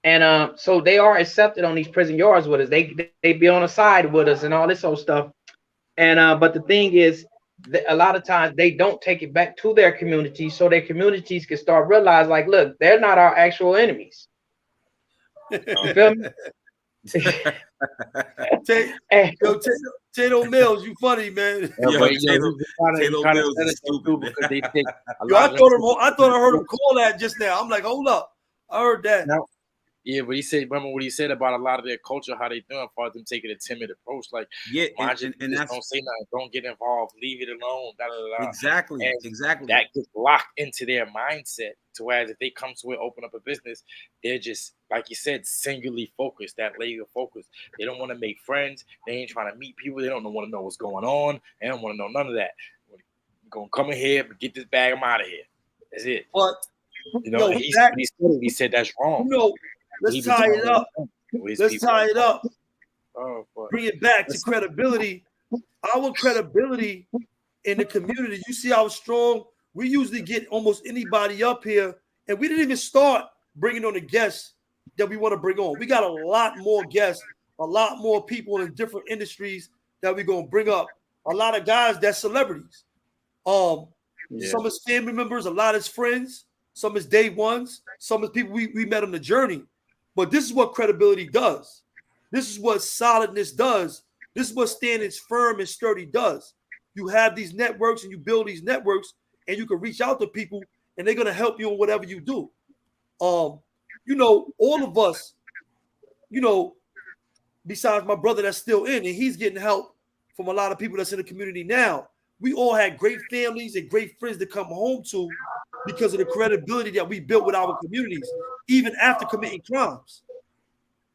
And so they are accepted on these prison yards with us. They be on the side with us and all this old stuff. And but the thing is, a lot of times they don't take it back to their communities, so their communities can start realize, like, look, they're not our actual enemies. You feel me? Hey, Tato Mills, you funny, man. Yeah, Yo, but Tato he kind of Mills said is it so stupid, too man. because they take a Yo, I lot of them. thought I heard him call that just now. I'm like, hold up. I heard that. Now, yeah, but he said, remember what he said about a lot of their culture, how they doing, as far as them taking a timid approach, like, Yeah, mind your and business, that's don't say nothing, don't get involved, leave it alone, da da da. exactly. And that gets locked into their mindset. To whereas if they come to it, open up a business, they're just, like you said, singularly focused, that laser focus. They don't want to make friends. They ain't trying to meet people. They don't want to know what's going on. They don't want to know none of that. We're going to come in here and get this bag. I'm out of here. That's it. But You know, yo, he said that's wrong. you know, let's tie it up. Let's tie it up. Oh, Bring it back to credibility. Our credibility in the community. You see how strong we usually get almost anybody up here, and we didn't even start bringing on the guests that we want to bring on. We got a lot more guests, a lot more people in different industries that we're gonna bring up. A lot of guys that's celebrities. Some is family members, a lot is friends, some is day ones, some is people we met on the journey. But this is what credibility does. This is what solidness does. This is what standing firm and sturdy does. You have these networks and you build these networks and you can reach out to people and they're gonna help you in whatever you do. You know, all of us, you know, besides my brother that's still in, and he's getting help from a lot of people that's in the community now. We all had great families and great friends to come home to because of the credibility that we built with our communities, even after committing crimes.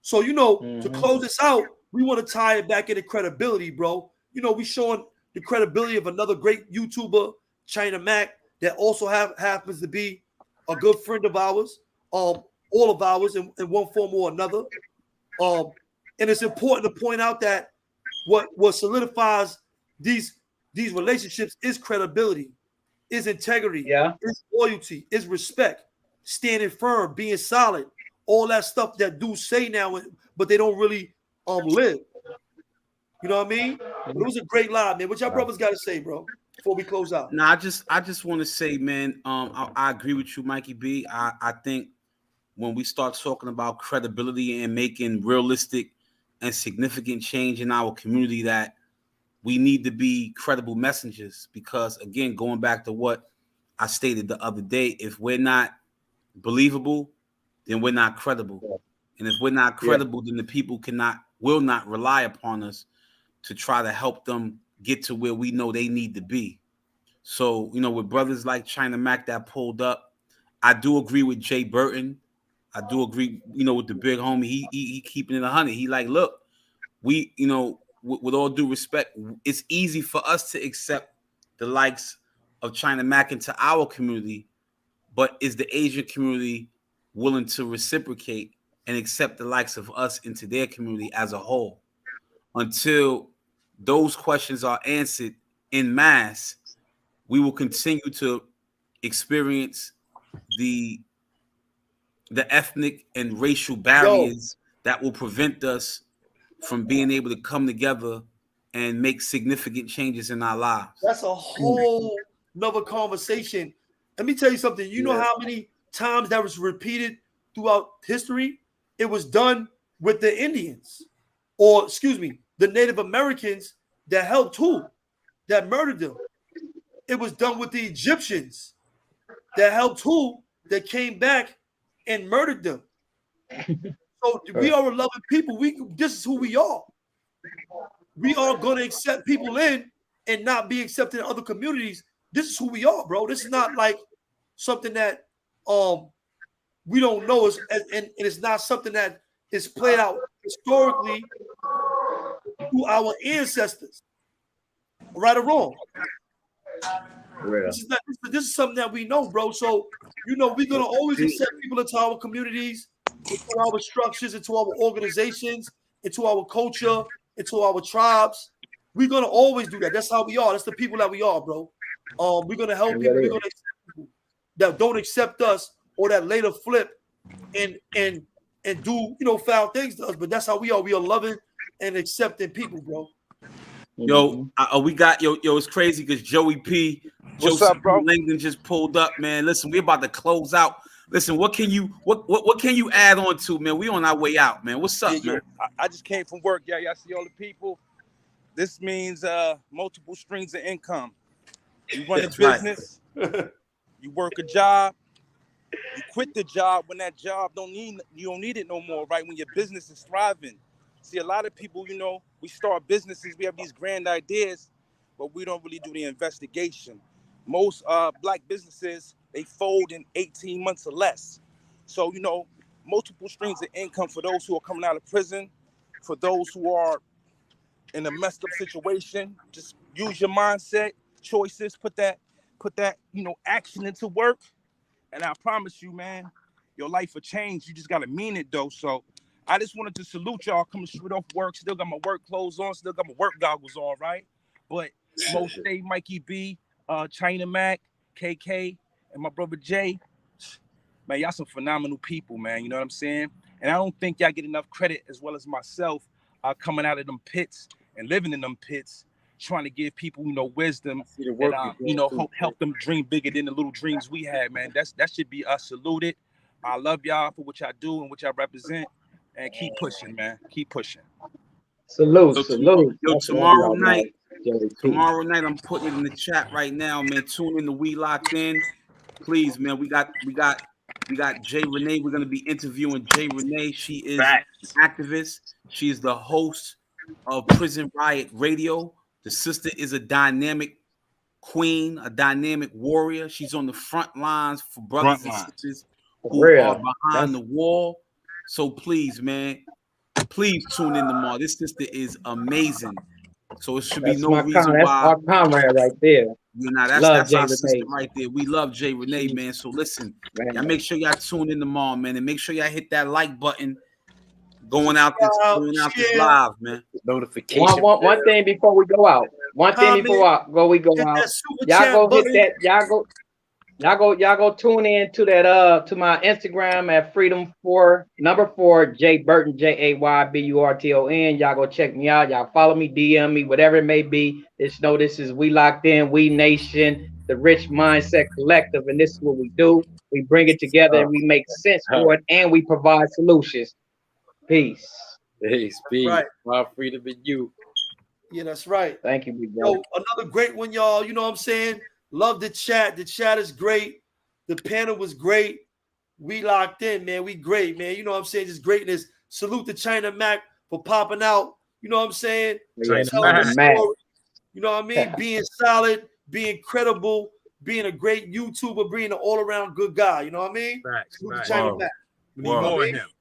So, you know, to close this out, we want to tie it back into credibility, bro. You know, we showing the credibility of another great YouTuber, China Mac, that also happens to be a good friend of ours, all of ours in one form or another. And it's important to point out that what solidifies these relationships is credibility, is integrity, is loyalty, is respect, standing firm, being solid, all that stuff that dudes say now, but they don't really live. You know what I mean? But it was a great live, man. What y'all brothers got to say, bro, before we close out? No, I just want to say, man, I agree with you, Mikey B. I think when we start talking about credibility and making realistic and significant change in our community, that we need to be credible messengers. Because again, going back to what I stated the other day, if we're not believable, then we're not credible. And if we're not credible, then the people will not rely upon us to try to help them get to where we know they need to be. So, you know, with brothers like China Mac that pulled up, I do agree with Jay Burton. I do agree, you know, with the big homie. He keeping it 100. He like, look, we, you know, with all due respect, it's easy for us to accept the likes of China Mac into our community, but is the Asian community willing to reciprocate and accept the likes of us into their community as a whole? Until those questions are answered in mass, we will continue to experience the ethnic and racial barriers that will prevent us from being able to come together and make significant changes in our lives. That's a whole nother conversation. Let me tell you something. You know how many times that was repeated throughout history? It was done with the Indians, or excuse me, the Native Americans that helped who? That murdered them. It was done with the Egyptians that helped who? That came back and murdered them. So we are a loving people. This is who we are. We are going to accept people in and not be accepted in other communities. This is who we are, bro. This is not like something that we don't know, and it's not something that is played out historically through our ancestors, right or wrong. This is something that we know, bro. So we're gonna always accept people into our communities, into our structures, into our organizations, into our culture, into our tribes. We're gonna always do that. That's how we are. That's the people that we are, bro. We're gonna help people. We're gonna accept people that don't accept us or that later flip and do foul things to us. But that's how we are. We are loving and accepting people, bro. Yo, we got it's crazy because Joey P. What's up, bro? Langdon just pulled up, man. Listen, we're about to close out. Listen, what can you add on to, man? We on our way out, man. What's up, man? I just came from work. Y'all see all the people. This means multiple streams of income. You run a business, you work a job, you quit the job when that job you don't need it no more, right? When your business is thriving. See, a lot of people, we start businesses, we have these grand ideas, but we don't really do the investigation. Most black businesses, they fold in 18 months or less. So, multiple streams of income for those who are coming out of prison, for those who are in a messed up situation. Just use your mindset, choices, put that, action into work. And I promise you, man, your life will change. You just got to mean it, though. So I just wanted to salute y'all coming straight off work. Still got my work clothes on, still got my work goggles on, right? But Most Day, Mikey B, China Mac, KK, and my brother Jay, man, y'all some phenomenal people, man. You know what I'm saying? And I don't think y'all get enough credit, as well as myself, coming out of them pits and living in them pits, trying to give people, wisdom and, help them dream bigger than the little dreams we had, man. That should be us saluted. I love y'all for what y'all do and what y'all represent, and keep pushing, man. Keep pushing. Salute. Yo, tomorrow night, I'm putting it in the chat right now, man. Tune in to We Locked In. Please, man. We got Jay Renee. We're gonna be interviewing Jay Renee. She is an activist. She is the host of Prison Riot Radio. The sister is a dynamic queen, a dynamic warrior. She's on the front lines for brothers and sisters who are behind the wall. So please, man, please tune in tomorrow. This sister is amazing. So it should be no reason why. That's our comrade right there. That's our sister right there. We love Jay Renee, man. So listen, y'all make sure y'all tune in tomorrow, man, and make sure y'all hit that like button. Going out this live, man. Notification. One thing before we go out. Y'all go hit that. Y'all go tune in to that to my Instagram at Freedom4 Jay Burton, JAYBURTON. Y'all go check me out. Y'all follow me, DM me, whatever it may be. This is We Locked In, We Nation, the Rich Mindset Collective, and this is what we do. We bring it together and we make sense for it, and we provide solutions. Peace. Right. My freedom in you. Yeah, that's right. Thank you, big brother. Another great one, y'all. You know what I'm saying? Love the chat. The chat is great. The panel was great. We locked in, man. We great, man. You know what I'm saying? Just greatness. Salute to China Mac for popping out. You know what I'm saying? China Mac. You know what I mean? Being solid, being credible, being a great YouTuber, being an all-around good guy. You know what I mean? Salute to China Mac.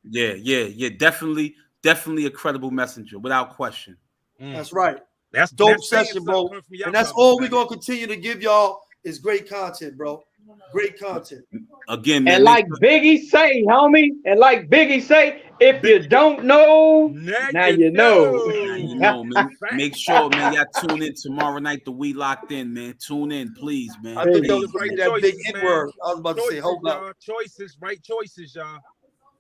Yeah. Definitely a credible messenger, without question. That's right. That's dope session, bro. And that's all we're gonna continue to give y'all is great content, bro. Great content. Again, man. And like Biggie say, homie, and like Biggie say, if you don't know, now you know. You know, man. Make sure, man, y'all tune in tomorrow night to We Locked In, man. Tune in, please, man. I thought Please, that was right, that big N word. I was about to say, hold up. Choices, right choices, y'all.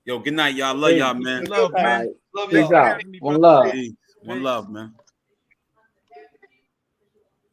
Yo, good night, y'all. Love y'all, man. Love, man. Love Peace y'all. out. One love. Peace. One love, man.